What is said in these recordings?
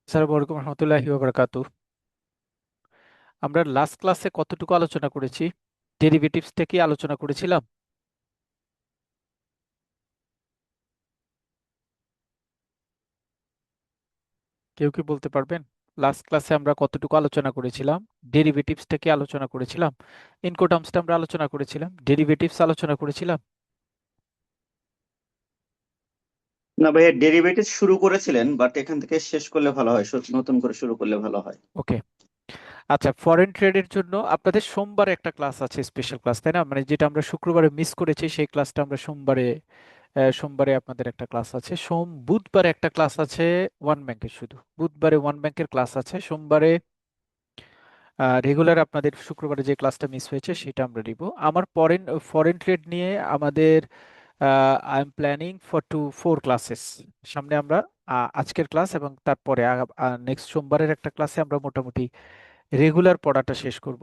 আসসালামু আলাইকুম রহমতুল্লাহি ওয়া বারাকাতুহু। আমরা লাস্ট ক্লাসে কতটুকু আলোচনা করেছি? ডেরিভেটিভসটা কি আলোচনা করেছিলাম? কেউ কি বলতে পারবেন লাস্ট ক্লাসে আমরা কতটুকু আলোচনা করেছিলাম? ডেরিভেটিভসটা কি আলোচনা করেছিলাম? ইনকোটার্মসটা আমরা আলোচনা করেছিলাম, ডেরিভেটিভস আলোচনা করেছিলাম। না ভাইয়া, ডেরিভেটিভ শুরু করেছিলেন, বাট এখান থেকে শেষ করলে ভালো হয়, নতুন করে শুরু করলে ভালো হয়। ওকে। আচ্ছা, ফরেন ট্রেডের জন্য আপনাদের সোমবারে একটা ক্লাস আছে, স্পেশাল ক্লাস, তাই না? মানে যেটা আমরা শুক্রবারে মিস করেছি সেই ক্লাসটা আমরা সোমবারে, সোমবারে আপনাদের একটা ক্লাস আছে, বুধবারে একটা ক্লাস আছে ওয়ান ব্যাংকের, শুধু বুধবারে ওয়ান ব্যাংকের ক্লাস আছে। সোমবারে রেগুলার আপনাদের শুক্রবারে যে ক্লাসটা মিস হয়েছে সেটা আমরা নিব। আমার ফরেন ফরেন ট্রেড নিয়ে আমাদের I am planning for four classes সামনে। আমরা আজকের ক্লাস এবং তারপরে নেক্সট সোমবারের একটা ক্লাসে আমরা মোটামুটি রেগুলার পড়াটা শেষ করব।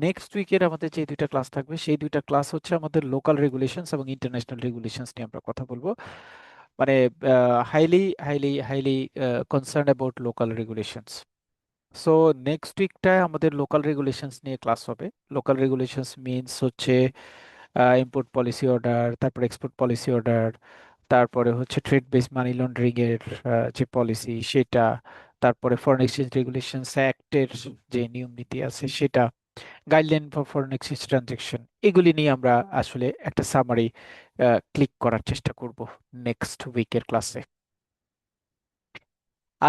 নেক্সট উইকের আমাদের যে দুইটা ক্লাস থাকবে সেই দুইটা ক্লাস হচ্ছে আমাদের লোকাল রেগুলেশনস এবং ইন্টারন্যাশনাল রেগুলেশনস নিয়ে আমরা কথা বলবো। মানে highly highly highly concern about local regulations. So next উইকটায় আমাদের লোকাল রেগুলেশনস নিয়ে ক্লাস হবে। লোকাল রেগুলেশনস মিনস হচ্ছে ইম্পোর্ট পলিসি অর্ডার, তারপর এক্সপোর্ট পলিসি অর্ডার, তারপরে হচ্ছে ট্রেড বেস মানি লন্ডারিং এর যে পলিসি সেটা, তারপরে ফরেন এক্সচেঞ্জ রেগুলেশনস অ্যাক্টের যে নিয়ম নীতি আছে সেটা, guideline for foreign exchange transaction, এগুলি নিয়ে আমরা আসলে একটা সামারি ক্লিক করার চেষ্টা করব নেক্সট উইকের ক্লাসে।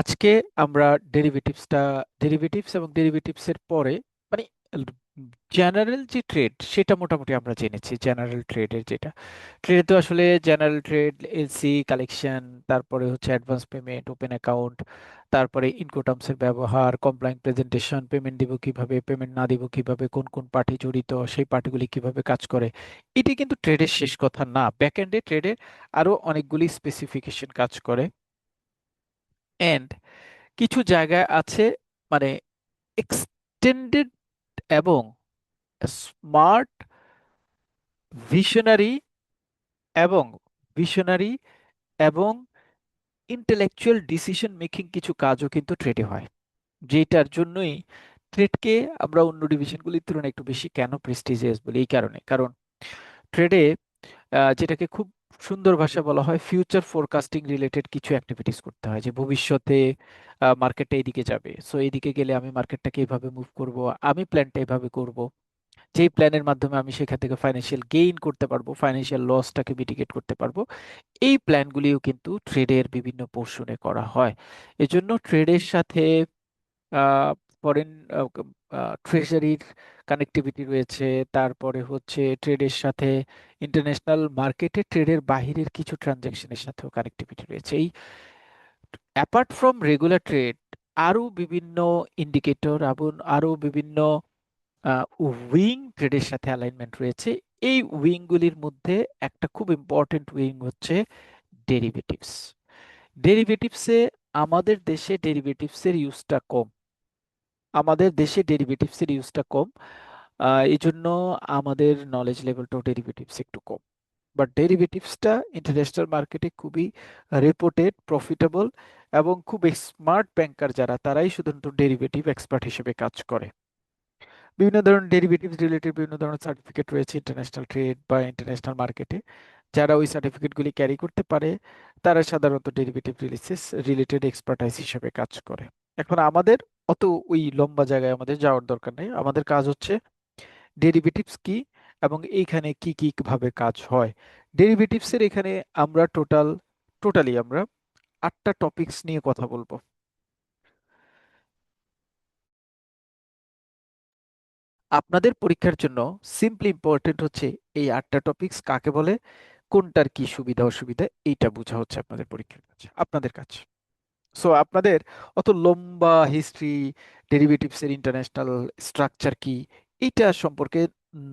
আজকে আমরা ডেরিভেটিভস এবং ডেরিভেটিভসের পরে, মানে জেনারেল যে ট্রেড সেটা মোটামুটি আমরা জেনেছি। জেনারেল ট্রেডের যেটা ট্রেড, তো আসলে জেনারেল ট্রেড, এলসি কালেকশন, তারপরে হচ্ছে অ্যাডভান্স পেমেন্ট, ওপেন অ্যাকাউন্ট, তারপরে ইনকোটার্মস এর ব্যবহার, কমপ্লায়েন্ট প্রেজেন্টেশন, পেমেন্ট দিব কিভাবে, পেমেন্ট না দিব কিভাবে, কোন কোন পার্টি জড়িত, সেই পার্টিগুলি কিভাবে কাজ করে। এটি কিন্তু ট্রেডের শেষ কথা না। ব্যাকএন্ডে ট্রেডের আরো অনেকগুলি স্পেসিফিকেশন কাজ করে। এন্ড কিছু জায়গায় আছে, মানে এক্সটেন্ডেড এবং স্মার্ট, ভিশনারি এবং ভিশনারি এবং ইন্টেলেকচুয়াল ডিসিশন মেকিং কিছু কাজও কিন্তু ট্রেডে হয়, যেটার জন্যই ট্রেডকে আমরা অন্য ডিভিশনগুলির তুলনায় একটু বেশি কেন প্রেস্টিজিয়াস বলি, এই কারণে। কারণ ট্রেডে যেটাকে খুব সুন্দর ভাষায় বলা হয় ফিউচার ফোরকাস্টিং রিলেটেড কিছু অ্যাক্টিভিটিস করতে হয়, যে ভবিষ্যতে মার্কেটটা এদিকে যাবে, সো এইদিকে গেলে আমি মার্কেটটাকে এইভাবে মুভ করব, আমি প্ল্যানটা এইভাবে করব, যেই প্ল্যানের মাধ্যমে আমি সেখান থেকে ফাইন্যান্সিয়াল গেইন করতে পারবো, ফাইন্যান্সিয়াল লসটাকে মিটিগেট করতে পারবো। এই প্ল্যানগুলিও কিন্তু ট্রেডের বিভিন্ন পোর্শনে করা হয়। এজন্য ট্রেডের সাথে ফরেন ট্রেজারির কানেক্টিভিটি রয়েছে। তারপরে হচ্ছে ট্রেডের সাথে ইন্টারন্যাশনাল মার্কেটে ট্রেডের বাহিরের কিছু ট্রানজ্যাকশনের সাথেও কানেক্টিভিটি রয়েছে। এই অ্যাপার্ট ফ্রম রেগুলার ট্রেড আরো বিভিন্ন ইন্ডিকেটর এবং আরো বিভিন্ন উইং ট্রেডের সাথে অ্যালাইনমেন্ট রয়েছে। এই উইংগুলির মধ্যে একটা খুব ইম্পর্টেন্ট উইং হচ্ছে ডেরিভেটিভস। ডেরিভেটিভসে আমাদের দেশে ডেরিভেটিভসের ইউজটা কম। আমাদের দেশে ডেরিভেটিভসের ইউজটা কম, এই জন্য আমাদের নলেজ লেভেলটাও ডেরিভেটিভস একটু কম। বাট ডেরিভেটিভসটা ইন্টারন্যাশনাল মার্কেটে খুবই রেপুটেড, প্রফিটেবল, এবং খুব স্মার্ট ব্যাংকার যারা, তারাই শুধুমাত্র ডেরিভেটিভ এক্সপার্ট হিসেবে কাজ করে। বিভিন্ন ধরনের ডেরিভেটিভস রিলেটেড বিভিন্ন ধরনের সার্টিফিকেট রয়েছে ইন্টারন্যাশনাল ট্রেড বা ইন্টারন্যাশনাল মার্কেটে। যারা ওই সার্টিফিকেটগুলি ক্যারি করতে পারে তারা সাধারণত ডেরিভেটিভ রিলেটেড এক্সপার্টাইজ হিসেবে কাজ করে। এখন আমাদের অত ওই লম্বা জায়গায় আমাদের যাওয়ার দরকার নেই। আমাদের কাজ হচ্ছে ডেরিভেটিভস কি এবং এইখানে কি কি ভাবে কাজ হয়। ডেরিভেটিভসের এখানে আমরা টোটালি আমরা আটটা টপিকস নিয়ে কথা বলবো। আপনাদের পরীক্ষার জন্য সিম্পলি ইম্পর্টেন্ট হচ্ছে এই আটটা টপিকস কাকে বলে, কোনটার কি সুবিধা অসুবিধা, এইটা বোঝা হচ্ছে আপনাদের পরীক্ষার কাজ, আপনাদের কাজ। সো আপনাদের অত লম্বা হিস্ট্রি, ডেরিভেটিভস এর ইন্টারন্যাশনাল স্ট্রাকচার কি, এইটা সম্পর্কে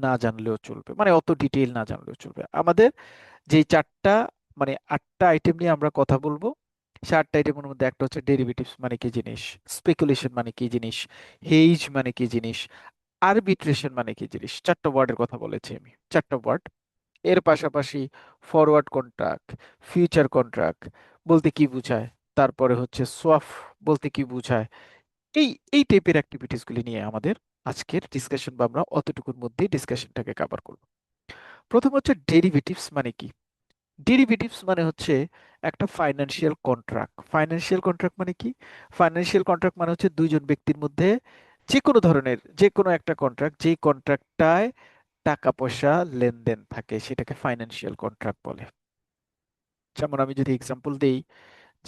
না জানলেও চলবে, মানে অত ডিটেইল না জানলেও চলবে। আমাদের যে চারটা, মানে আটটা আইটেম নিয়ে আমরা কথা বলবো, সে আটটা আইটেমের মধ্যে একটা হচ্ছে ডেরিভেটিভস মানে কি জিনিস, স্পেকুলেশন মানে কি জিনিস, হেজ মানে কি জিনিস, আরবিট্রেশন মানে কি জিনিস। চারটা ওয়ার্ডের কথা বলেছি আমি, চারটা ওয়ার্ড। এর পাশাপাশি ফরওয়ার্ড কন্ট্রাক্ট, ফিউচার কন্ট্রাক্ট বলতে কি বোঝায়, তারপরে হচ্ছে সোয়াপ বলতে কি বোঝায়, এই এই টাইপের অ্যাক্টিভিটিস গুলি নিয়ে আমাদের আজকের ডিসকাশন, বা আমরা অতটুকুর মধ্যেই ডিসকাশনটাকে কভার করব। প্রথম হচ্ছে ডেরিভেটিভস মানে কি। ডেরিভেটিভস মানে হচ্ছে একটা ফাইন্যান্সিয়াল কন্ট্রাক্ট। ফাইন্যান্সিয়াল কন্ট্রাক্ট মানে কি? ফাইন্যান্সিয়াল কন্ট্রাক্ট মানে হচ্ছে দুইজন ব্যক্তির মধ্যে যে কোনো ধরনের যে কোনো একটা কন্ট্রাক্ট, যেই কন্ট্রাক্টটায় টাকা পয়সা লেনদেন থাকে সেটাকে ফাইন্যান্সিয়াল কন্ট্রাক্ট বলে। যেমন আমি যদি এক্সাম্পল দেই,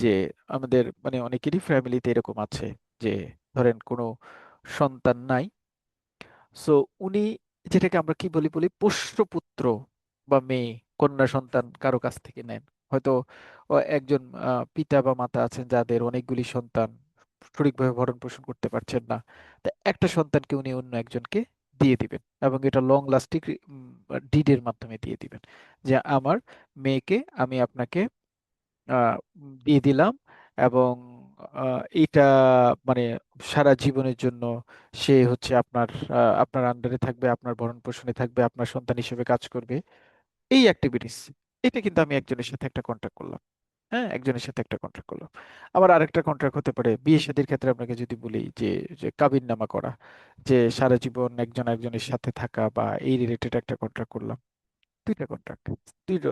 যে আমাদের মানে অনেকেরই ফ্যামিলিতে এরকম আছে যে ধরেন কোনো সন্তান নাই, সো উনি, যেটাকে আমরা কি বলি বলি পোষ্যপুত্র বা মেয়ে, কন্যা সন্তান কারো কাছ থেকে নেন। হয়তো একজন পিতা বা মাতা আছেন যাদের অনেকগুলি সন্তান, সঠিকভাবে ভরণ পোষণ করতে পারছেন না, তা একটা সন্তানকে উনি অন্য একজনকে দিয়ে দিবেন, এবং এটা লং লাস্টিং ডিডের মাধ্যমে দিয়ে দিবেন, যে আমার মেয়েকে আমি আপনাকে দিয়ে দিলাম, এবং এইটা মানে সারা জীবনের জন্য সে হচ্ছে আপনার আপনার আন্ডারে থাকবে, আপনার ভরণ পোষণে থাকবে, আপনার সন্তান হিসেবে কাজ করবে, এই অ্যাক্টিভিটিস। এটা কিন্তু আমি একজনের সাথে একটা কন্ট্রাক্ট করলাম। হ্যাঁ, একজনের সাথে একটা কন্ট্রাক্ট করলাম। আবার আরেকটা কন্ট্রাক্ট হতে পারে বিয়ে শাদীর ক্ষেত্রে, আপনাকে যদি বলি যে যে কাবিন নামা করা, যে সারা জীবন একজন একজনের সাথে থাকা, বা এই রিলেটেড একটা কন্ট্রাক্ট করলাম। দুইটা কন্ট্রাক্ট,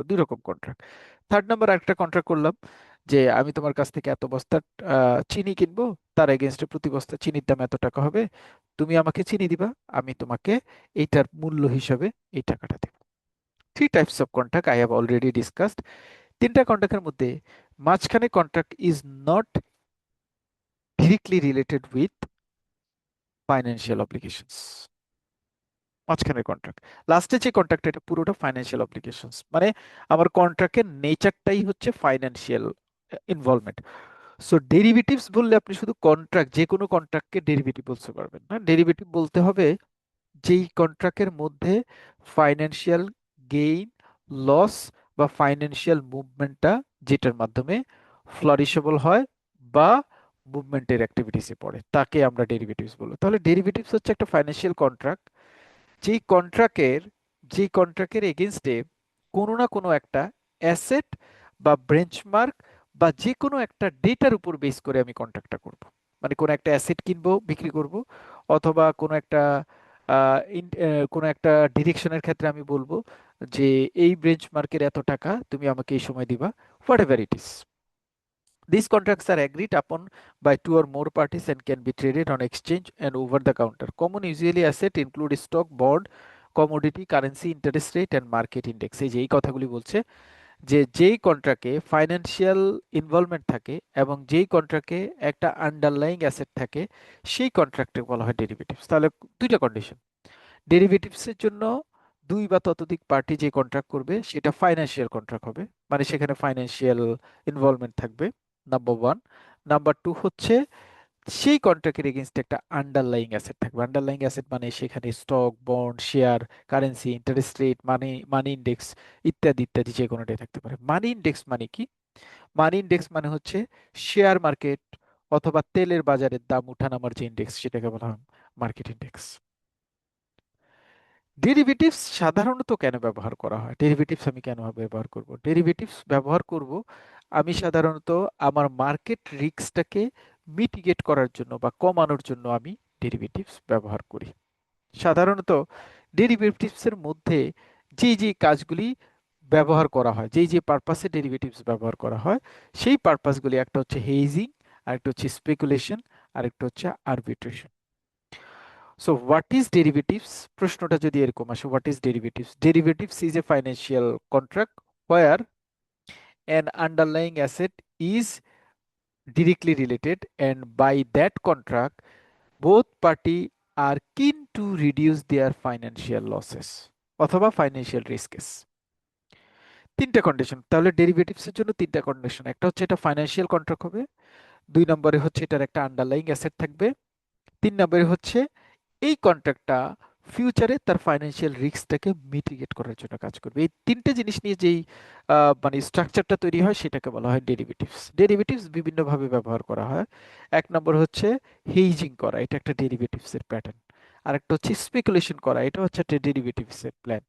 দুই রকম কন্ট্রাক্ট। থার্ড নাম্বার আরেকটা কন্ট্রাক্ট করলাম, যে আমি তোমার কাছ থেকে এত বস্তা চিনি কিনবো, তার এগেনস্টে প্রতি বস্তা চিনির দাম এত টাকা হবে, তুমি আমাকে চিনি দিবা, আমি তোমাকে এইটার মূল্য হিসাবে এই টাকাটা দেব। Three types of contract I have already discussed. তিনটা কন্ট্রাক্টের মধ্যে মাঝখানে contract is not directly related with financial obligations. মাঝখানের কন্ট্রাক্ট, লাস্টে যে কন্ট্রাক্ট, এটা পুরোটা ফাইন্যান্সিয়াল অব্লিগেশনস, মানে আমার কন্ট্রাক্টের নেচারটাই হচ্ছে ফাইন্যান্সিয়াল ইনভলভমেন্ট। সো ডেরিভেটিভস বললে আপনি শুধু কন্ট্রাক্ট, যে কোনো কন্ট্রাক্টকে ডেরিভেটিভ বলতে পারবেন না। ডেরিভেটিভ বলতে হবে যেই কন্ট্রাক্টের মধ্যে ফাইন্যান্সিয়াল গেইন, লস বা ফাইন্যান্সিয়াল মুভমেন্টটা যেটার মাধ্যমে ফ্লারিশেবল হয় বা মুভমেন্টের অ্যাক্টিভিটিসে পড়ে, তাকে আমরা ডেরিভেটিভস বলবো। তাহলে ডেরিভেটিভস হচ্ছে একটা ফাইন্যান্সিয়াল কন্ট্রাক্ট, যেই কন্ট্রাক্টের যেই কন্ট্রাক্টের এগেনস্টে কোনো না কোনো একটা অ্যাসেট বা বেঞ্চমার্ক বা যে কোনো একটা ডেটার উপর বেস করে আমি কন্ট্রাক্টটা করব। মানে কোনো একটা অ্যাসেট কিনবো, বিক্রি করব, অথবা কোনো একটা কোনো একটা ডিরেকশনের ক্ষেত্রে আমি বলবো যে এই বেঞ্চমার্কের এত টাকা তুমি আমাকে এই সময় দিবা, what ever it is. These contracts are agreed upon by two or more parties and can be traded on exchange and over the counter. Common usually asset include stock, bond, commodity, currency, interest rate and market index। এই যে এই কথাগুলি বলছে যে যেই কন্ট্রাক্টে financial involvement থাকে এবং যেই কন্ট্রাক্টে একটা আন্ডারলাইং অ্যাসেট থাকে, সেই কন্ট্রাক্টে বলা হয় ডেরিভেটিভস। তাহলে দুইটা কন্ডিশন, ডেরিভেটিভসের জন্য দুই বা ততোধিক পার্টি যে কন্ট্রাক্ট করবে সেটা ফাইন্যান্সিয়াল কন্ট্রাক্ট হবে, মানে সেখানে ফাইন্যান্সিয়াল ইনভলভমেন্ট থাকবে, নাম্বার ওয়ান। নাম্বার টু হচ্ছে সেই কন্ট্রাক্টের এগেনস্ট একটা আন্ডারলাইং অ্যাসেট থাকবে। আন্ডারলাইং অ্যাসেট মানে সেখানে stock, bond, share, currency, interest rate, money money index ইত্যাদি ইত্যাদি যে কোনোটাই থাকতে পারে। মানি ইন্ডেক্স মানে কি? মানি ইন্ডেক্স মানে হচ্ছে শেয়ার মার্কেট অথবা তেলের বাজারের দাম উঠানামার যে ইন্ডেক্স, সেটাকে বলা হয় মার্কেট ইন্ডেক্স। ডেরিভেটিভস সাধারণত কেন ব্যবহার করা হয়? ডেরিভেটিভস আমি কেন ব্যবহার করব? ডেরিভেটিভস ব্যবহার করব আমি সাধারণত আমার মার্কেট রিস্কটাকে মিটিগেট করার জন্য বা কমানোর জন্য আমি ডেরিভেটিভস ব্যবহার করি। সাধারণত ডেরিভেটিভসের মধ্যে যে যে কাজগুলি ব্যবহার করা হয়, যেই যে পারপাসে ডেরিভেটিভস ব্যবহার করা হয়, সেই পারপাসগুলি একটা হচ্ছে হেজিং, আরেকটা হচ্ছে স্পেকুলেশন, আরেকটা হচ্ছে arbitration. So what is derivatives, প্রশ্নটা যদি এরকম আসে, what is derivatives? Derivatives is a financial contract where an underlying asset is directly related and by that contract both party are keen to reduce their financial losses অথবা financial risks. তিনটা condition, তাহলে derivatives এর জন্য তিনটা condition, একটা হচ্ছে এটা financial contract হবে, দুই নম্বরে হচ্ছে এটার একটা আন্ডারলাইং অ্যাসেট থাকবে, তিন নম্বরে হচ্ছে এই কন্ট্রাক্টটা ফিউচারে তার ফাইন্যান্সিয়াল রিস্কটাকে মিটিগেট করার জন্য কাজ করবে। এই তিনটে জিনিস নিয়ে যেই মানে স্ট্রাকচারটা তৈরি হয় সেটাকে বলা হয় ডেরিভেটিভস। ডেরিভেটিভস বিভিন্নভাবে ব্যবহার করা হয়। এক নম্বর হচ্ছে হেজিং করা, এটা একটা ডেরিভেটিভস এর প্যাটার্ন। আরেকটা হচ্ছে স্পেকুলেশন করা, এটা হচ্ছে একটা ডেরিভেটিভস এর প্ল্যান।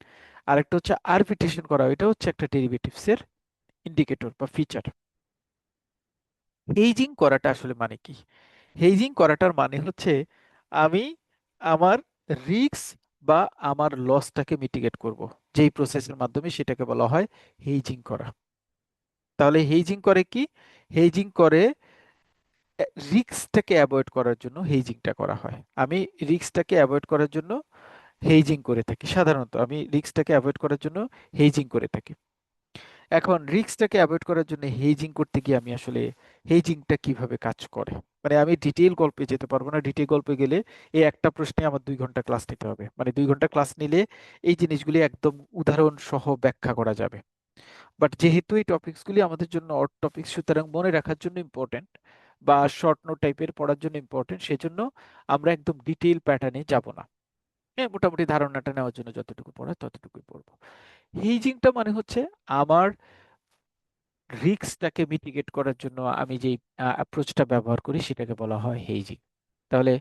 আরেকটা হচ্ছে আরবিট্রেশন করা, এটা হচ্ছে একটা ডেরিভেটিভস এর ইন্ডিকেটর বা ফিচার। হেজিং করাটা আসলে মানে কি? হেজিং করাটার মানে হচ্ছে আমি আমার রিস্ক বা আমার লসটাকে মিটিগেট করব, যেই প্রসেসের মাধ্যমে, সেটাকে বলা হয় হেজিং করা। তাহলে হেজিং করে কি? হেজিং করে রিস্কটাকে অ্যাভয়েড করার জন্য হেজিংটা করা হয়। আমি রিস্কটাকে অ্যাভয়েড করার জন্য হেজিং করে থাকি। সাধারণত আমি রিস্কটাকে অ্যাভয়েড করার জন্য হেজিং করে থাকি। এখন রিস্কটাকে অ্যাভয়েড করার জন্য হেজিং করতে গিয়ে আমি আসলে হেজিংটা কিভাবে কাজ করে, মানে আমি ডিটেইল গল্পে যেতে পারবো না। ডিটেইল গল্পে গেলে এই একটা প্রশ্নে আমার 2 ঘন্টা ক্লাস নিতে হবে। মানে 2 ঘন্টা ক্লাস নিলে এই জিনিসগুলি একদম উদাহরণ সহ ব্যাখ্যা করা যাবে। বাট যেহেতু এই টপিকসগুলি আমাদের জন্য অড টপিক, সুতরাং মনে রাখার জন্য ইম্পর্টেন্ট বা শর্ট নোট টাইপের পড়ার জন্য ইম্পর্টেন্ট, সেজন্য আমরা একদম ডিটেইল প্যাটার্নে যাব না। হ্যাঁ, মোটামুটি ধারণাটা নেওয়ার জন্য যতটুকু পড়া ততটুকুই পড়বো। হেজিংটা মানে হচ্ছে আমার রিস্কটাকে মিটিগেট করার জন্য আমি যেই অ্যাপ্রোচটা ব্যবহার করি সেটাকে বলা হয় হেজিং। তাহলে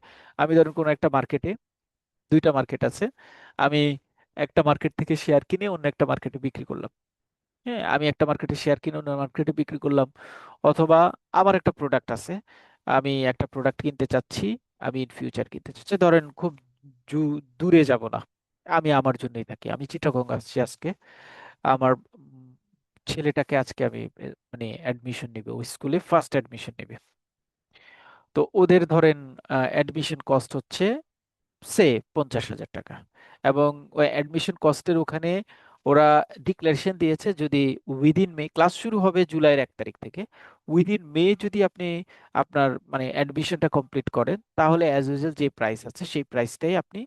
আমি ধরুন কোনো একটা মার্কেটে, 2টা মার্কেট আছে, আমি একটা মার্কেট থেকে শেয়ার কিনে অন্য একটা মার্কেটে বিক্রি করলাম। হ্যাঁ, আমি একটা মার্কেটে শেয়ার কিনে অন্য মার্কেটে বিক্রি করলাম। অথবা আমার একটা প্রোডাক্ট আছে, আমি একটা প্রোডাক্ট কিনতে চাচ্ছি, আমি ইন ফিউচার কিনতে চাচ্ছি। ধরেন খুব দূরে যাব না, আমি আমার জন্যই থাকি, আমি চিটাগং আসছি আজকে। আমার ছেলেটাকে আজকে আমি মানে অ্যাডমিশন নিবে, ওই স্কুলে ফার্স্ট অ্যাডমিশন নিবে। তো ওদের ধরেন অ্যাডমিশন কস্ট হচ্ছে সে 50,000 টাকা। এবং ওই অ্যাডমিশন কস্টের ওখানে ওরা ডিক্লারেশন দিয়েছে, যদি উইদিন মে, ক্লাস শুরু হবে জুলাইয়ের 1 তারিখ থেকে, উইদিন মে যদি আপনি আপনার মানে অ্যাডমিশনটা কমপ্লিট করেন, তাহলে অ্যাজ ইউজুয়াল যে প্রাইস আছে সেই প্রাইসটাই আপনি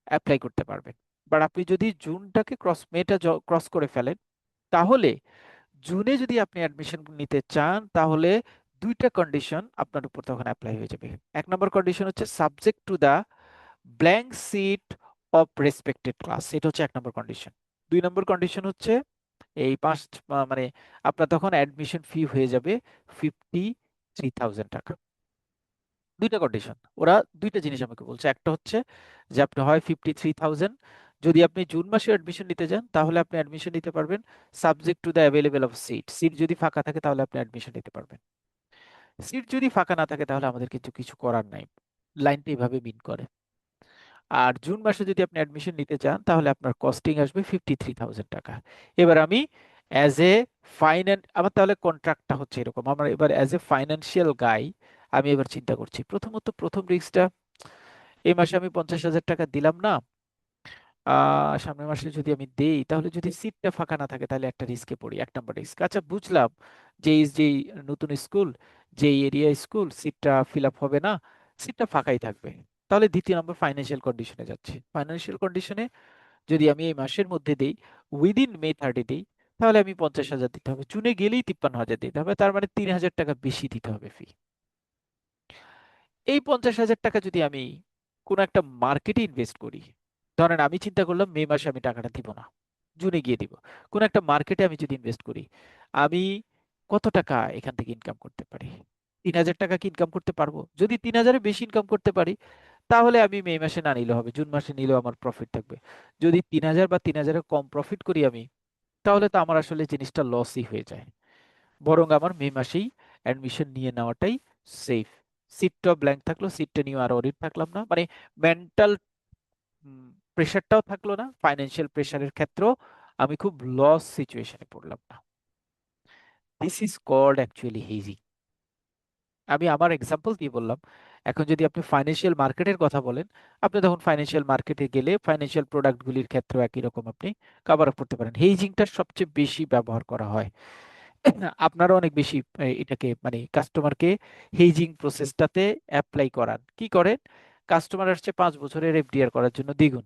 অ্যাপ্লাই করতে পারবেন। বাট আপনি যদি জুনটাকে মেটা ক্রস করে ফেলেন, তাহলে জুনে যদি আপনি অ্যাডমিশন নিতে চান, তাহলে 2টা কন্ডিশন আপনার উপর তখন অ্যাপ্লাই হয়ে যাবে। 1 নম্বর কন্ডিশন হচ্ছে subject to the blank seat of respected class, এটা হচ্ছে 1 নম্বর কন্ডিশন। 2 নম্বর কন্ডিশন হচ্ছে এই মানে আপনার তখন অ্যাডমিশন ফি হয়ে যাবে 53,000 টাকা। 2টা কন্ডিশন, ওরা 2টা জিনিস আমাকে বলছে। একটা হচ্ছে যে আপনি হয় 53,000, যদি আপনি জুন মাসে অ্যাডমিশন নিতে যান তাহলে আপনি অ্যাডমিশন নিতে পারবেন subject to the available of seat. Seat যদি ফাঁকা থাকে তাহলে আপনি অ্যাডমিশন নিতে পারবেন। সিট যদি ফাঁকা না থাকে তাহলে আমাদের কিছু কিছু করার নাই, লাইনটা এইভাবে মিন করে। আর জুন মাসে যদি আপনি অ্যাডমিশন নিতে চান তাহলে আপনার কস্টিং আসবে 53,000 টাকা। এবার আমি অ্যাজ এ আমার তাহলে কন্ট্রাক্টটা হচ্ছে এরকম, আমার এবার অ্যাজ এ ফাইন্যান্সিয়াল গাই আমি এবার চিন্তা করছি, প্রথমত প্রথম রিস্কটা, এই মাসে আমি 50,000 টাকা দিলাম না, সামনের মাসে যদি আমি দেই তাহলে যদি সিটটা ফাঁকা না থাকে তাহলে একটা রিস্কে পড়ি। 1 নম্বর রিস্ক, আচ্ছা বুঝলাম যে যেই নতুন স্কুল, যেই এরিয়া স্কুল, সিটটা ফিল আপ হবে না, সিটটা ফাঁকাই থাকবে। তাহলে 2য় নম্বর ফাইন্যান্সিয়াল কন্ডিশনে যাচ্ছে। ফাইন্যান্সিয়াল কন্ডিশনে যদি আমি এই মাসের মধ্যে দেই, উইদিন মে 30 দেই, তাহলে আমি 50,000 দিতে হবে। জুনে গেলেই 53,000 দিতে হবে, তার মানে 3,000 টাকা বেশি দিতে হবে ফি। এই 50,000 টাকা যদি আমি কোনো একটা মার্কেটে ইনভেস্ট করি, ধরেন আমি চিন্তা করলাম মে মাসে আমি টাকাটা দিব না, জুনে গিয়ে দিব, কোন একটা মার্কেটে আমি যদি ইনভেস্ট করি, আমি কত টাকা এখান থেকে ইনকাম করতে পারি? 3,000 টাকা কি ইনকাম করতে পারবো? যদি 3,000-এর বেশি ইনকাম করতে পারি, তাহলে আমি মে মাসে না নিলে হবে, জুন মাসে নিলেও আমার প্রফিট থাকবে। যদি 3,000 বা 3,000-এর কম প্রফিট করি আমি, তাহলে তো আমার আসলে জিনিসটা লসই হয়ে যায়। বরং আমার মে মাসেই অ্যাডমিশন নিয়ে নেওয়াটাই সেফ। সিটটা ব্ল্যাঙ্ক থাকলো, সিটটা নিয়ে আর অরিট থাকলাম না, মানে মেন্টাল প্রেশারটাও থাকলো না, ফাইন্যান্সিয়াল প্রেশারের ক্ষেত্রেও আমি খুব লস সিচুয়েশনে পড়লাম না। This is called actually hedging. আমি আমার এক্সাম্পল দিয়ে বললাম। এখন যদি আপনি ফাইন্যান্সিয়াল মার্কেটের কথা বলেন, আপনি তখন ফাইন্যান্সিয়াল মার্কেটে গেলে ফাইন্যান্সিয়াল প্রোডাক্টগুলির ক্ষেত্রেও একই রকম আপনি কভার আপ করতে পারেন। হেজিংটা সবচেয়ে বেশি ব্যবহার করা হয়। আপনারা অনেক বেশি এটাকে মানে কাস্টমারকে হেজিং প্রসেসটাতে অ্যাপ্লাই করান। কি করেন? কাস্টমার আসছে 5 বছরের এফডিআর করার জন্য দ্বিগুণ,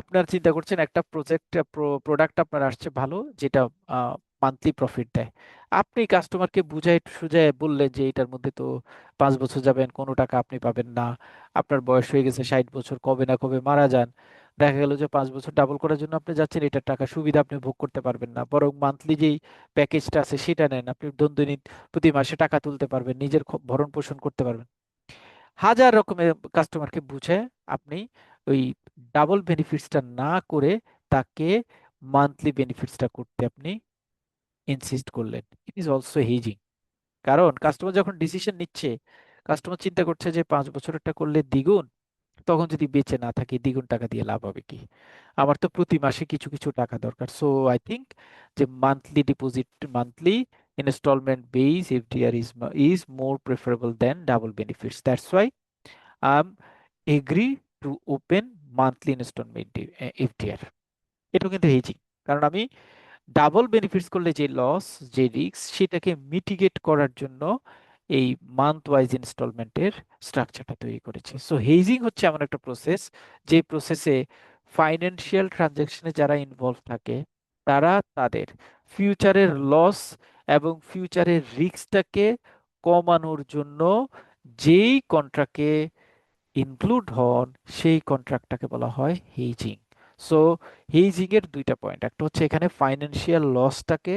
আপনার চিন্তা করছেন একটা প্রোডাক্ট আপনার আসছে ভালো, যেটা মান্থলি প্রফিট দেয়। আপনি কাস্টমারকে বুঝাই সুঝাই বললেন যে এটার মধ্যে তো 5 বছর যাবেন, কোনো টাকা আপনি পাবেন না, আপনার বয়স হয়ে গেছে 60 বছর, কবে না কবে মারা যান। দেখা গেল যে 5 বছর ডাবল করার জন্য আপনি যাচ্ছেন, এটার টাকা সুবিধা আপনি ভোগ করতে পারবেন না, বরং মান্থলি যেই প্যাকেজটা আছে সেটা নেন, আপনি দৈনন্দিন প্রতি মাসে টাকা তুলতে পারবেন, নিজের ভরণ পোষণ করতে পারবেন। হাজার রকমের কাস্টমারকে বুঝে আপনি ওই ডাবল বেনিফিটসটা না করে তাকে মান্থলি বেনিফিটসটা করতে আপনি ইনসিস্ট করলেন। It is also hedging. কারণ কাস্টমার যখন ডিসিশন নিচ্ছে, কাস্টমার চিন্তা করছে যে 5 বছরেরটা করলে দ্বিগুণ, তখন যদি বেঁচে না থাকি দ্বিগুণ টাকা দিয়ে লাভ হবে কি? আমার তো প্রতি মাসে কিছু কিছু টাকা দরকার। সো আই থিংক যে monthly deposit, monthly instalment base FDR is more preferable than double benefits. That's why I am agree to open monthly instalment FDR. এটাও কিন্তু হেজিং, কারণ আমি ডাবল বেনিফিটস করলে যে লস, যে রিস্ক, সেটাকে মিটিগেট করার জন্য এই মান্থ ওয়াইজ ইনস্টলমেন্টের স্ট্রাকচারটা তৈরি করেছি। সো হেজিং হচ্ছে এমন একটা প্রসেস, যে প্রসেসে ফাইন্যান্সিয়াল ট্রানজ্যাকশনে যারা ইনভলভ থাকে, তারা তাদের ফিউচারের লস এবং ফিউচারের রিস্কটাকে কমানোর জন্য যেই কন্ট্রাক্টে ইনক্লুড হন, সেই কন্ট্রাক্টটাকে বলা হয় হেজিং। সো হেজিং এর দুইটা পয়েন্ট, একটা হচ্ছে এখানে ফাইন্যান্সিয়াল লসটাকে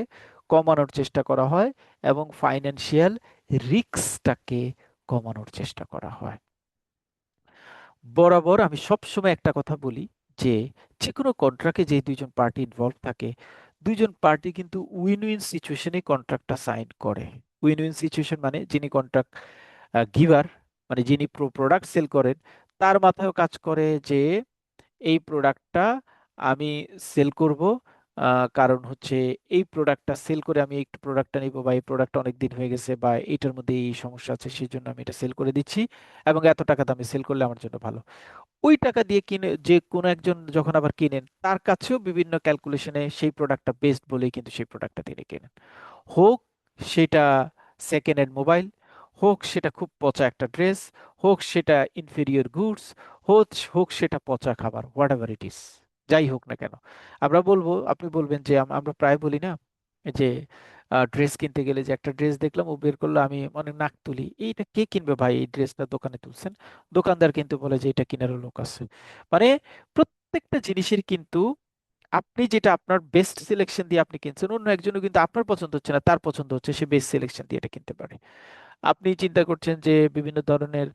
কমানোর চেষ্টা করা হয় এবং ফাইন্যান্সিয়াল রিস্কটাকে কমানোর চেষ্টা করা হয়। বরাবর আমি সবসময় একটা কথা বলি যে যে কোনো কন্ট্রাক্টে যে দুইজন পার্টি ইনভলভ থাকে, দুইজন পার্টি কিন্তু উইন উইন সিচুয়েশনে কন্ট্রাক্টটা সাইন করে। উইন উইন সিচুয়েশন মানে যিনি কন্ট্রাক্ট গিভার, মানে যিনি প্রোডাক্ট সেল করেন, তার মাথায়ও কাজ করে যে এই প্রোডাক্টটা আমি সেল করব, কারণ হচ্ছে এই প্রোডাক্টটা সেল করে আমি একটু প্রোডাক্টটা নিব, বা এই প্রোডাক্টটা অনেক দিন হয়ে গেছে, বা এটার মধ্যে এই সমস্যা আছে, সেই জন্য আমি এটা সেল করে দিচ্ছি, এবং এত টাকা দামে সেল করলে আমার জন্য ভালো। ওই টাকা দিয়ে কিনে যে কোনো একজন যখন আবার কিনেন, তার কাছেও বিভিন্ন ক্যালকুলেশনে সেই প্রোডাক্টটা বেস্ট বলেই কিন্তু সেই প্রোডাক্টটা তিনি কেনেন। হোক সেটা সেকেন্ড হ্যান্ড মোবাইল, হোক সেটা খুব পচা একটা ড্রেস, হোক সেটা ইনফেরিয়র গুডস, হোক হোক সেটা পচা খাবার, হোয়াট এভার ইট ইজ, যাই হোক না কেন। আমরা বলবো, আপনি বলবেন যে আমরা প্রায় বলি না যে ড্রেস কিনতে গেলে যে একটা ড্রেস দেখলাম ও বের করলো, আমি অনেক নাক তুলি, এইটা কে কিনবে ভাই, এই ড্রেসটা দোকানে তুলছেন। দোকানদার কিন্তু বলে যে এটা কেনারও লোক আছে। মানে প্রত্যেকটা জিনিসের কিন্তু আপনি যেটা আপনার বেস্ট সিলেকশন দিয়ে আপনি কিনছেন, অন্য একজনও কিন্তু আপনার পছন্দ হচ্ছে না, তার পছন্দ হচ্ছে, সে বেস্ট সিলেকশন দিয়ে এটা কিনতে পারে। আপনি চিন্তা করছেন যে বিভিন্ন ধরনের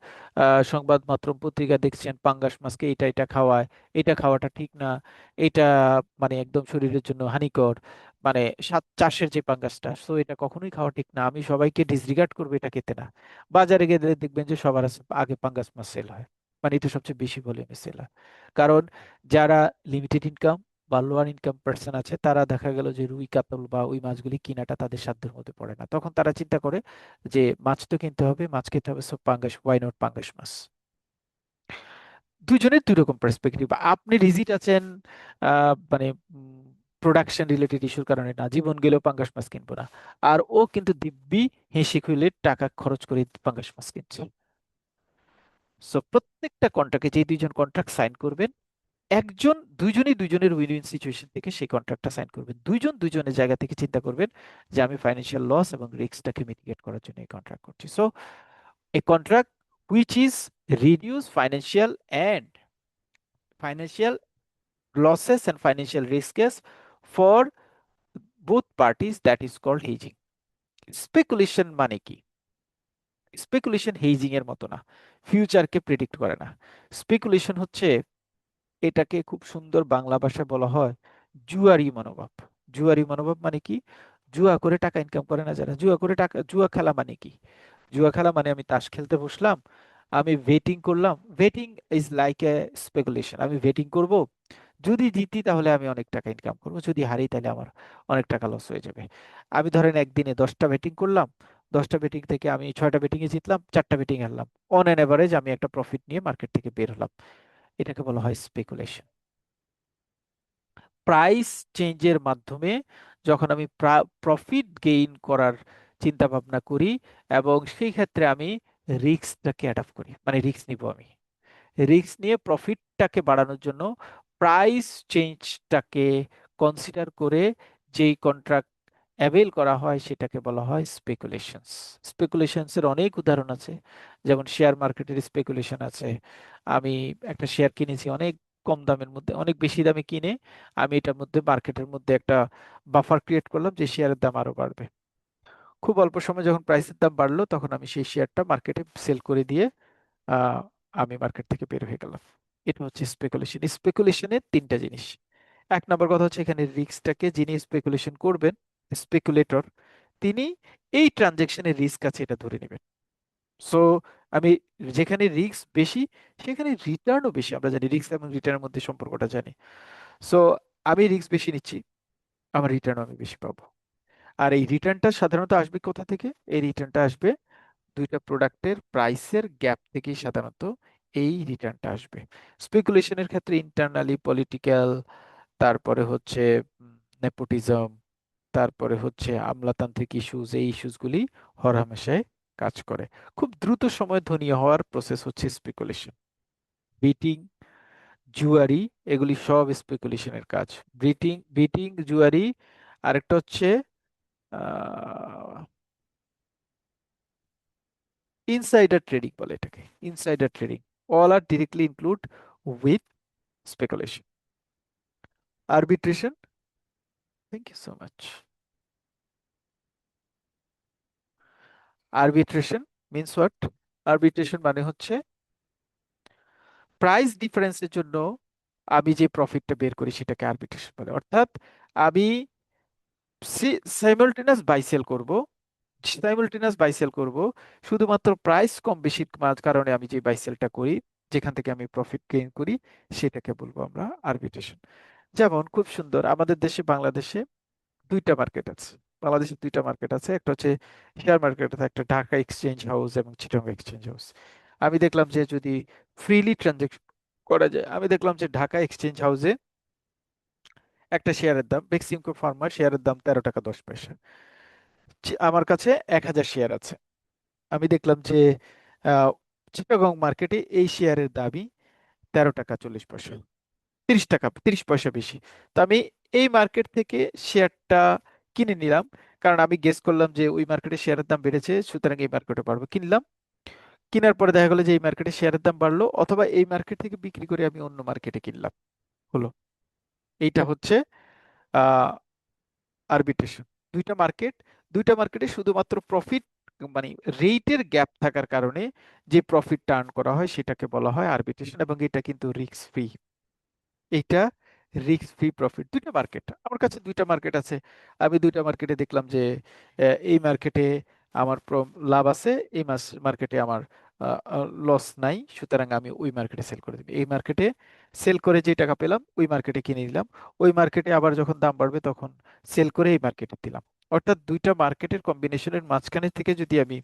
সংবাদ মাধ্যম পত্রিকা দেখছেন, পাঙ্গাস মাছকে এটা এটা খাওয়ায়, এটা খাওয়াটা ঠিক না, এটা মানে একদম শরীরের জন্য হানিকর, মানে সাত চাষের যে পাঙ্গাসটা, সো এটা কখনোই খাওয়া ঠিক না, আমি সবাইকে ডিসরিগার্ড করবো এটা খেতে না। বাজারে গিয়ে দেখবেন যে সবার আগে পাঙ্গাস মাছ সেল হয়, মানে এটা সবচেয়ে বেশি ভলিউমে সেল হয়। কারণ যারা লিমিটেড ইনকাম বা লোয়ার ইনকাম পার্সন আছে, তারা দেখা গেল যে রুই কাতল বা ওই মাছগুলি কিনাটা তাদের সাধ্যের মধ্যে পড়ে না, তখন তারা চিন্তা করে যে মাছ তো কিনতে হবে, মাছ খেতে হবে, সব পাঙ্গাস, ওয়াই নট পাঙ্গাস মাছ। দুজনের দুই রকম পার্সপেক্টিভ। আপনি রিজিট আছেন মানে প্রোডাকশন রিলেটেড ইস্যুর কারণে, না জীবন গেলেও পাঙ্গাস মাছ কিনবো না, আর ও কিন্তু দিব্যি হেসে খুলে টাকা খরচ করে পাঙ্গাস মাছ কিনছে। সো প্রত্যেকটা কন্ট্রাক্টে যে দুইজন কন্ট্রাক্ট সাইন করবেন, দুইজনই দুইজনের উইন উইন সিচুয়েশন থেকে সেই কন্ট্রাক্টটা সাইন করবেন, দুইজন দুইজনের জায়গা থেকে চিন্তা করবেন যে আমি ফাইন্যান্সিয়াল লস এবং রিস্কটাকে মিটিগেট করার জন্য এই কন্ট্রাক্ট করছি। So a contract which is reduce financial losses and financial risks for both parties, that is called hedging. Speculation মানে কি? স্পেকুলেশন হেজিং এর মতো না, ফিউচারকে প্রেডিক্ট করে না। স্পেকুলেশন হচ্ছে, এটাকে খুব সুন্দর বাংলা ভাষায় বলা হয় জুয়ারি মনোভাব। জুয়ারি মনোভাব মানে কি? জুয়া করে টাকা ইনকাম করে না যারা, জুয়া করে টাকা, জুয়া খেলা মানে কি? জুয়া খেলা মানে আমি তাস খেলতে বসলাম, আমি ভেটিং করলাম, vetting is like a speculation. আমি ভেটিং করব, যদি জিতি তাহলে আমি অনেক টাকা ইনকাম করব, যদি হারি তাহলে আমার অনেক টাকা লস হয়ে যাবে। আমি ধরেন একদিনে 10টা বেটিং করলাম, 10টা বেটিং থেকে আমি 6টা বেটিং এ জিতলাম, 4টা বেটিং হারলাম, অন এন এভারেজ আমি একটা প্রফিট নিয়ে মার্কেট থেকে বের হলাম। এটাকে বলা হয় স্পেকুলেশন। প্রাইস চেঞ্জের মাধ্যমে যখন আমি প্রফিট গেইন করার চিন্তা ভাবনা করি, এবং সেই ক্ষেত্রে আমি রিস্কটাকে অ্যাডাপ্ট করি, মানে রিস্ক নিব আমি, রিস্ক নিয়ে প্রফিটটাকে বাড়ানোর জন্য প্রাইস চেঞ্জটাকে কনসিডার করে যেই কন্ট্রাক্ট অ্যাভেল করা হয়, সেটাকে বলা হয় স্পেকুলেশনস। স্পেকুলেশনসের অনেক উদাহরণ আছে, যেমন শেয়ার মার্কেটের স্পেকুলেশন আছে। আমি একটা শেয়ার কিনেছি অনেক কম দামের মধ্যে, অনেক বেশি দামে কিনে আমি এটার মধ্যে মার্কেটের মধ্যে একটা বাফার ক্রিয়েট করলাম যে শেয়ারের দাম আরো বাড়বে। খুব অল্প সময় যখন প্রাইসের দাম বাড়লো, তখন আমি সেই শেয়ারটা মার্কেটে সেল করে দিয়ে আহ, আমি মার্কেট থেকে বের হয়ে গেলাম। এটা হচ্ছে স্পেকুলেশন। স্পেকুলেশনের তিনটা জিনিস। এক নম্বর কথা হচ্ছে, এখানে রিস্কটাকে যিনি স্পেকুলেশন করবেন, স্পেকুলেটর, তিনি এই ট্রানজেকশনের রিস্ক আছে এটা ধরে নেবেন। সো আমি, যেখানে রিস্ক বেশি সেখানে রিটার্নও বেশি, আমরা জানি রিস্ক এবং রিটার্নের মধ্যে সম্পর্কটা জানি। সো আমি রিস্ক বেশি নিচ্ছি, আমার রিটার্নও আমি বেশি পাবো। আর এই রিটার্নটা সাধারণত আসবে কোথা থেকে? এই রিটার্নটা আসবে দুইটা প্রোডাক্টের প্রাইসের গ্যাপ থেকেই সাধারণত এই রিটার্নটা আসবে। স্পেকুলেশনের ক্ষেত্রে ইন্টারনালি পলিটিক্যাল, তারপরে হচ্ছে নেপোটিজম, তারপরে হচ্ছে আমলাতান্ত্রিক ইস্যুজ, এই ইস্যুসগুলি হরহামেশাই কাজ করে। খুব দ্রুত সময় ধনী হওয়ার প্রসেস হচ্ছে স্পেকুলেশন। বিটিং, জুয়ারি, এগুলি সব স্পেকুলেশনের কাজ। বিটিং, জুয়ারি, আরেকটা হচ্ছে ইনসাইডার ট্রেডিং বলে এটাকে, insider trading. All are directly include with speculation. Arbitration, thank you so much. Arbitration means what? Arbitration মানে হচ্ছে প্রাইস ডিফারেন্সের জন্য আমি যে প্রফিটটা বের করি সেটাকে আরবিট্রেশন বলে। অর্থাৎ আমি সাইমালটেনিয়াস বাই সেল করব, সাইমালটেনিয়াস বাই সেল করব, শুধুমাত্র প্রাইস কম বেশির কারণে আমি যে বাই সেলটা করি, যেখান থেকে আমি প্রফিট গেইন করি, সেটাকে বলবো আমরা আরবিট্রেশন। যেমন খুব সুন্দর, আমাদের দেশে বাংলাদেশে দুইটা মার্কেট আছে। বাংলাদেশে দুইটা মার্কেট আছে, একটা হচ্ছে শেয়ার মার্কেট আছে, একটা ঢাকা এক্সচেঞ্জ হাউস এবং চিটাগং এক্সচেঞ্জ হাউস। আমি দেখলাম যে যদি ফ্রিলি ট্রানজাকশন করা যায়, আমি দেখলাম যে ঢাকা এক্সচেঞ্জ হাউসে একটা শেয়ারের দাম, বেক্সিমকো ফার্মা শেয়ারের দাম 13 টাকা 10 পয়সা। আমার কাছে 1,000 শেয়ার আছে। আমি দেখলাম যে আহ, চিটাগং মার্কেটে এই শেয়ারের দামই 13 টাকা 40 পয়সা, 30 টাকা 30 পয়সা বেশি। তো আমি এই মার্কেট থেকে শেয়ারটা কিনে নিলাম, কারণ আমি গেস করলাম যে ওই মার্কেটে শেয়ারের দাম বেড়েছে, সুতরাং এই মার্কেটে পারবো, কিনলাম। কেনার পরে দেখা গেলো যে এই মার্কেটে শেয়ারের দাম বাড়লো, অথবা এই মার্কেট থেকে বিক্রি করে আমি অন্য মার্কেটে কিনলাম, হলো। এইটা হচ্ছে আহ আরবিট্রেশন। দুইটা মার্কেট, দুইটা মার্কেটে শুধুমাত্র প্রফিট, মানে রেটের গ্যাপ থাকার কারণে যে প্রফিট টার্ন করা হয় সেটাকে বলা হয় আরবিট্রেশন, এবং এটা কিন্তু রিস্ক ফ্রি। এইটা রিস্ক ফ্রি প্রফিট। দুইটা মার্কেট, আমার কাছে দুইটা মার্কেট আছে। আমি দুইটা মার্কেটে দেখলাম যে এই মার্কেটে আমার লাভ আছে, এই মার্কেটে আমার লস নাই, সুতরাং আমি ওই মার্কেটে সেল করে দিই। এই মার্কেটে সেল করে যে টাকা পেলাম ওই মার্কেটে কিনে নিলাম, ওই মার্কেটে আবার যখন দাম বাড়বে তখন সেল করে এই মার্কেটে দিলাম। অর্থাৎ দুইটা মার্কেটের কম্বিনেশনের মাঝখানে থেকে যদি আমি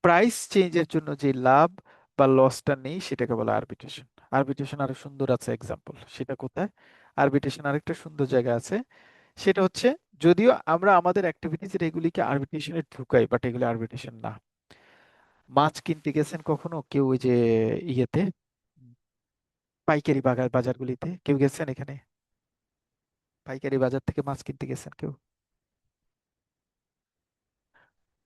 প্রাইস চেঞ্জের জন্য যে লাভ বা লসটা নেই সেটাকে বলে আরবিট্রেশন। আরবিট্রেশন আরো সুন্দর আছে এক্সাম্পল, সেটা কোথায়? আরবিট্রেশন আরেকটা সুন্দর জায়গা আছে, সেটা হচ্ছে, যদিও আমরা আমাদের অ্যাক্টিভিটিস এগুলিকে আরবিট্রেশনে ঢুকাই, বাট এগুলি আরবিট্রেশন না। মাছ কিনতে গেছেন কখনো কেউ ওই যে ইয়েতে, উম, পাইকারি বাজারগুলিতে কেউ গেছেন? এখানে পাইকারি বাজার থেকে মাছ কিনতে গেছেন কেউ?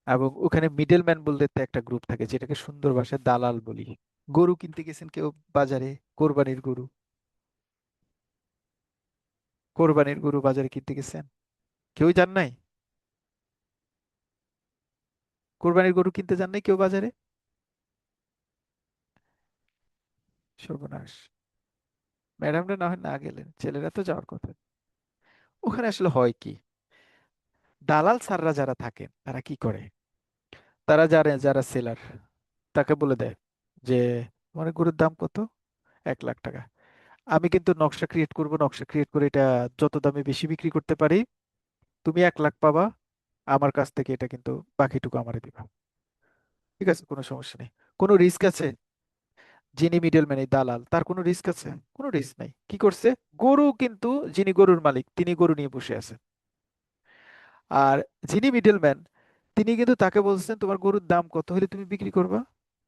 এবং ওখানে মিডল ম্যান বলতে তো একটা গ্রুপ থাকে, যেটাকে সুন্দর ভাষায় দালাল বলি। গরু কিনতে গেছেন কেউ বাজারে? কোরবানির গরু, কোরবানির গরু বাজারে কিনতে গেছেন? কেউ যান নাই? কোরবানির গরু কিনতে যান নাই কেউ বাজারে? সর্বনাশ, ম্যাডামরা না হয় না গেলেন, ছেলেরা তো যাওয়ার কথা। ওখানে আসলে হয় কি, দালাল স্যাররা যারা থাকেন তারা কি করে, তারা যারা যারা সেলার, তাকে বলে দেয় যে তোমার গরুর দাম কত? 1 লাখ টাকা। আমি কিন্তু নকশা ক্রিয়েট করব, নকশা ক্রিয়েট করে এটা যত দামে বেশি বিক্রি করতে পারি, তুমি 1 লাখ পাবা, আমার কাছ থেকে এটা কিন্তু বাকিটুকু আমারে দিবা। ঠিক আছে, কোনো সমস্যা নেই। কোনো রিস্ক আছে? যিনি মিডলম্যান, এই দালাল, তার কোনো রিস্ক আছে? কোনো রিস্ক নাই। কি করছে? গরু কিন্তু, যিনি গরুর মালিক তিনি গরু নিয়ে বসে আছেন, আর যিনি মিডলম্যান তিনি কিন্তু তাকে বলছেন তোমার গরুর দাম কত হলে তুমি বিক্রি করবা?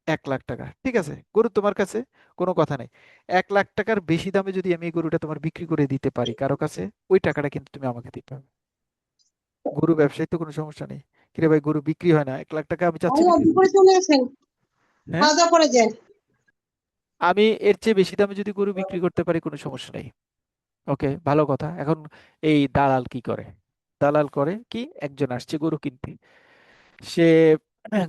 1 লাখ টাকা। ঠিক আছে, গরু তোমার কাছে, কোনো কথা নাই। 1 লাখ টাকার বেশি দামে যদি আমি এই গরুটা তোমার বিক্রি করে দিতে পারি কারো কাছে, ওই টাকাটা কিন্তু তুমি আমাকে দিতে হবে। গরু ব্যবসায়ী তো কোনো সমস্যা নেই, কিরে ভাই গরু বিক্রি হয় না, 1 লাখ টাকা আমি চাচ্ছি ভাইয়া বিক্রি করতে। দুপুরে চলে আসেন, হ্যাঁ, খাওয়া দাওয়া করে যান। আমি এর চেয়ে বেশি দামে যদি গরু বিক্রি করতে পারি কোনো সমস্যা নেই। ওকে, ভালো কথা। এখন এই দালাল কি করে? দালাল করে কি, একজন আসছে গরু কিনতে, সে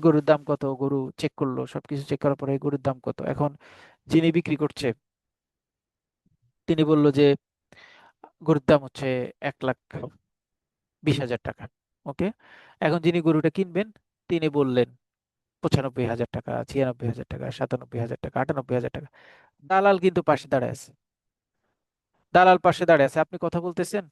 গরুর দাম কত, গরু চেক করলো, সবকিছু চেক করার পরে গরুর দাম কত, এখন যিনি বিক্রি করছে তিনি বলল যে গরুর দাম হচ্ছে 1,20,000 টাকা। ওকে, এখন যিনি গরুটা কিনবেন তিনি বললেন 95,000 টাকা, 96,000 টাকা, 97,000 টাকা, 98,000 টাকা। দালাল কিন্তু পাশে দাঁড়ায় আছে, দালাল পাশে দাঁড়ায় আছে, আপনি কথা বলতেছেন,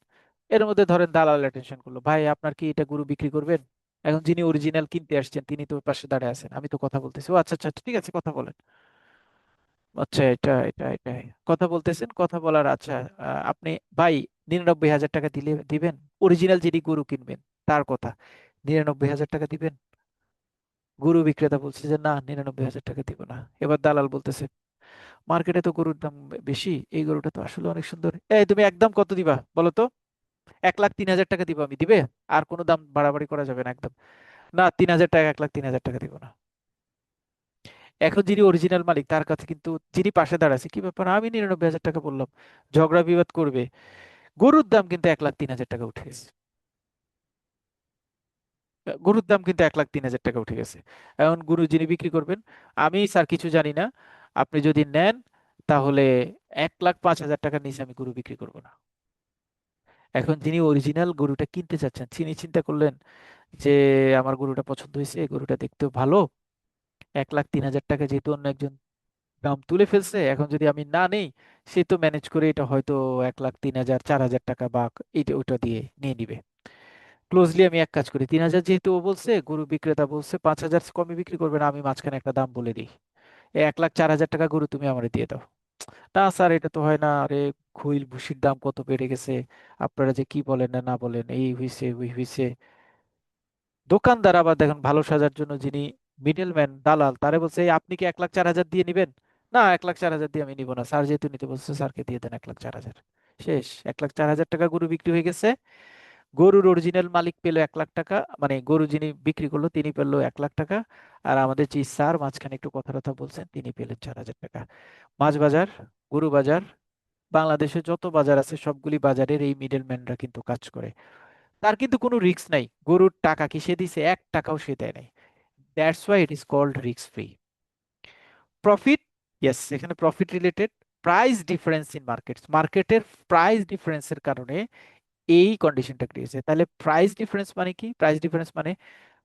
এর মধ্যে ধরেন দালাল অ্যাটেনশন করলো, ভাই আপনার কি এটা গরু বিক্রি করবেন? এখন যিনি অরিজিনাল কিনতে আসছেন তিনি তো পাশে দাঁড়ায় আছেন, আমি তো কথা বলতেছি, ও আচ্ছা আচ্ছা ঠিক আছে কথা বলেন। আচ্ছা এটা কথা বলতেছেন, কথা বলার আচ্ছা, আপনি ভাই 99,000 টাকা দিলে দিবেন? অরিজিনাল যিনি গরু কিনবেন তার কথা, 99,000 টাকা দিবেন? গরু বিক্রেতা বলছে যে না, 99,000 টাকা দিব না। এবার দালাল বলতেছে মার্কেটে তো গরুর দাম বেশি, এই গরুটা তো আসলে অনেক সুন্দর, এই তুমি একদম কত দিবা বলো তো? 1,03,000 টাকা দিব আমি, দিবে? আর কোনো দাম বাড়াবাড়ি করা যাবে না একদম? না, 3,000 টাকা, 1,03,000 টাকা দিব না। এখন যিনি অরিজিনাল মালিক তার কাছে কিন্তু যিনি পাশে দাঁড়াচ্ছে, কি ব্যাপার, আমি 99,000 টাকা বললাম, ঝগড়া বিবাদ করবে। গরুর দাম কিন্তু 1,03,000 টাকা উঠে গেছে, গরুর দাম কিন্তু 1,03,000 টাকা উঠে গেছে। এখন গরু যিনি বিক্রি করবেন, আমি স্যার কিছু জানি না, আপনি যদি নেন তাহলে 1,05,000 টাকার নিচে আমি গরু বিক্রি করবো না। এখন যিনি অরিজিনাল গরুটা কিনতে চাচ্ছেন তিনি চিন্তা করলেন যে আমার গরুটা পছন্দ হয়েছে, গরুটা দেখতেও ভালো, 1,03,000 টাকা যেহেতু অন্য একজন দাম তুলে ফেলছে, এখন যদি আমি না নেই, সে তো ম্যানেজ করে এটা হয়তো 1,03,000, 4,000 টাকা বা এটা ওইটা দিয়ে নিয়ে নিবে। ক্লোজলি আমি এক কাজ করি, 3,000 যেহেতু ও বলছে, গরু বিক্রেতা বলছে 5,000 কমে বিক্রি করবে না, আমি মাঝখানে একটা দাম বলে দিই, 1,04,000 টাকা গরু তুমি আমার দিয়ে দাও। না স্যার এটা তো হয় না, আরে খৈল ভুসির দাম কত বেড়ে গেছে, আপনারা যে কি বলেন না না বলেন, এই হইছে ওই হইছে। দোকানদার আবার দেখেন ভালো সাজার জন্য যিনি মিডলম্যান দালাল, তারে বলছে "এই আপনি কি 1,04,000 দিয়ে নিবেন?" না, 1,04,000 দিয়ে আমি নিব না, স্যার যেহেতু নিতে বলছে স্যারকে দিয়ে দেন 1,04,000। শেষ, 1,04,000 টাকা গরু বিক্রি হয়ে গেছে। গরুর অরিজিনাল মালিক পেল 1,00,000 টাকা, মানে গরু যিনি বিক্রি করলো তিনি পেলো 1,00,000 টাকা, আর আমাদের যে স্যার মাঝখানে একটু কথা টথা বলছেন তিনি পেলেন 4,000 টাকা। মাছ বাজার, গরু বাজার, বাংলাদেশে যত বাজার আছে সবগুলি বাজারের এই মিডলম্যানরা কিন্তু কাজ করে। তার কিন্তু কোনো রিস্ক নাই, গরুর টাকা কি সে দিছে? 1 টাকাও সে দেয় নাই। That's why it is called risk free. Profit, yes, এখানে profit related. Price difference in markets, মার্কেটের প্রাইস ডিফারেন্সের কারণে এই কন্ডিশনটা ক্রিয়েট হয়েছে। তাহলে প্রাইস ডিফারেন্স মানে কি? প্রাইস ডিফারেন্স মানে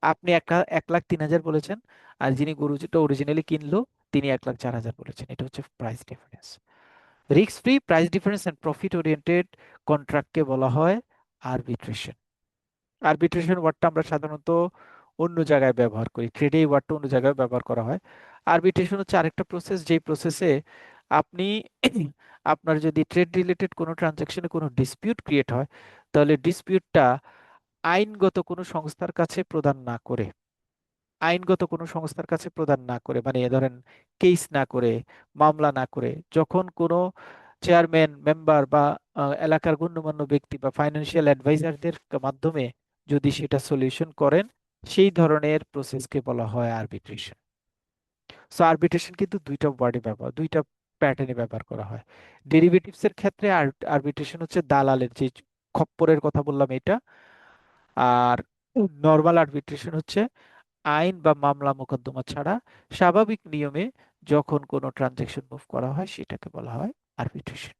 আপনি 1,03,000 বলেছেন, আর যিনি গরুটা অরিজিনালি কিনলো তিনি 1,04,000 বলেছেন, এটা হচ্ছে price difference. Risk free, price difference and profit oriented কন্ট্রাক্টকে বলা হয় আরবিট্রেশন। আরবিট্রেশন ওয়ার্ডটা আমরা সাধারণত অন্য জায়গায় ব্যবহার করি, ট্রেডে এই ওয়ার্ডটা অন্য জায়গায় ব্যবহার করা হয়। আরবিট্রেশন হচ্ছে আরেকটা প্রসেস, যেই প্রসেসে আপনি আপনার যদি ট্রেড রিলেটেড কোনো ট্রানজাকশনে কোনো ডিসপিউট ক্রিয়েট হয়, তাহলে ডিসপিউটটা আইনগত কোনো সংস্থার কাছে প্রদান না করে, আইনগত কোনো সংস্থার কাছে প্রদান না করে, মানে ধরেন কেস না করে, মামলা না করে, যখন কোনো চেয়ারম্যান মেম্বার বা এলাকার গণ্যমান্য ব্যক্তি বা ফাইন্যান্সিয়াল অ্যাডভাইজারদের মাধ্যমে যদি সেটা সলিউশন করেন, সেই ধরনের প্রসেসকে বলা হয় আরবিট্রেশন। সো আরবিট্রেশন কিন্তু দুইটা ওয়ার্ডে ব্যবহার, দুইটা প্যাটার্নে ব্যবহার করা হয়। ডেরিভেটিভস এর ক্ষেত্রে আরবিট্রেশন হচ্ছে দালালের যে খপ্পরের কথা বললাম এটা, আর নর্মাল আরবিট্রেশন হচ্ছে আইন বা মামলা মোকদ্দমা ছাড়া স্বাভাবিক নিয়মে যখন কোনো ট্রানজাকশন মুভ করা হয় সেটাকে বলা হয় আরবিট্রেশন।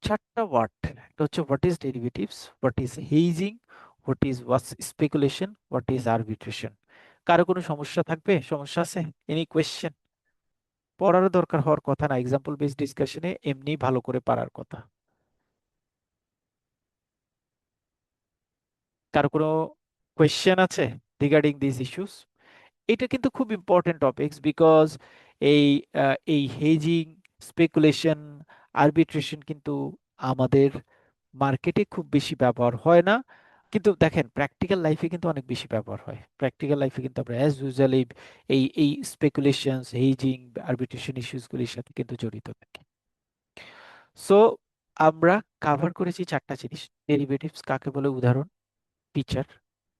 চারটা ওয়ার্ড, একটা হচ্ছে what is derivatives, what is hedging, what is what's speculation, what is arbitration. কারো কোনো সমস্যা থাকবে? সমস্যা আছে? Any question? পড়ারও দরকার হওয়ার কথা না, এক্সাম্পল বেসড ডিসকাশনে এমনি ভালো করে পারার কথা। কারো কোনো কোয়েশ্চেন আছে রিগার্ডিং দিস ইস্যুস? এটা কিন্তু খুব ইম্পর্টেন্ট টপিকস, বিকজ এই এই হেজিং, স্পেকুলেশন, আরবিট্রেশন কিন্তু আমাদের মার্কেটে খুব বেশি ব্যবহার হয় না, কিন্তু দেখেন প্র্যাকটিক্যাল লাইফে কিন্তু অনেক বেশি ব্যবহার হয়। প্র্যাকটিক্যাল লাইফে কিন্তু আমরা অ্যাজ ইউজুয়াল এই এই এই স্পেকুলেশনস, হেজিং, আরবিট্রেশন ইস্যুসগুলির সাথে কিন্তু জড়িত থাকি। সো আমরা কাভার করেছি চারটা জিনিস: ডেরিভেটিভস কাকে বলে উদাহরণ, ফিচার;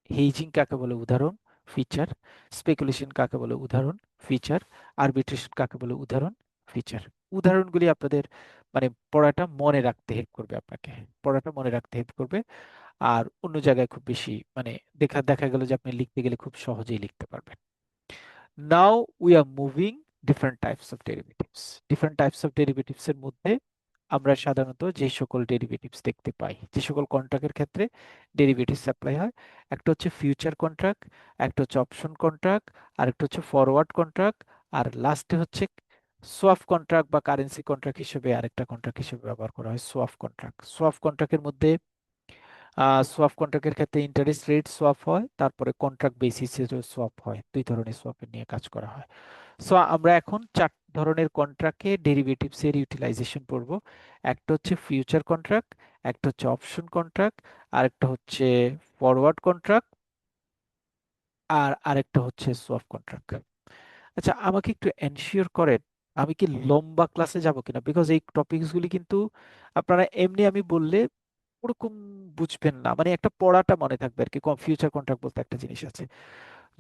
হেজিং কাকে বলে উদাহরণ, ফিচার; স্পেকুলেশন কাকে বলে উদাহরণ, ফিচার; আরবিট্রেশন কাকে বলে উদাহরণ, ফিচার। উদাহরণগুলি আপনাদের মানে পড়াটা মনে রাখতে হেল্প করবে, আপনাকে পড়াটা মনে রাখতে হেল্প করবে। আর অন্য জায়গায় খুব বেশি মানে দেখা দেখা গেল যে আপনি লিখতে গেলে খুব সহজেই লিখতে পারবেন। Now we are moving different types of derivatives. Different types of derivatives এর মধ্যে আমরা সাধারণত যে সকল ডেরিভেটিভস দেখতে পাই, যে সকল কন্ট্রাক্টের ক্ষেত্রে ডেরিভেটিভস অ্যাপ্লাই হয়, একটা হচ্ছে ফিউচার কন্ট্রাক্ট, একটা হচ্ছে অপশন কন্ট্রাক্ট, আর একটা হচ্ছে ফরওয়ার্ড কন্ট্রাক্ট, আর লাস্টে হচ্ছে সোয়াপ কন্ট্রাক্ট বা কারেন্সি কন্ট্রাক্ট হিসেবে আরেকটা কন্ট্রাক্ট হিসেবে ব্যবহার করা হয় সোয়াপ কন্ট্রাক্ট। সোয়াপ কন্ট্রাক্টের মধ্যে সোয়াপ কন্ট্রাক্টের ক্ষেত্রে ইন্টারেস্ট রেট সোয়াপ হয়, তারপরে কন্ট্রাক্ট বেসিসে সোয়াপ হয়, দুই ধরনের সোয়াপের নিয়ে কাজ করা হয়। সো আমরা এখন চার ধরনের কন্ট্রাক্টে ডেরিভেটিভস এর ইউটিলাইজেশন পড়ব। একটা হচ্ছে ফিউচার কন্ট্রাক্ট, একটা হচ্ছে অপশন কন্ট্রাক্ট, আরেকটা হচ্ছে ফরওয়ার্ড কন্ট্রাক্ট, আর আরেকটা হচ্ছে সোয়াপ কন্ট্রাক্ট। আচ্ছা, আমাকে একটু এনশিওর করেন আমি কি লম্বা ক্লাসে যাব কিনা, বিকজ এই টপিকস গুলি কিন্তু আপনারা এমনি আমি বললে ওরকম বুঝবেন না, মানে একটা পড়াটা মনে থাকবে আর কি। ফিউচার কন্ট্রাক্ট বলতে একটা জিনিস আছে,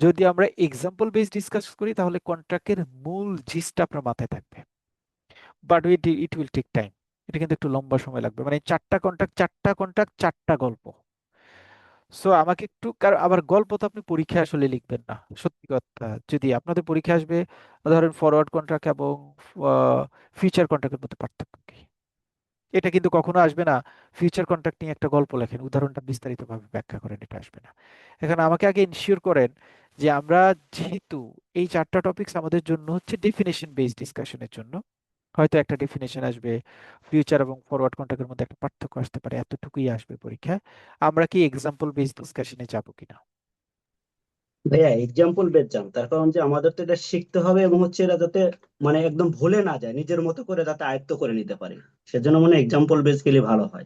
যদি আমরা এক্সাম্পল বেস ডিসকাস করি তাহলে কন্ট্রাক্টের মূল জিসটা আপনার মাথায় থাকবে, but it will take time. এটা কিন্তু একটু লম্বা সময় লাগবে, মানে চারটা কন্ট্রাক্ট, চারটা কন্ট্রাক্ট, চারটা গল্প। সো আমাকে একটু, কারণ আবার গল্প তো আপনি পরীক্ষায় আসলে লিখবেন না, সত্যি কথা। যদি আপনাদের পরীক্ষা আসবে, ধরেন ফরওয়ার্ড কন্ট্রাক্ট এবং ফিউচার কন্ট্রাক্টের মধ্যে পার্থক্য কি, এটা কিন্তু কখনো আসবে না ফিউচার কন্ট্রাক্ট নিয়ে একটা গল্প লেখেন, উদাহরণটা বিস্তারিতভাবে ব্যাখ্যা করেন, এটা আসবে না। এখন আমাকে আগে ইনশিওর করেন যে আমরা, যেহেতু এই চারটা টপিকস আমাদের জন্য হচ্ছে ডেফিনেশন বেসড ডিসকাশনের জন্য, হয়তো একটা ডেফিনেশন আসবে, ফিউচার এবং ফরওয়ার্ড কন্ট্রাক্টের মধ্যে একটা পার্থক্য আসতে পারে, এতটুকুই আসবে পরীক্ষায়, আমরা কি এক্সাম্পল বেসড ডিসকাশনে যাব কিনা? ভাইয়া এক্সাম্পল বেচ যান, তার কারণ যে আমাদের তো এটা শিখতে হবে এবং হচ্ছে এটা যাতে মানে একদম ভুলে না যায়, নিজের মতো করে যাতে আয়ত্ত করে নিতে পারে, সেজন্য মনে এক্সাম্পল বেস গেলে ভালো হয়।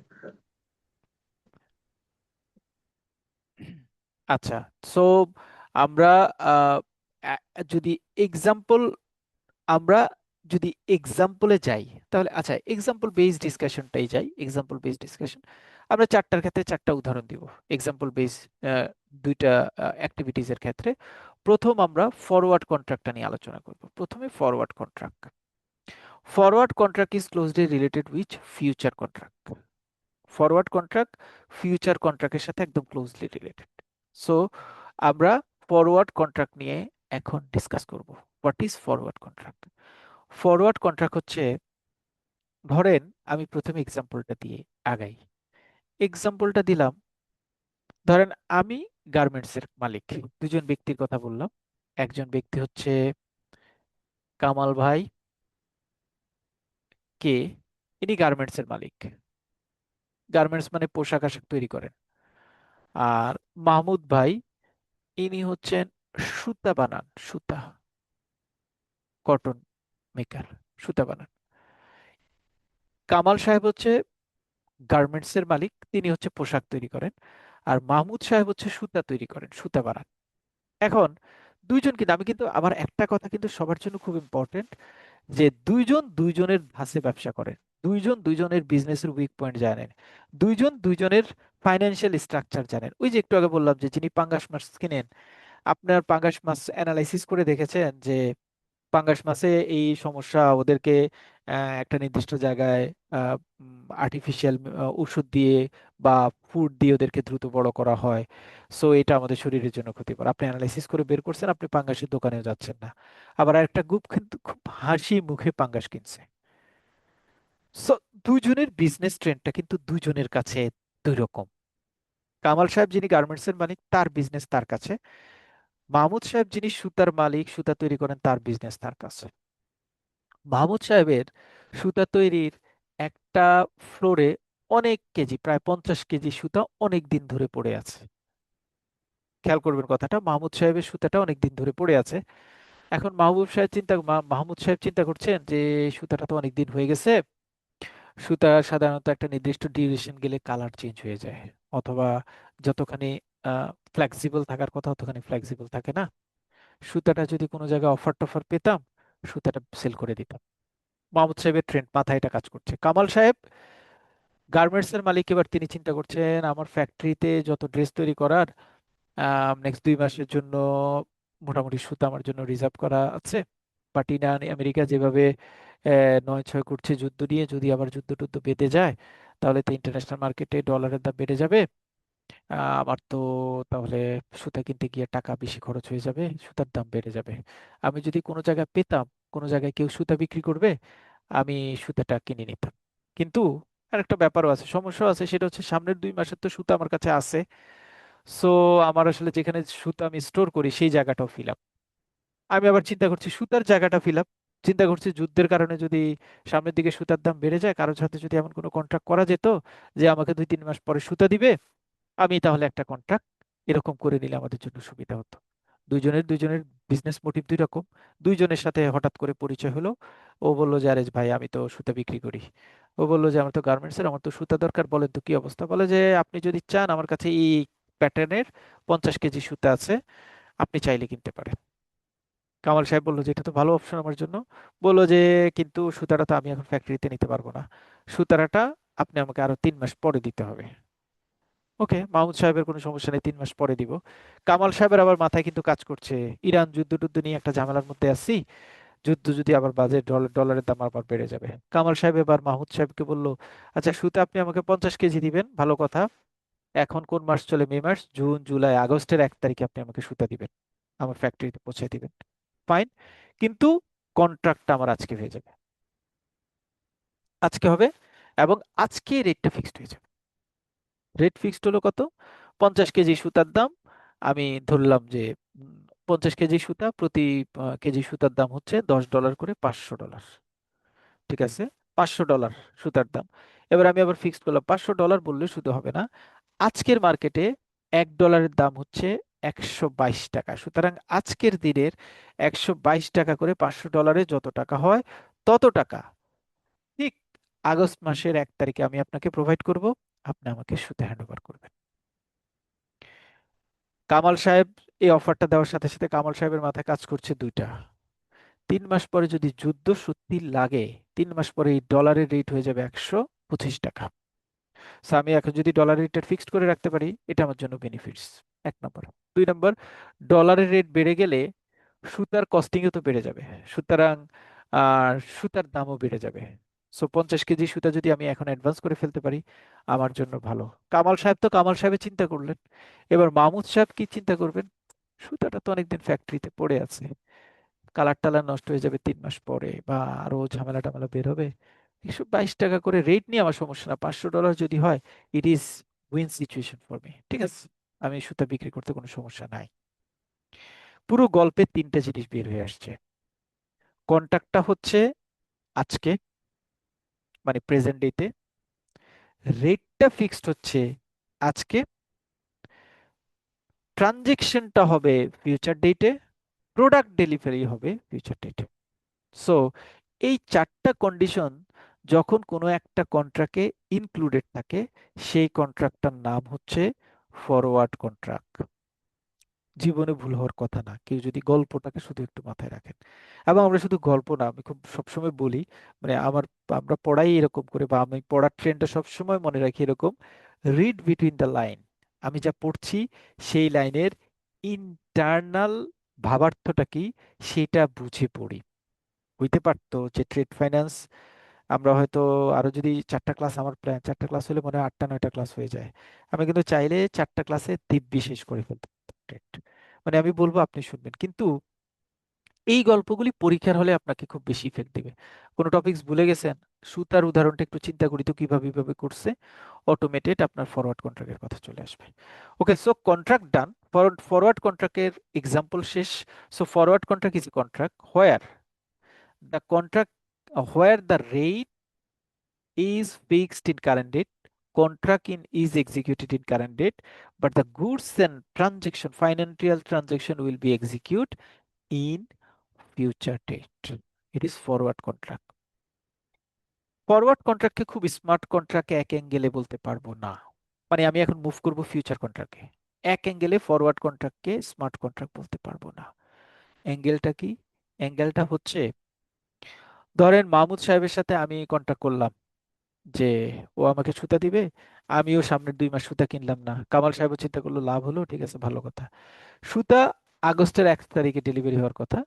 আচ্ছা, সো আমরা আহ, যদি এক্সাম্পল, আমরা যদি এক্সাম্পলে যাই, তাহলে আচ্ছা এক্সাম্পল বেসড ডিসকাশনটাই যাই, এক্সাম্পল বেসড ডিসকাশন। আমরা চারটার ক্ষেত্রে চারটা উদাহরণ দিব এক্সাম্পল বেস, দুইটা অ্যাক্টিভিটিজ এর ক্ষেত্রে। প্রথম আমরা ফরওয়ার্ড কন্ট্রাক্টটা নিয়ে আলোচনা করব। প্রথমে forward contract. Forward contract is closely related with future contract. Forward contract future কন্ট্রাক্টের সাথে একদম ক্লোজলি রিলেটেড। সো আমরা ফরওয়ার্ড কন্ট্রাক্ট নিয়ে এখন ডিসকাস করব। What is forward contract? Forward contract হচ্ছে, ধরেন আমি প্রথমে এক্সাম্পলটা দিয়ে আগাই। এক্সাম্পলটা দিলাম, ধরেন আমি গার্মেন্টসের মালিক, দুজন ব্যক্তির কথা বললাম। একজন ব্যক্তি হচ্ছে কামাল ভাই, কে, ইনি গার্মেন্টসের মালিক, গার্মেন্টস মানে পোশাক আশাক তৈরি করেন। আর মাহমুদ ভাই, ইনি হচ্ছেন সুতা বানান, সুতা, কটন মেকার, সুতা বানান। কামাল সাহেব হচ্ছে গার্মেন্টস এর মালিক, তিনি হচ্ছে পোশাক তৈরি করেন। আর মাহমুদ সাহেব হচ্ছে সুতা তৈরি করেন, সুতা বানান। এখন দুইজন, কিন্তু আমি কিন্তু আমার একটা কথা কিন্তু সবার জন্য খুব ইম্পর্টেন্ট, যে দুইজন দুইজনের ধাঁচে ব্যবসা করেন, দুইজন দুইজনের বিজনেসের উইক পয়েন্ট জানেন, দুইজন দুইজনের ফাইন্যান্সিয়াল স্ট্রাকচার জানেন। ওই যে একটু আগে বললাম যে যিনি পাঙ্গাস মাছ কিনেন, আপনার পাঙ্গাস মাছ অ্যানালাইসিস করে দেখেছেন যে পাঙ্গাস মাছে এই সমস্যা, ওদেরকে একটা নির্দিষ্ট জায়গায় আর্টিফিশিয়াল ওষুধ দিয়ে বা ফুড দিয়ে ওদেরকে দ্রুত বড় করা হয়। সো এটা আমাদের শরীরের জন্য ক্ষতিকর, আপনি অ্যানালাইসিস করে বের করছেন, আপনি পাঙ্গাসের দোকানেও যাচ্ছেন না। আবার আরেকটা গ্রুপ কিন্তু খুব হাসি মুখে পাঙ্গাস কিনছে। সো দুইজনের বিজনেস ট্রেন্ডটা কিন্তু দুইজনের কাছে দুই রকম। কামাল সাহেব যিনি গার্মেন্টসের মালিক, তার বিজনেস তার কাছে। মাহমুদ সাহেব যিনি সুতার মালিক, সুতা তৈরি করেন, তার বিজনেস তার কাছে। মাহমুদ সাহেবের সুতা তৈরির একটা ফ্লোরে অনেক কেজি, প্রায় 50 কেজি সুতা অনেক দিন ধরে পড়ে আছে। খেয়াল করবেন কথাটা, মাহমুদ সাহেবের সুতাটা অনেক দিন ধরে পড়ে আছে। এখন মাহমুদ সাহেব চিন্তা করছেন যে সুতাটা তো অনেক দিন হয়ে গেছে, সুতা সাধারণত একটা নির্দিষ্ট ডিউরেশন গেলে কালার চেঞ্জ হয়ে যায়, অথবা যতখানি ফ্লেক্সিবল থাকার কথা অতখানি ফ্লেক্সিবল থাকে না। সুতাটা যদি কোনো জায়গায় অফার টফার পেতাম, সুতাটা সেল করে দিতাম। মাহমুদ সাহেবের ট্রেন্ড মাথায় এটা কাজ করছে। কামাল সাহেব গার্মেন্টস এর মালিক, এবার তিনি চিন্তা করছেন আমার ফ্যাক্টরিতে যত ড্রেস তৈরি করার, নেক্সট 2 মাসের জন্য মোটামুটি সুতা আমার জন্য রিজার্ভ করা আছে। বাট ইরান আমেরিকা যেভাবে নয় ছয় করছে যুদ্ধ নিয়ে, যদি আবার যুদ্ধ টুদ্ধ বেঁধে যায় তাহলে তো ইন্টারন্যাশনাল মার্কেটে ডলারের দাম বেড়ে যাবে। আমার তো তাহলে সুতা কিনতে গিয়ে টাকা বেশি খরচ হয়ে যাবে, সুতার দাম বেড়ে যাবে। আমি যদি কোনো জায়গায় পেতাম, কোনো জায়গায় কেউ সুতা বিক্রি করবে, আমি সুতাটা কিনে নিতাম। কিন্তু আরেকটা ব্যাপারও আছে, সমস্যাও আছে, সেটা হচ্ছে সামনের 2 মাসের তো সুতা আমার কাছে আছে। সো আমার আসলে যেখানে সুতা আমি স্টোর করি সেই জায়গাটাও ফিল আপ। আমি আবার চিন্তা করছি সুতার জায়গাটা ফিল আপ, চিন্তা করছি যুদ্ধের কারণে যদি সামনের দিকে সুতার দাম বেড়ে যায়, কারোর সাথে যদি এমন কোনো কন্ট্রাক্ট করা যেত যে আমাকে 2-3 মাস পরে সুতা দিবে, আমি তাহলে একটা কন্ট্রাক্ট এরকম করে নিলে আমাদের জন্য সুবিধা হতো। দুইজনের দুইজনের বিজনেস মোটিভ দুই রকম। দুইজনের সাথে হঠাৎ করে পরিচয় হলো, ও বললো যে আরে ভাই আমি তো সুতা বিক্রি করি, ও বললো যে আমার তো গার্মেন্টসের, আমার তো সুতা দরকার, বলেন তো কি অবস্থা। বলে যে আপনি যদি চান আমার কাছে এই প্যাটার্নের 50 কেজি সুতা আছে, আপনি চাইলে কিনতে পারেন। কামাল সাহেব বললো যে এটা তো ভালো অপশন আমার জন্য। বললো যে কিন্তু সুতাটা তো আমি এখন ফ্যাক্টরিতে নিতে পারবো না, সুতারাটা আপনি আমাকে আরো 3 মাস পরে দিতে হবে। ওকে, মাহমুদ সাহেবের কোনো সমস্যা নেই, 3 মাস পরে দিব। কামাল সাহেবের আবার মাথায় কিন্তু কাজ করছে, ইরান যুদ্ধ টুদ্ধ নিয়ে একটা ঝামেলার মধ্যে আছি, যুদ্ধ যদি আবার বাজে ডলারের দাম আবার বেড়ে যাবে। কামাল সাহেব এবার মাহমুদ সাহেবকে বলল, আচ্ছা সুতা আপনি আমাকে 50 কেজি দিবেন, ভালো কথা। এখন কোন মাস চলে? মে মাস, জুন জুলাই আগস্টের 1 তারিখে আপনি আমাকে সুতা দিবেন, আমার ফ্যাক্টরিতে পৌঁছে দিবেন। ফাইন, কিন্তু কন্ট্রাক্টটা আমার আজকে হয়ে যাবে, আজকে হবে, এবং আজকে রেটটা ফিক্সড হয়ে যাবে। রেট ফিক্সড হলো কত? 50 কেজি সুতার দাম, আমি ধরলাম যে 50 কেজি সুতা, প্রতি কেজি সুতার দাম হচ্ছে $10 করে, $500। ঠিক আছে, $500 সুতার দাম। এবার আমি আবার ফিক্সড করলাম, $500 বললে শুধু হবে না, আজকের মার্কেটে $1 দাম হচ্ছে 122 টাকা। সুতরাং আজকের দিনের 122 টাকা করে, $500 যত টাকা হয় তত টাকা ঠিক আগস্ট মাসের 1 তারিখে আমি আপনাকে প্রোভাইড করব, আপনি আমাকে সুতা হ্যান্ড ওভার করবেন। কামাল সাহেব এই অফারটা দেওয়ার সাথে সাথে কামাল সাহেবের মাথায় কাজ করছে দুইটা, 3 মাস পরে যদি যুদ্ধ সত্যি লাগে, 3 মাস পরে এই ডলারের রেট হয়ে যাবে 125 টাকা। So আমি এখন যদি ডলারের রেটটা ফিক্সড করে রাখতে পারি, এটা আমার জন্য বেনিফিটস, 1 নম্বর। 2 নম্বর, ডলারের রেট বেড়ে গেলে সুতার কস্টিংও তো বেড়ে যাবে, সুতরাং সুতার দামও বেড়ে যাবে। সো 50 কেজি সুতা যদি আমি এখন অ্যাডভান্স করে ফেলতে পারি, আমার জন্য ভালো। কামাল সাহেব তো কামাল সাহেবের চিন্তা করলেন, এবার মাহমুদ সাহেব কি চিন্তা করবেন? সুতাটা তো অনেকদিন ফ্যাক্টরিতে পড়ে আছে, কালার টালার নষ্ট হয়ে যাবে 3 মাস পরে, বা আরো ঝামেলা টামেলা বের হবে। 122 টাকা করে রেট নিয়ে আমার সমস্যা না, $500 যদি হয়, it is win situation for me, ঠিক আছে, আমি সুতা বিক্রি করতে কোনো সমস্যা নাই। পুরো গল্পে 3টা জিনিস বের হয়ে আসছে। কন্ট্রাক্টটা হচ্ছে আজকে, মানে প্রেজেন্ট ডেতে, রেটটা ফিক্সড হচ্ছে আজকে, ট্রানজেকশনটা হবে ফিউচার ডেটে, প্রোডাক্ট ডেলিভারি হবে ফিউচার ডেটে। সো এই 4টা কন্ডিশন যখন কোনো একটা কন্ট্রাক্টে ইনক্লুডেড থাকে, সেই কন্ট্রাক্টটার নাম হচ্ছে ফরওয়ার্ড কন্ট্রাক্ট। জীবনে ভুল হওয়ার কথা না, কেউ যদি গল্পটাকে শুধু একটু মাথায় রাখেন। এবং আমরা শুধু গল্প না, আমি খুব সবসময় বলি, মানে আমরা পড়াই এরকম করে, বা আমি পড়ার ট্রেন্ডটা সবসময় মনে রাখি এরকম, রিড বিটুইন দ্য লাইন। আমি যা পড়ছি সেই লাইনের ইন্টারনাল ভাবার্থটা কি, সেটা বুঝে পড়ি। হইতে পারতো যে ট্রেড ফাইন্যান্স আমরা হয়তো আরো যদি 4টা ক্লাস, আমার প্ল্যান 4টা ক্লাস হলে মনে হয় 8টা 9টা ক্লাস হয়ে যায়, আমি কিন্তু চাইলে 4টা ক্লাসে দিব্যি শেষ করে ফেলতে পারতাম। মানে আমি বলবো আপনি শুনবেন, কিন্তু এই গল্পগুলি পরীক্ষার হলে আপনাকে খুব বেশি ইফেক্ট দিবে। কোনো টপিকস ভুলে গেছেন, সুতার উদাহরণটা একটু চিন্তা করি তো কিভাবে করছে, অটোমেটেড আপনার ফরওয়ার্ড কন্ট্রাক্টের কথা চলে আসবে। ওকে, সো কন্ট্রাক্ট ডান, ফরওয়ার্ড কন্ট্রাক্টের এক্সাম্পল শেষ। So forward contract is a contract where the contract where the rate is fixed in current date, contract in is executed in current date, but the goods and transaction, financial transaction will be executed in future date. It is forward contract. Forward কন্ট্রাক্টকে খুব smart কন্ট্রাক্টে এক অ্যাঙ্গেলে বলতে পারবো না, মানে আমি এখন মুভ করব ফিউচার কন্ট্রাক্টে, এক অ্যাঙ্গেলে ফরওয়ার্ড কন্ট্রাক্টকে স্মার্ট কন্ট্রাক্ট বলতে পারবো না। অ্যাঙ্গেলটা কি? অ্যাঙ্গেলটা হচ্ছে, ধরেন মাহমুদ সাহেবের সাথে আমি কন্ট্রাক্ট করলাম যে ও আমাকে সুতা দিবে, আমিও সামনের 2 মাস সুতা কিনলাম না, কামাল সাহেব চিন্তা করলো লাভ হলো, ঠিক আছে ভালো কথা। সুতা আগস্টের 1 তারিখে ডেলিভারি হওয়ার কথা,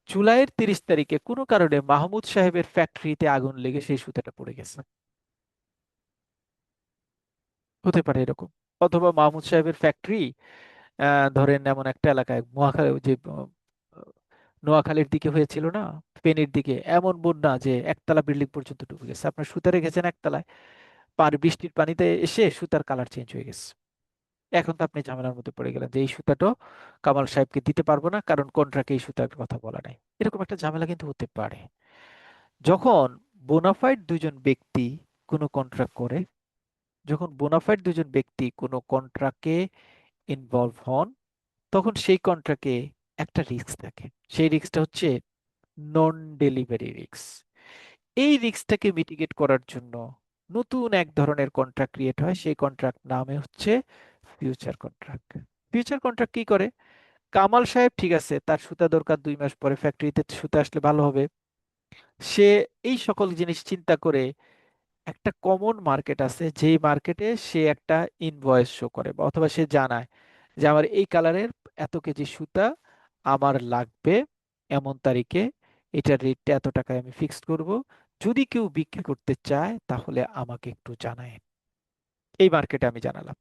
জুলাইয়ের 30 তারিখে কোনো কারণে মাহমুদ সাহেবের ফ্যাক্টরিতে আগুন লেগে সেই সুতাটা পড়ে গেছে, হতে পারে এরকম। অথবা মাহমুদ সাহেবের ফ্যাক্টরি ধরেন এমন একটা এলাকায়, মহাখালী, যে নোয়াখালীর দিকে হয়েছিল না, ফেনীর দিকে এমন বন্যা যে একতলা বিল্ডিং পর্যন্ত ডুবে গেছে, আপনার সুতা রেখেছেন একতলায়, বৃষ্টির পানিতে এসে সুতার কালার চেঞ্জ হয়ে গেছে। এখন তো আপনি ঝামেলার মধ্যে পড়ে গেলেন যে এই সুতাটা কামাল সাহেবকে দিতে পারবো না, কারণ কন্ট্রাক্টে এই সুতার কথা বলা নাই। এরকম একটা ঝামেলা কিন্তু হতে পারে। যখন বোনাফাইড দুজন ব্যক্তি কোনো কন্ট্রাক্ট করে, যখন বোনাফাইড দুজন ব্যক্তি কোনো কন্ট্রাক্টে ইনভলভ হন, তখন সেই কন্ট্রাক্টে একটা রিস্ক থাকে। সেই রিস্কটা হচ্ছে নন ডেলিভারি রিস্ক। এই রিস্কটাকে মিটিগেট করার জন্য নতুন এক ধরনের কন্ট্রাক্ট ক্রিয়েট হয়। সেই কন্ট্রাক্ট নামে হচ্ছে ফিউচার কন্ট্রাক্ট। ফিউচার কন্ট্রাক্ট কি করে? কামাল সাহেব ঠিক আছে, তার সুতা দরকার 2 মাস পরে, ফ্যাক্টরিতে সুতা আসলে ভালো হবে, সে এই সকল জিনিস চিন্তা করে একটা কমন মার্কেট আছে, যেই মার্কেটে সে একটা ইনভয়েস শো করে বা অথবা সে জানায় যে আমার এই কালারের এত কেজি সুতা আমার লাগবে এমন তারিখে, এটার রেটটা এত টাকায় আমি ফিক্সড করব, যদি কেউ বিক্রি করতে চায় তাহলে আমাকে একটু জানায়। এই মার্কেটে আমি জানালাম।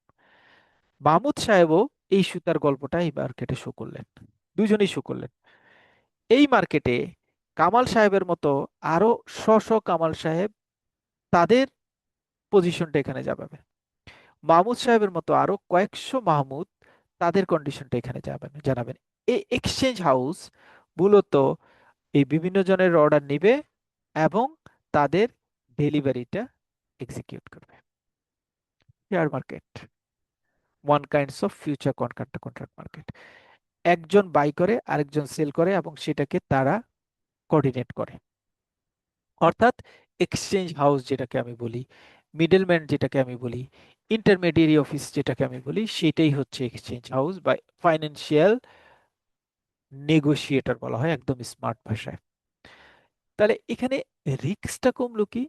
মাহমুদ সাহেবও এই সুতার গল্পটা এই মার্কেটে শো করলেন, দুজনেই শো করলেন। এই মার্কেটে কামাল সাহেবের মতো আরো শ শ কামাল সাহেব, তাদের পজিশনটা এখানে যাবে। মাহমুদ সাহেবের মতো আরো কয়েকশো মাহমুদ, তাদের কন্ডিশনটা এখানে যাবেন জানাবেন। এই এক্সচেঞ্জ হাউস মূলত এই বিভিন্ন জনের অর্ডার নিবে এবং তাদের ডেলিভারিটা এক্সিকিউট করবে। Share market one kinds of future contract contract market. একজন বাই করে, আরেকজন সেল করে, এবং সেটাকে তারা কোঅর্ডিনেট করে। অর্থাৎ এক্সচেঞ্জ হাউস যেটাকে আমি বলি, মিডলম্যান যেটাকে আমি বলি, ইন্টারমিডিয়ারি অফিস যেটাকে আমি বলি, সেটাই হচ্ছে এক্সচেঞ্জ হাউস বা ফাইন্যান্সিয়াল নেগোশিয়েটর বলা হয় একদম স্মার্ট ভাষায়। তাহলে এখানে রিস্কটা কমলো কি?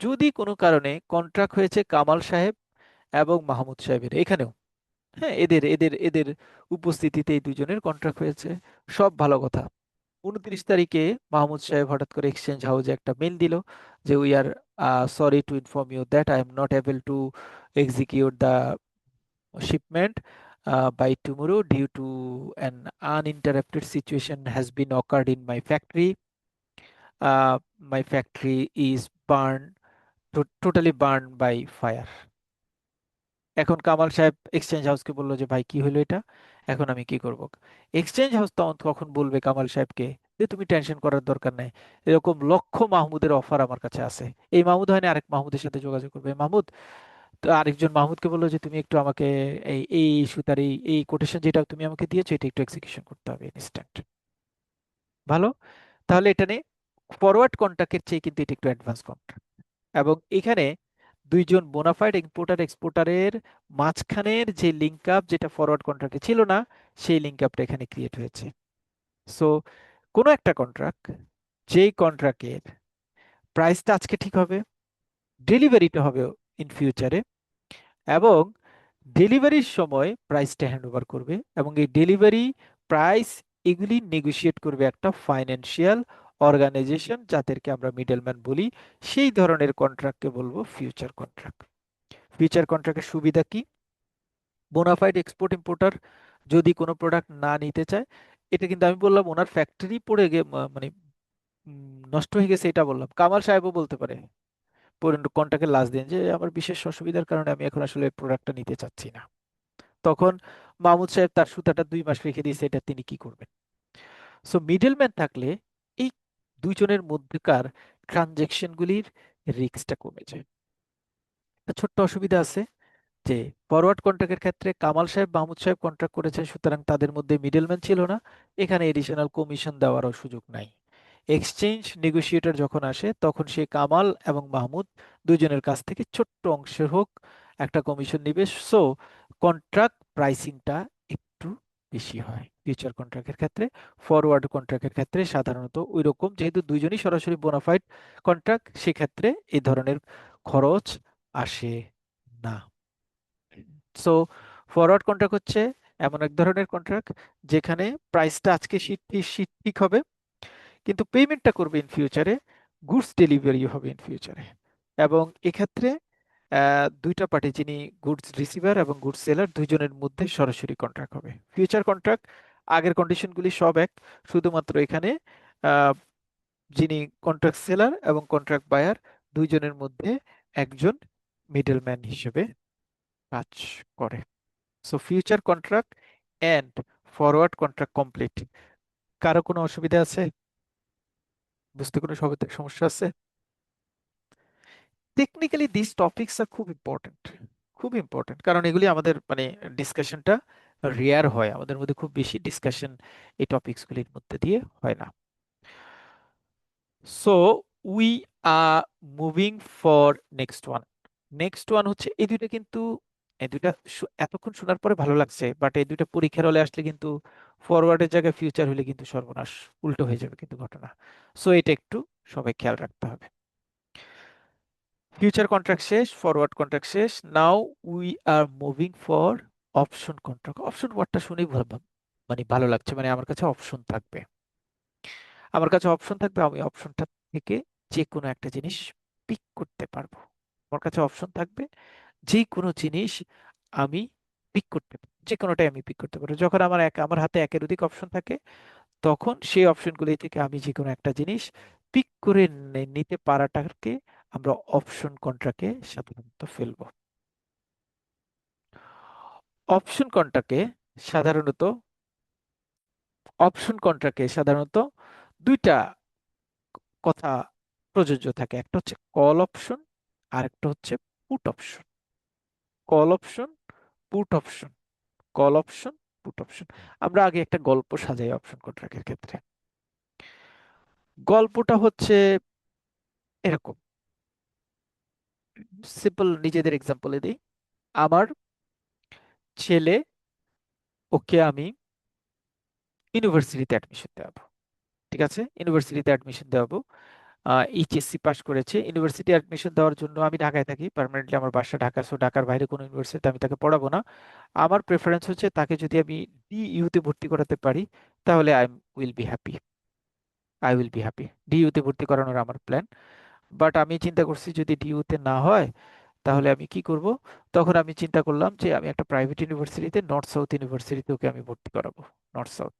যদি কোনো কারণে কন্ট্রাক্ট হয়েছে কামাল সাহেব এবং মাহমুদ সাহেবের এখানেও, হ্যাঁ, এদের এদের এদের উপস্থিতিতে এই দুজনের কন্ট্রাক্ট হয়েছে, সব ভালো কথা। 29 তারিখে মাহমুদ সাহেব হঠাৎ করে এক্সচেঞ্জ হাউসে একটা মেল দিল যে we are sorry to inform you that I am not able to execute the shipment by tomorrow due to an uninterrupted situation has been occurred in my factory. My factory is burned, totally burned by fire. এখন কামাল সাহেব exchange হাউসকে বললো যে ভাই কি হলো এটা, এখন আমি কি করব? এক্সচেঞ্জ হাউস তখন বলবে কামাল সাহেবকে যে তুমি টেনশন করার দরকার নাই, এরকম লক্ষ মাহমুদের অফার আমার কাছে আছে। এই মাহমুদ হয় না, আরেক মাহমুদের সাথে যোগাযোগ করবে। মাহমুদ তো আরেকজন মাহমুদকে বললো যে তুমি একটু আমাকে এই এই সুতার এই এই কোটেশন যেটা তুমি আমাকে দিয়েছো এটা একটু এক্সিকিউশন করতে হবে ইনস্ট্যান্ট। ভালো। তাহলে এটা নিয়ে ফরওয়ার্ড কন্ট্রাক্টের চেয়ে কিন্তু এটা একটু অ্যাডভান্স কন্ট্রাক্ট। এবং এখানে দুইজন বোনাফাইড ইম্পোর্টার এক্সপোর্টারের মাঝখানের যে লিঙ্ক আপ, যেটা ফরওয়ার্ড কন্ট্রাক্টে ছিল না, সেই লিঙ্ক আপটা এখানে ক্রিয়েট হয়েছে। সো কোনো একটা কন্ট্রাক্ট, যেই কন্ট্রাক্টের প্রাইসটা আজকে ঠিক হবে, ডেলিভারিটা হবে ইন ফিউচারে, এবং ডেলিভারির সময় প্রাইসটা হ্যান্ড ওভার করবে, এবং এই ডেলিভারি প্রাইস এগুলি নেগোশিয়েট করবে একটা ফাইন্যান্সিয়াল অর্গানাইজেশন, যাদেরকে আমরা মিডলম্যান বলি। সেই ধরনের কন্ট্রাক্টকে বলবো ফিউচার কন্ট্রাক্ট। ফিউচার কন্ট্রাক্টের সুবিধা কি? বোনাফাইড এক্সপোর্ট ইম্পোর্টার যদি কোনো প্রোডাক্ট না নিতে চায়, এটা কিন্তু আমি বললাম ওনার ফ্যাক্টরি পড়ে গে মানে নষ্ট হয়ে গেছে এটা বললাম, কামাল সাহেবও বলতে পারে কন্ট্রাক্টের লাস্ট দিন যে আমার বিশেষ অসুবিধার কারণে আমি এখন আসলে প্রোডাক্টটা নিতে চাচ্ছি না। তখন মাহমুদ সাহেব তার সুতাটা 2 মাস রেখে দিয়েছে, এটা তিনি কি করবেন? সো মিডলম্যান থাকলে এই দুইজনের মধ্যকার ট্রানজেকশনগুলির রিস্কটা কমে যায়। একটা ছোট্ট অসুবিধা আছে যে ফরওয়ার্ড কন্ট্রাক্টের ক্ষেত্রে কামাল সাহেব মাহমুদ সাহেব কন্ট্রাক্ট করেছেন, সুতরাং তাদের মধ্যে মিডলম্যান ছিল না, এখানে এডিশনাল কমিশন দেওয়ারও সুযোগ নাই। এক্সচেঞ্জ নেগোশিয়েটর যখন আসে তখন সে কামাল এবং মাহমুদ দুজনের কাছ থেকে ছোট্ট অংশের হোক একটা কমিশন নিবে। সো কন্ট্রাক্ট প্রাইসিংটা একটু বেশি হয় ফিউচার কন্ট্রাক্টের ক্ষেত্রে। ফরওয়ার্ড কন্ট্রাক্টের ক্ষেত্রে সাধারণত ওই রকম, যেহেতু দুইজনই সরাসরি বোনাফাইড কন্ট্রাক্ট, সেক্ষেত্রে এই ধরনের খরচ আসে না। সো ফরওয়ার্ড কন্ট্রাক্ট হচ্ছে এমন এক ধরনের কন্ট্রাক্ট যেখানে প্রাইসটা আজকে শীত ঠিক হবে, কিন্তু পেমেন্টটা করবে ইন ফিউচারে, গুডস ডেলিভারি হবে ইন ফিউচারে। এবং এক্ষেত্রে দুইটা পার্টি, যিনি গুডস রিসিভার এবং গুডস সেলার, দুইজনের মধ্যে সরাসরি কন্ট্রাক্ট হবে। ফিউচার কন্ট্রাক্ট আগের কন্ডিশনগুলি সব এক, শুধুমাত্র এখানে যিনি কন্ট্রাক্ট সেলার এবং কন্ট্রাক্ট বায়ার দুইজনের মধ্যে একজন মিডলম্যান হিসেবে কাজ করে। So future contract and forward contract complete. কারো কোনো অসুবিধা আছে? বুঝতে কোনো সমস্যা আছে? টেকনিক্যালি দিস টপিকস আর খুব ইম্পর্টেন্ট, খুব ইম্পর্টেন্ট, কারণ এগুলি আমাদের মানে ডিসকাশনটা রেয়ার হয়, আমাদের মধ্যে খুব বেশি ডিসকাশন এই টপিকসগুলির মধ্যে দিয়ে হয় না। So we are moving for next one. Next one হচ্ছে এই দুইটা কিন্তু, এই দুইটা এতক্ষণ শোনার পরে ভালো লাগছে, বাট এই দুইটা পরীক্ষার হলে আসলে কিন্তু ফরওয়ার্ডের জায়গায় ফিউচার হলে কিন্তু সর্বনাশ, উল্টো হয়ে যাবে কিন্তু ঘটনা। সো এটা একটু সবাই খেয়াল রাখতে হবে। ফিউচার কন্ট্রাক্ট শেষ, ফরওয়ার্ড কন্ট্রাক্ট শেষ, now we are moving for option contract. Option ওয়ার্ডটা শুনেই মানে ভালো লাগছে, মানে আমার কাছে অপশন থাকবে, আমার কাছে অপশন থাকবে, আমি অপশনটা থেকে যে কোনো একটা জিনিস পিক করতে পারবো। আমার কাছে অপশন থাকবে, যে কোনো জিনিস আমি পিক করতে পারবো, যে কোনোটাই আমি পিক করতে পারবো। যখন আমার হাতে একের অধিক অপশন থাকে, তখন সেই অপশনগুলি থেকে আমি যে কোনো একটা জিনিস পিক করে নিতে পারাটাকে আমরা অপশন কন্ট্রাক্টে সাধারণত ফেলবো। অপশন কন্ট্রাক্টে সাধারণত সাধারণত দুইটা কথা প্রযোজ্য থাকে, একটা হচ্ছে কল অপশন আর একটা হচ্ছে put option. Call option, put option, call option, put option. আমরা আগে একটা গল্প সাজাই অপশন কন্ট্রাক্টের ক্ষেত্রে। গল্পটা হচ্ছে এরকম, সিম্পল নিজেদের এক্সাম্পলে দিই। আমার ছেলে, ওকে আমি ইউনিভার্সিটিতে অ্যাডমিশন দেওয়াবো। ঠিক আছে, ইউনিভার্সিটিতে অ্যাডমিশন দেওয়াবো। এইচএসসি পাশ করেছে, ইউনিভার্সিটি অ্যাডমিশন দেওয়ার জন্য আমি ঢাকায় থাকি পার্মানেন্টলি, আমার বাসা ঢাকা, সো ঢাকার বাইরে কোনো ইউনিভার্সিটিতে আমি তাকে পড়াবো না। আমার প্রেফারেন্স হচ্ছে তাকে যদি আমি ডিইউতে ভর্তি করাতে পারি, তাহলে will be happy, I will be happy. ডিইউতে ভর্তি করানোর আমার প্ল্যান। বাট আমি চিন্তা করছি যদি ডিইউতে না হয়, তাহলে আমি কি করব? তখন আমি চিন্তা করলাম যে আমি একটা প্রাইভেট ইউনিভার্সিটিতে, নর্থ সাউথ ইউনিভার্সিটিতে ওকে আমি ভর্তি করাবো, নর্থ সাউথ।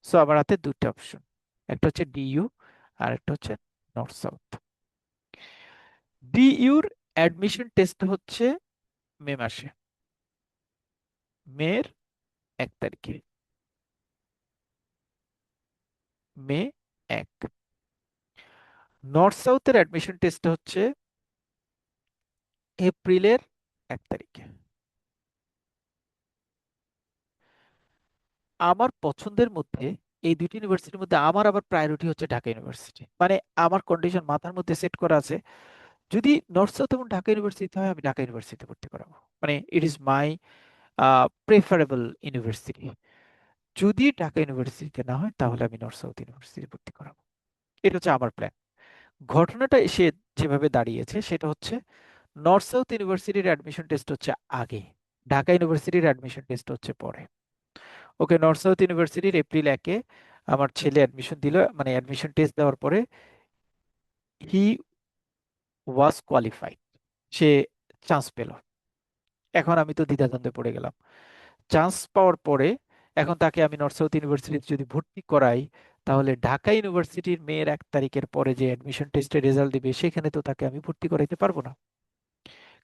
সো আমার হাতে দুটো অপশন, একটা হচ্ছে ডিইউ আর একটা হচ্ছে নর্থ সাউথ। ডিইউর অ্যাডমিশন টেস্ট হচ্ছে মে মাসে, মের 1 তারিখে, মে 1। নর্থ সাউথের অ্যাডমিশন টেস্ট হচ্ছে এপ্রিলের 1 তারিখে। আমার পছন্দের মধ্যে এই দুইটি ইউনিভার্সিটির মধ্যে আমার আবার প্রায়োরিটি হচ্ছে ঢাকা ইউনিভার্সিটি। মানে আমার কন্ডিশন মাথার মধ্যে সেট করা আছে, যদি নর্থ সাউথ এবং ঢাকা ইউনিভার্সিটি হয় আমি ঢাকা ইউনিভার্সিটিতে ভর্তি করাবো। মানে it is my preferable university. যদি ঢাকা ইউনিভার্সিটিতে না হয়, তাহলে আমি নর্থ সাউথ ইউনিভার্সিটি ভর্তি করাবো। এটা হচ্ছে আমার প্ল্যান। ঘটনাটা এসে যেভাবে দাঁড়িয়েছে সেটা হচ্ছে, নর্থ সাউথ ইউনিভার্সিটির অ্যাডমিশন টেস্ট হচ্ছে আগে, ঢাকা ইউনিভার্সিটির অ্যাডমিশন টেস্ট হচ্ছে পরে। ওকে, নর্থ সাউথ ইউনিভার্সিটির এপ্রিল 1-এ আমার ছেলে অ্যাডমিশন দিল, মানে অ্যাডমিশন টেস্ট দেওয়ার পরে হি ওয়াজ কোয়ালিফাইড, সে চান্স পেল। এখন আমি তো দ্বিধাদ্বন্দ্বে পড়ে গেলাম। চান্স পাওয়ার পরে এখন তাকে আমি নর্থ সাউথ ইউনিভার্সিটিতে যদি ভর্তি করাই, তাহলে ঢাকা ইউনিভার্সিটির মে 1 তারিখের পরে যে অ্যাডমিশন টেস্টের রেজাল্ট দিবে, সেখানে তো তাকে আমি ভর্তি করাইতে পারবো না,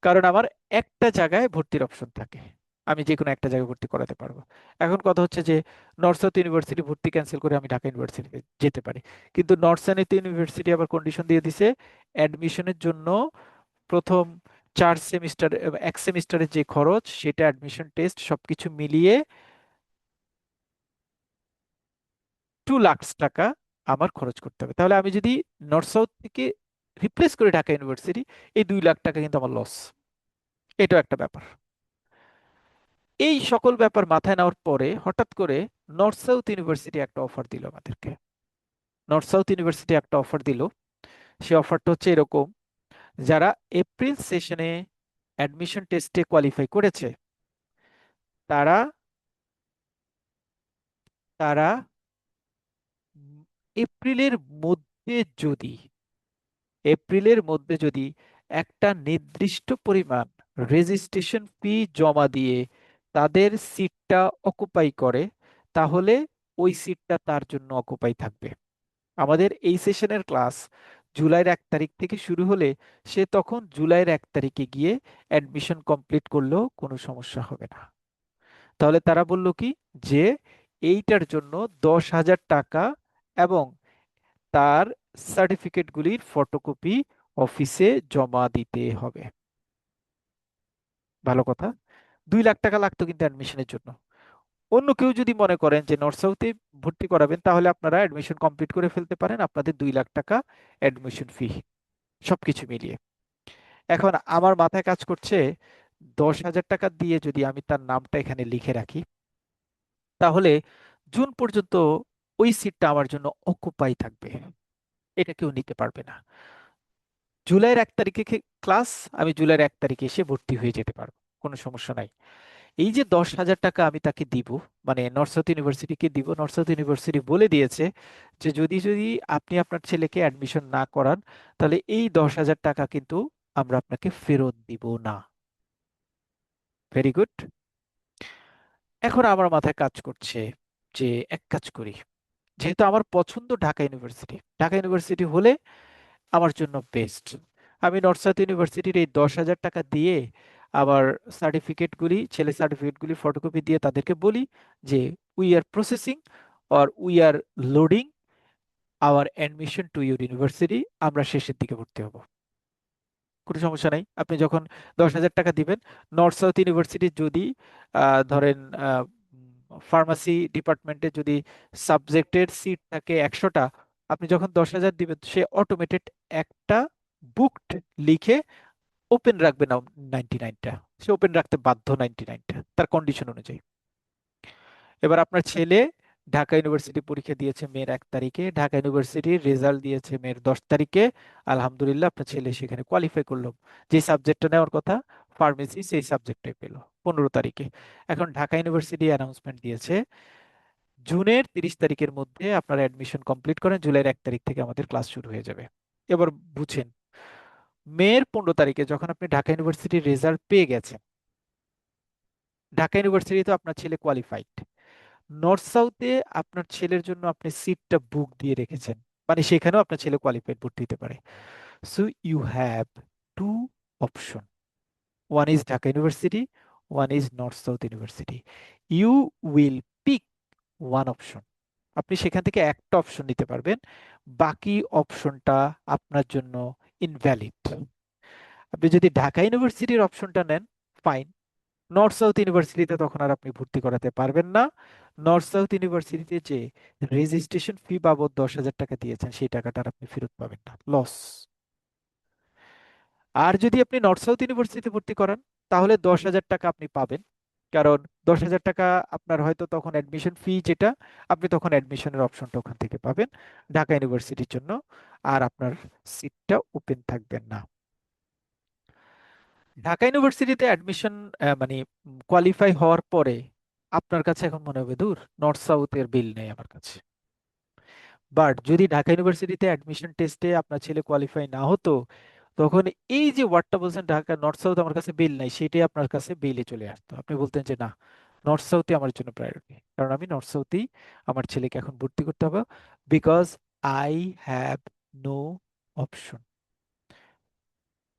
কারণ আমার একটা জায়গায় ভর্তির অপশন থাকে, আমি যে কোনো একটা জায়গায় ভর্তি করাতে পারবো। এখন কথা হচ্ছে যে নর্থ সাউথ ইউনিভার্সিটি ভর্তি ক্যান্সেল করে আমি ঢাকা ইউনিভার্সিটিতে যেতে পারি, কিন্তু নর্থ সাউথ ইউনিভার্সিটি আবার কন্ডিশন দিয়ে দিছে, অ্যাডমিশনের জন্য প্রথম 4 সেমিস্টার, 1 সেমিস্টারের যে খরচ, সেটা অ্যাডমিশন টেস্ট সবকিছু মিলিয়ে 2 লাখ টাকা আমার খরচ করতে হবে। তাহলে আমি যদি নর্থ সাউথ থেকে রিপ্লেস করি ঢাকা ইউনিভার্সিটি, এই 2 লাখ টাকা কিন্তু আমার লস। এটাও একটা ব্যাপার। এই সকল ব্যাপার মাথায় নেওয়ার পরে হঠাৎ করে নর্থ সাউথ ইউনিভার্সিটি একটা অফার দিল আমাদেরকে। নর্থ সাউথ ইউনিভার্সিটি একটা অফার দিল, সে অফারটা হচ্ছে এরকম: যারা এপ্রিল সেশনে অ্যাডমিশন টেস্টে কোয়ালিফাই করেছে, তারা তারা উম, এপ্রিলের মধ্যে যদি এপ্রিলের মধ্যে যদি একটা নির্দিষ্ট পরিমাণ রেজিস্ট্রেশন ফি জমা দিয়ে তাদের সিটটা অকুপাই করে, তাহলে ওই সিটটা তার জন্য অকুপাই থাকবে। আমাদের এই সেশনের ক্লাস জুলাইয়ের 1 তারিখ থেকে শুরু হলে সে তখন জুলাইয়ের 1 তারিখে গিয়ে অ্যাডমিশন কমপ্লিট করলেও কোনো সমস্যা হবে না। তাহলে তারা বলল কি, যে এইটার জন্য 10,000 টাকা এবং তার সার্টিফিকেটগুলির ফটোকপি অফিসে জমা দিতে হবে। ভালো কথা। 2 লাখ টাকা লাগতো কিন্তু অ্যাডমিশনের জন্য। অন্য কেউ যদি মনে করেন যে নর্থ সাউথে ভর্তি করাবেন, তাহলে আপনারা অ্যাডমিশন কমপ্লিট করে ফেলতে পারেন, আপনাদের 2 লাখ টাকা অ্যাডমিশন ফি সবকিছু মিলিয়ে। এখন আমার মাথায় কাজ করছে, 10,000 টাকা দিয়ে যদি আমি তার নামটা এখানে লিখে রাখি, তাহলে জুন পর্যন্ত ওই সিটটা আমার জন্য অকুপাই থাকবে, এটা কেউ নিতে পারবে না। জুলাইয়ের 1 তারিখে ক্লাস, আমি জুলাইয়ের 1 তারিখে এসে ভর্তি হয়ে যেতে পারবো, কোনো সমস্যা নাই। এই যে 10,000 টাকা আমি তাকে দিব, মানে নর্থ সাউথ ইউনিভার্সিটিকে দিব, নর্থ সাউথ ইউনিভার্সিটি বলে দিয়েছে যে যদি যদি আপনি আপনার ছেলেকে অ্যাডমিশন না করান, তাহলে এই 10,000 টাকা কিন্তু আমরা আপনাকে ফেরত দিব না। Very good. এখন আমার মাথায় কাজ করছে যে এক কাজ করি, যেহেতু আমার পছন্দ ঢাকা ইউনিভার্সিটি, ঢাকা ইউনিভার্সিটি হলে আমার জন্য বেস্ট। আমি নর্থ সাউথ ইউনিভার্সিটির এই 10,000 টাকা দিয়ে আবার সার্টিফিকেটগুলি, ছেলে সার্টিফিকেটগুলি ফটোকপি দিয়ে তাদেরকে বলি যে we are processing or we are loading our admission to your university, আমরা শেষের দিকে ভর্তি হব, কোনো সমস্যা নাই। আপনি যখন 10,000 টাকা দিবেন, নর্থ সাউথ ইউনিভার্সিটি যদি ধরেন ফার্মাসি ডিপার্টমেন্টে যদি সাবজেক্টের সিট থাকে 100টা, আপনি যখন 10,000 দিবেন, সে অটোমেটেড একটা বুকড লিখে ওপেন রাখবে না 99টা, সে ওপেন রাখতে বাধ্য 99টা তার কন্ডিশন অনুযায়ী। এবার আপনার ছেলে ঢাকা ইউনিভার্সিটি পরীক্ষা দিয়েছে মের 1 তারিখে, ঢাকা ইউনিভার্সিটির রেজাল্ট দিয়েছে মের 10 তারিখে, আলহামদুলিল্লাহ আপনার ছেলে সেখানে কোয়ালিফাই করলো, যে সাবজেক্টটা নেওয়ার কথা ফার্মেসি, সেই সাবজেক্টটাই পেলো 15 তারিখে। এখন ঢাকা ইউনিভার্সিটি অ্যানাউন্সমেন্ট দিয়েছে জুনের 30 তারিখের মধ্যে আপনারা অ্যাডমিশন কমপ্লিট করেন, জুলাইয়ের 1 তারিখ থেকে আমাদের ক্লাস শুরু হয়ে যাবে। এবার বুঝেন, মের 15 তারিখে যখন আপনি ঢাকা ইউনিভার্সিটির রেজাল্ট পেয়ে গেছেন, ঢাকা ইউনিভার্সিটি তো আপনার ছেলে কোয়ালিফাইড, নর্থ সাউথে আপনার ছেলের জন্য আপনি সিটটা বুক দিয়ে রেখেছেন, মানে সেখানেও আপনার ছেলে কোয়ালিফাইড ভর্তি হতে পারে। So you have two option, one is Dhaka University, one is North South University. You will pick one option, আপনি সেখান থেকে একটা অপশন নিতে পারবেন, বাকি অপশনটা আপনার জন্য ইনভ্যালিড। আপনি যদি ঢাকা ইউনিভার্সিটির অপশনটা নেন, ফাইন, নর্থ সাউথ ইউনিভার্সিটিতে তখন আর আপনি ভর্তি করাতে পারবেন না। নর্থ সাউথ ইউনিভার্সিটিতে যে রেজিস্ট্রেশন ফি বাবদ 10,000 টাকা দিয়েছেন, সেই টাকাটা আর আপনি ফেরত পাবেন না, লস। আর যদি আপনি নর্থ সাউথ ইউনিভার্সিটিতে ভর্তি করান, তাহলে 10,000 টাকা আপনি পাবেন, কারণ 10,000 টাকা আপনার হয়তো তখন অ্যাডমিশন ফি যেটা, আপনি তখন অ্যাডমিশনের অপশনটা ওখান থেকে পাবেন ঢাকা ইউনিভার্সিটির জন্য, আর আপনার সিটটা ওপেন থাকবেন না। ঢাকা ইউনিভার্সিটিতে অ্যাডমিশন মানে কোয়ালিফাই হওয়ার পরে আপনার কাছে এখন মনে হবে, দূর, নর্থ সাউথের বিল নেই আমার কাছে। বাট যদি ঢাকা ইউনিভার্সিটিতে অ্যাডমিশন টেস্টে আপনার ছেলে কোয়ালিফাই না হতো, তখন এই যে ওয়ার্ডটা বলছেন ঢাকা নর্থ সাউথ আমার কাছে বিল নাই, সেটাই আপনার কাছে বিলে চলে আসতো, আপনি বলতেন যে না, নর্থ সাউথই আমার জন্য প্রায়োরিটি, কারণ আমি নর্থ সাউথেই আমার ছেলেকে এখন ভর্তি করতে হবে, because I have no option.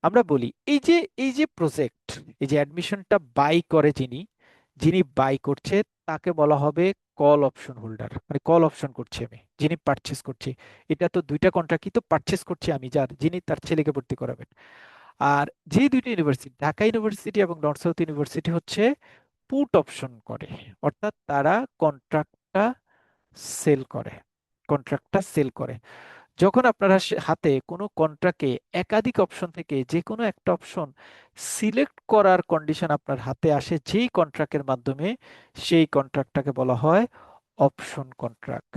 আমরা বলি এই যে প্রজেক্ট, এই যে অ্যাডমিশনটা বাই করে, যিনি যিনি বাই করছে তাকে বলা হবে কল অপশন হোল্ডার, মানে কল অপশন করছি আমি, যিনি পারচেস করছি। এটা তো দুইটা কন্ট্রাক্টই তো পারচেস করছি আমি, যার যিনি তার ছেলেকে ভর্তি করাবেন। আর যে দুইটা ইউনিভার্সিটি, ঢাকা ইউনিভার্সিটি এবং নর্থ সাউথ ইউনিভার্সিটি হচ্ছে পুট অপশন করে, অর্থাৎ তারা কন্ট্রাক্টটা সেল করে, কন্ট্রাক্টটা সেল করে। যখন আপনারা হাতে কোনো কন্ট্রাক্টে একাধিক অপশন থেকে যে কোনো একটা অপশন সিলেক্ট করার কন্ডিশন আপনার হাতে আসে যেই কন্ট্রাক্টের মাধ্যমে, সেই কন্ট্রাক্টটাকে বলা হয় অপশন কন্ট্রাক্ট।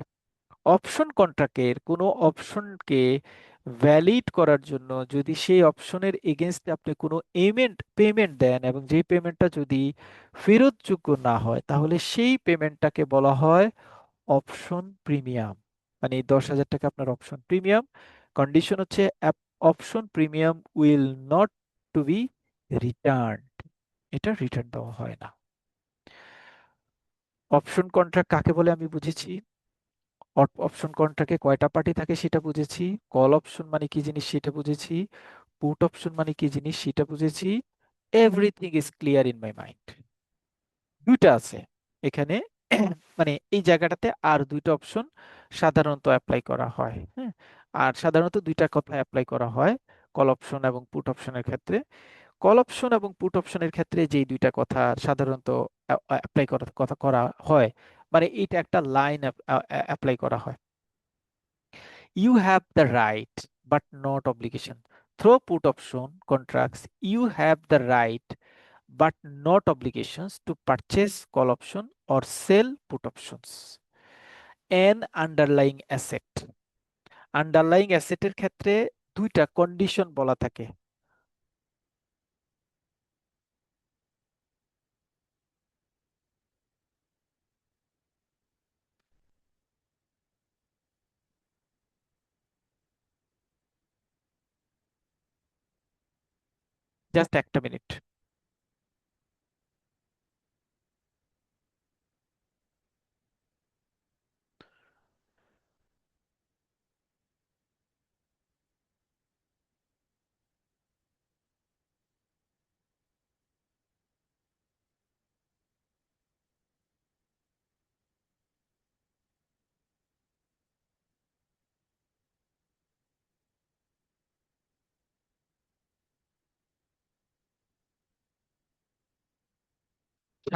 অপশন কন্ট্রাক্টের কোনো অপশনকে ভ্যালিড করার জন্য যদি সেই অপশনের এগেনস্টে আপনি কোনো পেমেন্ট দেন, এবং যেই পেমেন্টটা যদি ফেরতযোগ্য না হয়, তাহলে সেই পেমেন্টটাকে বলা হয় অপশন প্রিমিয়াম। মানে এই 10,000 টাকা আপনার অপশন প্রিমিয়াম। কন্ডিশন হচ্ছে option premium will not to be return, এটা রিটার্ন দেওয়া হয় না। অপশন কন্ট্রাক্ট কাকে বলে আমি বুঝেছি। অপশন কন্ট্রাক্টে কয়টা পার্টি থাকে সেটা বুঝেছি, কল অপশন মানে কি জিনিস সেটা বুঝেছি, পুট অপশন মানে কি জিনিস সেটা বুঝেছি। Everything is clear in my mind. দুইটা আছে এখানে মানে এই জায়গাটাতে আর দুইটা অপশন সাধারণত অ্যাপ্লাই করা হয়, হ্যাঁ। আর সাধারণত দুইটা কথা অ্যাপ্লাই করা হয় কল অপশন এবং পুট অপশনের ক্ষেত্রে। কল অপশন এবং পুট অপশনের ক্ষেত্রে যেই দুইটা কথা সাধারণত অ্যাপ্লাই করার কথা করা হয়, মানে এটা একটা লাইন অ্যাপ্লাই করা হয়। You have the right but not obligation through put option contracts, you have the right but not obligations to purchase call option or sell put options. An underlying asset, underlying অ্যাসেটের ক্ষেত্রে দুইটা condition বলা থাকে। Just একটা minute.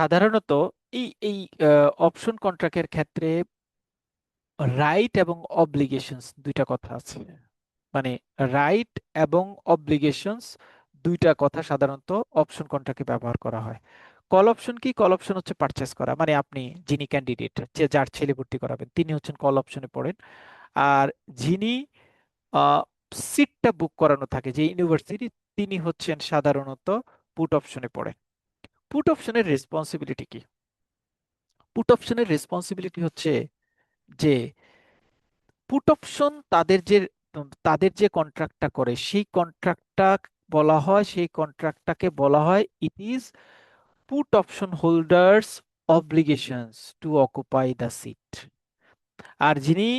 সাধারণত এই এই option কন্ট্রাক্টের ক্ষেত্রে রাইট এবং অব্লিগেশনস দুইটা কথা আছে। মানে রাইট এবং অব্লিগেশনস দুইটা কথা সাধারণত অপশন কন্ট্রাক্টে ব্যবহার করা হয়। কল অপশন কি? কল অপশন হচ্ছে পারচেস করা, মানে আপনি যিনি ক্যান্ডিডেট, যে যার ছেলে ভর্তি করাবেন তিনি হচ্ছেন কল অপশনে পড়েন। আর যিনি সিটটা বুক করানো থাকে যে ইউনিভার্সিটি, তিনি হচ্ছেন সাধারণত পুট অপশনে পড়েন। পুট অপশনের রেসপন্সিবিলিটি কি? পুট অপশনের রেসপন্সিবিলিটি হচ্ছে যে পুট অপশন তাদের যে কন্ট্রাক্টটা করে সেই কন্ট্রাক্টটা বলা হয়, সেই কন্ট্রাক্টটাকে বলা হয় it is put option holders obligations to occupy the seat. আর যিনি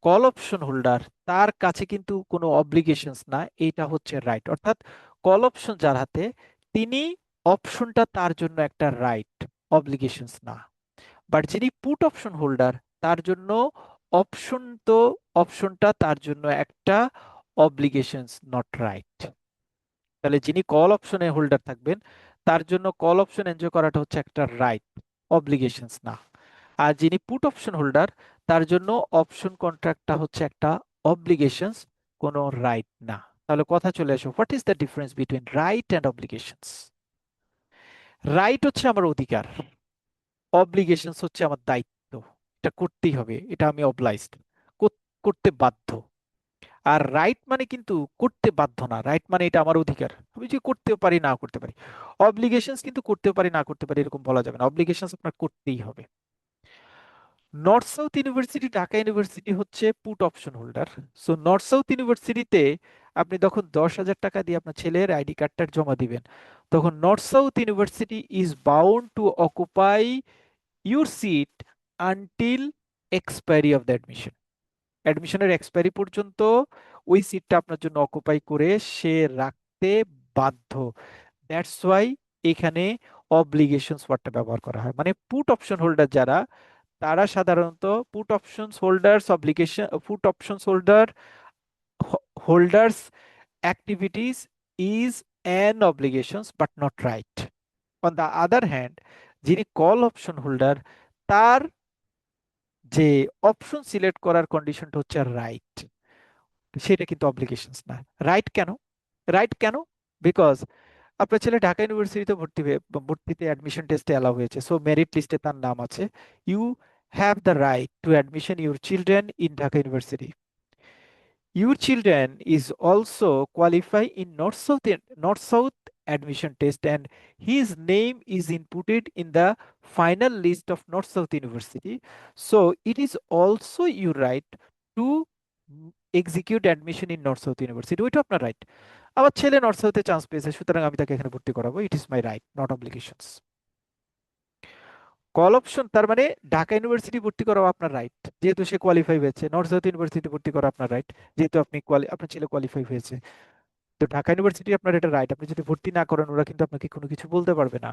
কল অপশন হোল্ডার তার কাছে কিন্তু কোনো অব্লিগেশনস না, এটা হচ্ছে রাইট। অর্থাৎ কল অপশন যার হাতে, তিনি অপশনটা তার জন্য একটা রাইট, অব্লিগেশনস না। বাট যিনি পুট অপশন হোল্ডার তার জন্য অপশন তো অপশনটা তার জন্য একটা অব্লিগেশনস, নট রাইট। তাহলে যিনি কল অপশনে হোল্ডার থাকবেন তার জন্য কল অপশন এনজয় করাটা হচ্ছে একটা রাইট, অব্লিগেশনস না। আর যিনি পুট অপশন হোল্ডার তার জন্য অপশন কন্ট্রাক্টটা হচ্ছে একটা অব্লিগেশনস, কোনো রাইট না। তাহলে কথা চলে আসো, what is the difference between right and obligations? Right হচ্ছে আমার অধিকার, অব্লিগেশনস হচ্ছে আমার দায়িত্ব, এটা করতেই হবে, এটা আমি অবলাইজড, করতে বাধ্য। আর রাইট মানে কিন্তু করতে বাধ্য না, রাইট মানে এটা আমার অধিকার, আমি যে করতে পারি না করতে পারি। অব্লিগেশনস কিন্তু করতে পারি না করতে পারি এরকম বলা যাবে না, অব্লিগেশনস আপনার করতেই হবে। North South university, Dhaka university হচ্ছে put option holder. So North South ইউনিভার্সিটিতে আপনি তখন 10,000 টাকা দিয়ে আপনার ছেলের আইডি কার্ডটা জমা দিবেন, তখন North South University is bound to occupy your seat until expiry of the admission. অ্যাডমিশনের এক্সপায়ারি পর্যন্ত ওই সিটটা আপনার জন্য অকুপাই করে সে রাখতে বাধ্য। দ্যাটস ওয়াই এখানে অব্লিগেশনস ওয়ার্ডটা ব্যবহার করা হয়। মানে পুট অপশন হোল্ডার যারা, তারা সাধারণত put options holders obligation, put options holders activities is an obligations but not right. On the other hand, যিনি কল অপশন হোল্ডার তার যে অপশন সিলেক্ট করার কন্ডিশনটা হচ্ছে রাইট, সেটা কিন্তু অব্লিগেশনস না। রাইট কেন? রাইট কেন? বিকজ আপনার ছেলে ঢাকা ইউনিভার্সিটিতে ভর্তিতে অ্যাডমিশন টেস্টে অ্যালাউ হয়েছে, সো মেরিট লিস্টে তার নাম আছে। You have the right to admission your children in Dhaka University. Your children is also qualify in North South admission test, and his name is inputted in the final list of North South University. So it is also your right to execute admission in North South University. ওইটা আপনার right. আমার ছেলে north সাউথে chance পেয়েছে সুতরাং আমি তাকে এখানে ভর্তি করাবো, it is my right, not obligations. Call option তার মানে ঢাকা ইউনিভার্সিটি ভর্তি করাও আপনার রাইট, যেহেতু সে কোয়ালিফাই হয়েছে। নর্থ সাউথ ইউনিভার্সিটি ভর্তি করা আপনার রাইট, যেহেতু আপনার ছেলে কোয়ালিফাই হয়েছে। তো ঢাকা ইউনিভার্সিটি আপনার এটা রাইট, আপনি যদি ভর্তি না করেন ওরা কিন্তু আপনাকে কোনো কিছু বলতে পারবে না।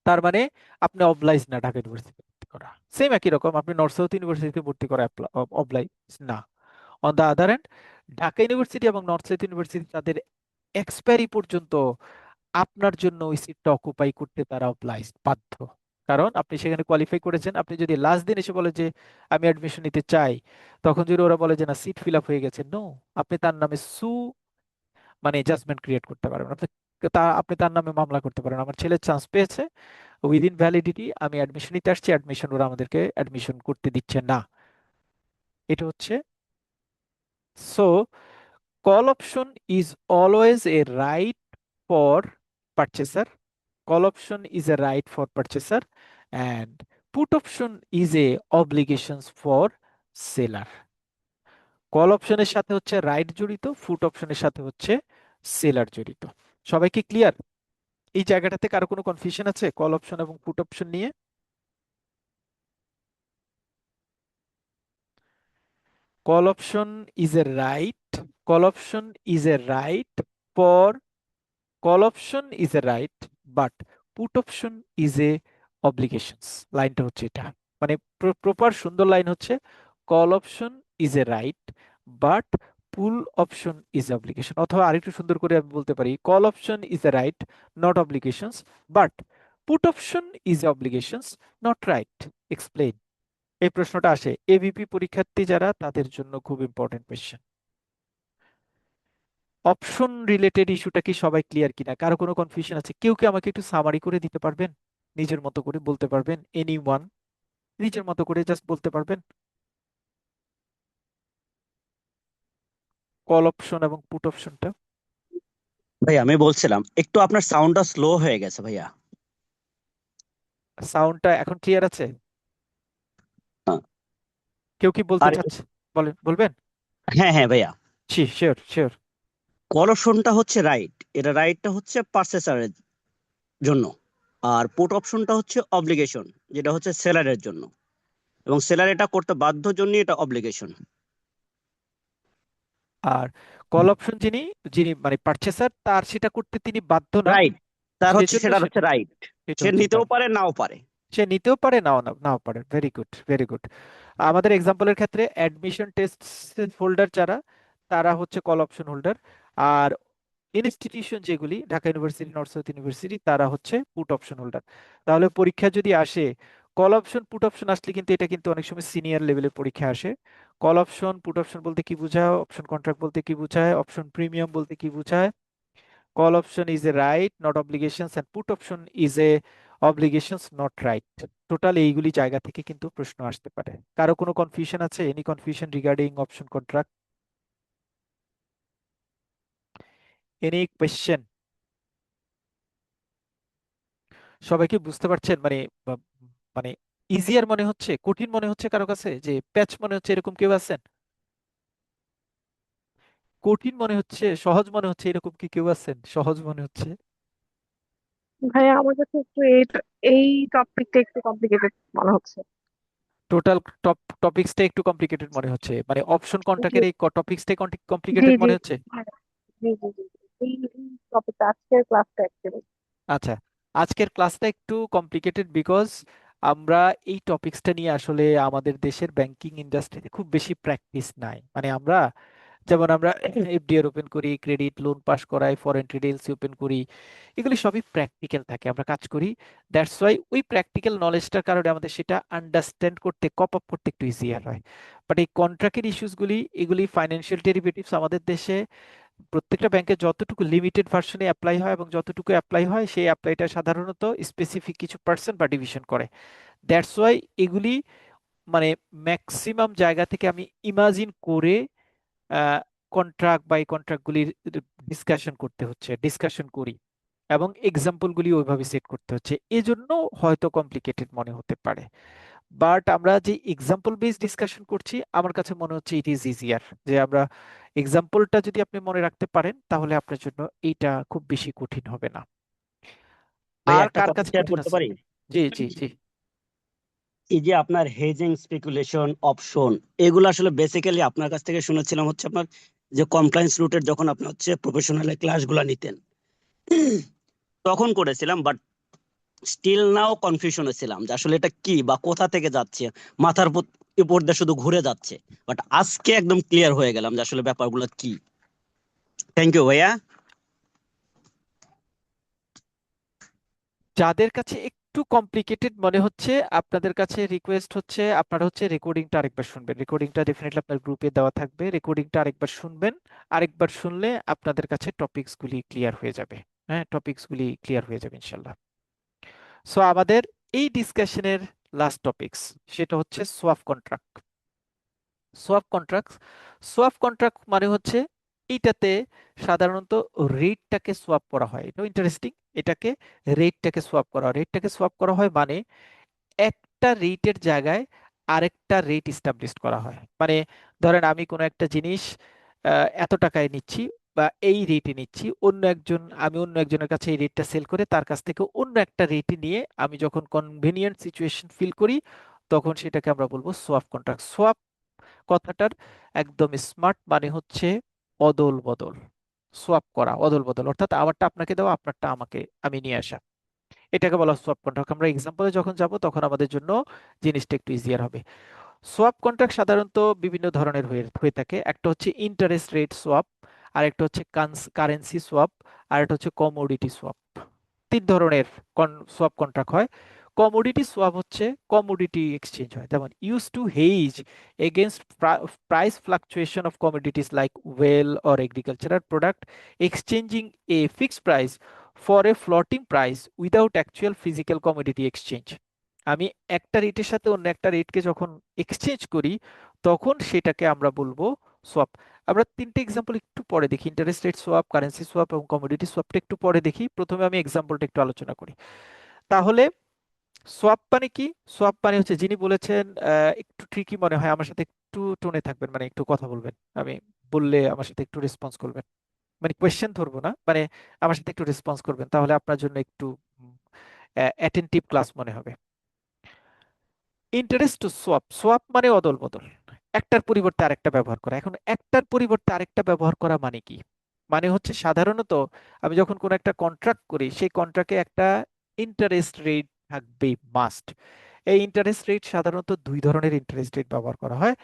তার মানে আপনি অবলাইজ না ঢাকা ইউনিভার্সিটি ভর্তি করা। সেম একই রকম আপনি নর্থ সাউথ ইউনিভার্সিটিতে ভর্তি করা অবলাইজ না। On the other hand, Dhaka University এবং নর্থ সাউথ ইউনিভার্সিটি তাদের এক্সপায়ারি পর্যন্ত আপনার জন্য ওই সিটটা অকুপাই করতে তারা অবলাইজ, বাধ্য। কারণ আপনি সেখানে কোয়ালিফাই করেছেন। আপনি যদি লাস্ট দিন এসে বলে যে আমি অ্যাডমিশন নিতে চাই, তখন যদি ওরা বলে যে না সিট ফিল আপ হয়ে গেছে, নো, আপনি তার নামে মানে জাজমেন্ট ক্রিয়েট করতে পারবেন। আপনি তার নামে মামলা করতে পারেন, আমার ছেলে চান্স পেয়েছে উইদিন ভ্যালিডিটি, আমি অ্যাডমিশন নিতে আসছি, অ্যাডমিশন ওরা আমাদেরকে অ্যাডমিশন করতে দিচ্ছে না। এটা হচ্ছে, so call option is always a right for পারচেসার, call option is a right for purchaser, and put option is a obligations for seller. Call অপশনের সাথে হচ্ছে রাইট জড়িত, ফুট অপশনের সাথে হচ্ছে সেলার জড়িত। সবাই কি ক্লিয়ার? এই জায়গাটাতে কারো কোনো কনফিউশন আছে কল অপশন এবং পুট অপশন নিয়ে? Call option is a right, call option is a right for, call option is a right but put option is a obligations. লাইনটা হচ্ছে এটা, মানে প্রপার সুন্দর লাইন হচ্ছে call option is a right but pool option is obligation. অথবা আরেকটু সুন্দর করে আমি বলতে পারি call option is a right not obligations, but put option is obligations not right. Explain. এই প্রশ্নটা আসে এবিপি পরীক্ষার্থী যারা, তাদের জন্য খুব ইম্পর্টেন্ট কোয়েশ্চেন। অপশন রিলেটেড ইস্যুটা কি সবাই ক্লিয়ার কিনা, কারো কোনো কনফিউশন আছে? কেউ কি আমাকে একটু সামারি করে দিতে পারবেন, নিজের মতো করে বলতে পারবেন? এনি ওয়ান নিজের মতো করে জাস্ট বলতে পারবেন কল অপশন এবং পুট অপশনটা? ভাই আমি বলছিলাম একটু আপনার সাউন্ডটা স্লো হয়ে গেছে ভাইয়া। সাউন্ডটা এখন ক্লিয়ার আছে? হ্যাঁ। কেউ কি বলতে আর চাচ্ছে? বলেন, বলবেন? হ্যাঁ হ্যাঁ ভাইয়া, জি, শিওর শিওর। কল অপশনটা হচ্ছে রাইট, এটা রাইটটা হচ্ছে পারচেসারের জন্য। আর পুট অপশনটা হচ্ছে অব্লিগেশন, যেটা হচ্ছে সেলারের জন্য, এবং সেলার এটা করতে বাধ্য জন্য এটা অব্লিগেশন। আর কল অপশন যিনি, মানে পারচেসার, তার সেটা করতে তিনি বাধ্য না, রাইট, তার হচ্ছে সেজন্য সেটা হচ্ছে সেটা, রাইট, সেটা সে হচ্ছে নিতেও রাইট। পারে নাও পারে। সে নিতেও পারে, নাও নাও পারে। Very good, very good. আমাদের এক্সাম্পলের ক্ষেত্রে অ্যাডমিশন টেস্ট হোল্ডার যারা, তারা হচ্ছে কল অপশন হোল্ডার। আর ইনস্টিটিউশন যেগুলি Dhaka university, north South university, তারা হচ্ছে পুট অপশন হোল্ডার। তাহলে পরীক্ষা যদি আসে কল অপশন পুট অপশন আসলে, কিন্তু এটা কিন্তু অনেক সময় সিনিয়র লেভেলের পরীক্ষা আসে। কল অপশন পুট অপশন বলতে কি বোঝায়, অপশন কন্ট্রাক্ট বলতে কি বোঝায়, অপশন প্রিমিয়াম বলতে কি বোঝায়, call option is a right not obligations and put option is a obligations not right। Total এইগুলি জায়গা থেকে কিন্তু প্রশ্ন আসতে পারে। কারো কোনো কনফিউশন আছে? Any confusion regarding option contract? Any question? সবাই কি বুঝতে পারছেন? মানে ইজিয়ার মনে হচ্ছে, কঠিন মনে হচ্ছে কারো কাছে, যে প্যাচ মনে হচ্ছে, এরকম কেউ আছেন? কঠিন মনে হচ্ছে, সহজ মনে হচ্ছে, এরকম কি কেউ আছেন সহজ মনে হচ্ছে? ভাইয়া আমার কাছে একটু এই টপিকটা একটু কমপ্লিকেটেড মনে হচ্ছে। টোটাল টপিক্সটা একটু কমপ্লিকেটেড মনে হচ্ছে, মানে অপশন জি কন্ট্রাক্টের এই টপিক্সটাই জি কমপ্লিকেটেড জি মনে হচ্ছে? হ্যাঁ, জি জি জি এই টপিকটা আজকের ক্লাসটা অ্যাকচুয়ালি। আচ্ছা, আজকের ক্লাসটা একটু কমপ্লিকেটেড বিকজ আমরা এই টপিকসটা নিয়ে আসলে আমাদের দেশের ব্যাংকিং ইন্ডাস্ট্রিতে খুব বেশি প্র্যাকটিস নাই। মানে আমরা, যেমন আমরা এফডিআর ওপেন করি, ক্রেডিট লোন পাস করাই, ফরেন ট্রেড এলসি ওপেন করি, এগুলি সবই প্র্যাকটিক্যাল থাকে, আমরা কাজ করি। দ্যাটস ওয়াই ওই প্র্যাকটিক্যাল নলেজটার কারণে আমাদের সেটা আন্ডারস্ট্যান্ড করতে, কপ আপ করতে একটু ইজিয়ার হয়। বাট এই কন্ট্রাক্টের ইস্যুসগুলি, এগুলি ফাইন্যান্সিয়াল ডেরিভেটিভস আমাদের দেশে প্রত্যেকটা ব্যাংকে যতটুকু লিমিটেড ভার্সনে অ্যাপ্লাই হয় এবং যতটুকু অ্যাপ্লাই হয়, সেই অ্যাপ্লাইটা সাধারণত স্পেসিফিক কিছু পার্সন বা ডিভিশন করে। দ্যাটস ওয়াই এগুলি মানে ম্যাক্সিমাম জায়গা থেকে আমি ইমাজিন করে কন্ট্রাক্ট বা এই কন্ট্রাক্টগুলির ডিসকাশন করতে হচ্ছে, ডিসকাশন করি, এবং এক্সাম্পলগুলি ওইভাবে সেট করতে হচ্ছে, এজন্য হয়তো কমপ্লিকেটেড মনে হতে পারে। বাট আমরা যে এক্সাম্পল বেস ডিসকাশন করছি, আমার কাছে মনে হচ্ছে ইট ইজ ইজিয়ার, যে আমরা এক্সাম্পলটা যদি আপনি মনে রাখতে পারেন তাহলে আপনার জন্য এইটা খুব বেশি কঠিন হবে না। ভাই আর একটা কার কথা কাছে শেয়ার কঠিন করতে আছে? পারি? জি জি জি। এই যে আপনার হেজিং, স্পেকুলেশন, অপশন, এগুলো আসলে বেসিক্যালি আপনার কাছ থেকে শুনেছিলাম হচ্ছে আপনার যে কমপ্লায়েন্স রুটের যখন আপনি হচ্ছে প্রফেশনাল ক্লাসগুলো নিতেন তখন করেছিলাম, বাট স্টিল নাও কনফিউশনে ছিলাম যে আসলে এটা কি বা কোথা থেকে যাচ্ছে, মাথার উপর দিয়ে শুধু ঘুরে যাচ্ছে। বাট আজকে একদম ক্লিয়ার হয়ে গেলাম যে আসলে ব্যাপারগুলো কি। থ্যাংক ইউ ভাইয়া। যাদের কাছে একটু কমপ্লিকেটেড মনে হচ্ছে, আপনাদের কাছে রিকোয়েস্ট হচ্ছে আপনারা হচ্ছে রেকর্ডিংটা আরেকবার শুনবেন। রেকর্ডিংটা ডেফিনেটলি আপনার গ্রুপে দেওয়া থাকবে, রেকর্ডিংটা আরেকবার শুনবেন। আরেকবার শুনলে আপনাদের কাছে টপিকসগুলি ক্লিয়ার হয়ে যাবে। হ্যাঁ, টপিকসগুলি ক্লিয়ার হয়ে যাবে ইনশাল্লাহ। সো আমাদের এই ডিসকাশনের লাস্ট টপিকস সেটা হচ্ছে swap contract. Swap contract, swap contract মানে হচ্ছে এইটাতে সাধারণত রেটটাকে সোয়াপ করা হয়। এটা ইন্টারেস্টিং। এটাকে রেটটাকে সোয়াপ করা হয়। রেটটাকে সোয়াপ করা হয় মানে একটা রেটের জায়গায় আরেকটা রেট ইস্টাবলিশ করা হয়। মানে ধরেন আমি কোনো একটা জিনিস এত টাকায় নিচ্ছি বা এই রেটে নিচ্ছি, আমি অন্য একজনের কাছে এই রেটটা সেল করে তার কাছ থেকে অন্য একটা রেটে নিয়ে আমি যখন কনভেনিয়েন্ট সিচুয়েশন ফিল করি তখন সেটাকে আমরা বলবো সোয়াপ কন্ট্রাক্ট। সোয়াপ কথাটার একদম স্মার্ট মানে হচ্ছে অদল বদল। সোয়াপ করা, অদল বদল, অর্থাৎ আমারটা আপনাকে দেওয়া, আপনারটা আমি নিয়ে আসা, এটাকে বলা সোয়াপ কন্ট্রাক্ট। আমরা এক্সাম্পলে যখন যাব তখন আমাদের জন্য জিনিসটা একটু ইজিয়ার হবে। সোয়াপ কন্ট্রাক্ট সাধারণত বিভিন্ন ধরনের হয়ে হয়ে থাকে। একটা হচ্ছে ইন্টারেস্ট রেট সোয়াপ, আর একটা হচ্ছে কারেন্সি সোয়াপ, আর একটা হচ্ছে কমোডিটি সোয়াপ। তিন ধরনের সোয়াপ কন্ট্রাক্ট হয়। কমোডিটি সোয়াপ হচ্ছে কমোডিটি এক্সচেঞ্জ হয়, যেমন use to hedge against price fluctuation of commodities like oil or agricultural product, exchanging a fixed price for a floating price without actual physical commodity exchange. আমি একটা রেটের সাথে অন্য একটা রেটকে যখন এক্সচেঞ্জ করি তখন সেটাকে আমরা বলবো সোয়াপ। আমরা তিনটে এক্সাম্পল একটু পরে দেখি, interest rate swap, currency swap এবং কমোডিটি সোয়াপটা একটু পরে দেখি। প্রথমে আমি এক্সাম্পলটা একটু আলোচনা করি। তাহলে সোয়াপ মানে কি? সোয়াপ মানে হচ্ছে, যিনি বলেছেন একটু ট্রিকি মনে হয়, আমার সাথে একটু টোনে থাকবেন, মানে একটু কথা বলবেন। আমি বললে আমার সাথে একটু রেসপন্স করবেন, মানে কোয়েশ্চেন ধরবো না, মানে আমার সাথে একটু রেসপন্স করবেন, তাহলে আপনার জন্য একটু অ্যাটেন্টিভ ক্লাস মনে হবে। ইন্টারেস্ট টু সোয়াপ, সোয়াপ মানে অদল বদল, একটার পরিবর্তে আরেকটা ব্যবহার করা। এখন একটার পরিবর্তে আরেকটা ব্যবহার করা মানে কি? মানে হচ্ছে সাধারণত আমি যখন কোনো একটা কন্ট্রাক্ট করি সেই কন্ট্রাক্টে একটা ইন্টারেস্ট রেট থাকবে মাস্ট। এই ইন্টারেস্ট রেট সাধারণত দুই ধরনের ইন্টারেস্ট রেট ব্যবহার করা হয়।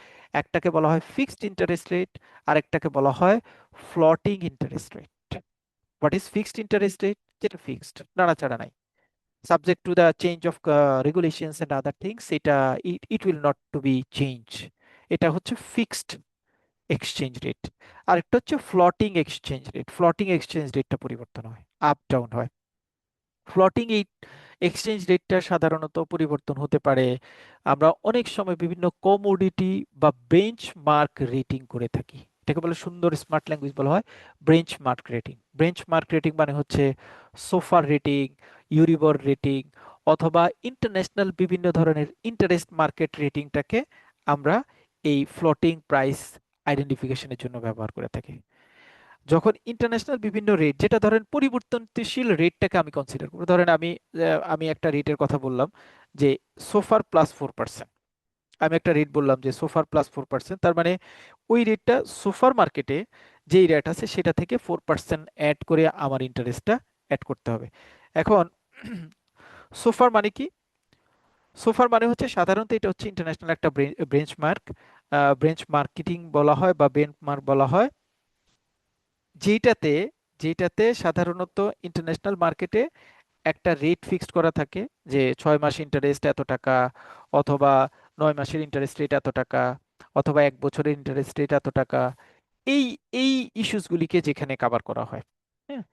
একটাকে বলা হয় ফিক্সড ইন্টারেস্ট রেট, আরেকটাকে বলা হয় floating interest rate. What is fixed interest rate? যেটা ফিক্সড, নাড়াচাড়া নাই, subject to the change of regulations and other things, it will not to be change। এটা হচ্ছে ফিক্সড এক্সচেঞ্জ রেট। আর একটা হচ্ছে floating exchange rate. Floating exchange রেটটা পরিবর্তন হয়, আপ ডাউন হয়। ফ্লোটিং এই এক্সচেঞ্জ রেটটা সাধারণত পরিবর্তন হতে পারে। আমরা অনেক সময় বিভিন্ন কমোডিটি বা বেঞ্চমার্ক রেটিং করে থাকি। এটাকে বলে, সুন্দর স্মার্ট ল্যাঙ্গুয়েজ বলা হয় বেঞ্চমার্ক রেটিং। বেঞ্চমার্ক রেটিং মানে হচ্ছে সোফার রেটিং, ইউরিবর রেটিং, অথবা ইন্টারন্যাশনাল বিভিন্ন ধরনের ইন্টারেস্ট মার্কেট রেটিংটাকে আমরা এই ফ্লোটিং প্রাইস আইডেন্টিফিকেশনের জন্য ব্যবহার করে থাকি। যখন ইন্টারন্যাশনাল বিভিন্ন রেট, যেটা ধরেন পরিবর্তনশীল রেটটাকে আমি কনসিডার করবো, ধরেন আমি একটা রেটের কথা বললাম যে সোফার প্লাস 4%। আমি একটা রেট বললাম যে সোফার প্লাস 4%, তার মানে ওই রেটটা সোফার মার্কেটে যেই রেট আছে সেটা থেকে 4% অ্যাড করে আমার ইন্টারেস্টটা অ্যাড করতে হবে। এখন সোফার মানে কি? সোফার মানে হচ্ছে সাধারণত এটা হচ্ছে ইন্টারন্যাশনাল একটা বেঞ্চমার্ক, মার্কেটিং বলা হয় বা বেঞ্চমার্ক বলা হয়, যেটাতে যেটাতে সাধারণত ইন্টারন্যাশনাল মার্কেটে একটা রেট ফিক্সড করা থাকে যে 6 মাস ইন্টারেস্ট এত টাকা, অথবা 9 মাসের ইন্টারেস্ট রেট এত টাকা, অথবা 1 বছরের ইন্টারেস্ট রেট এত টাকা। এই এই ইস্যুসগুলিকে যেখানে কাভার করা হয়, হ্যাঁ,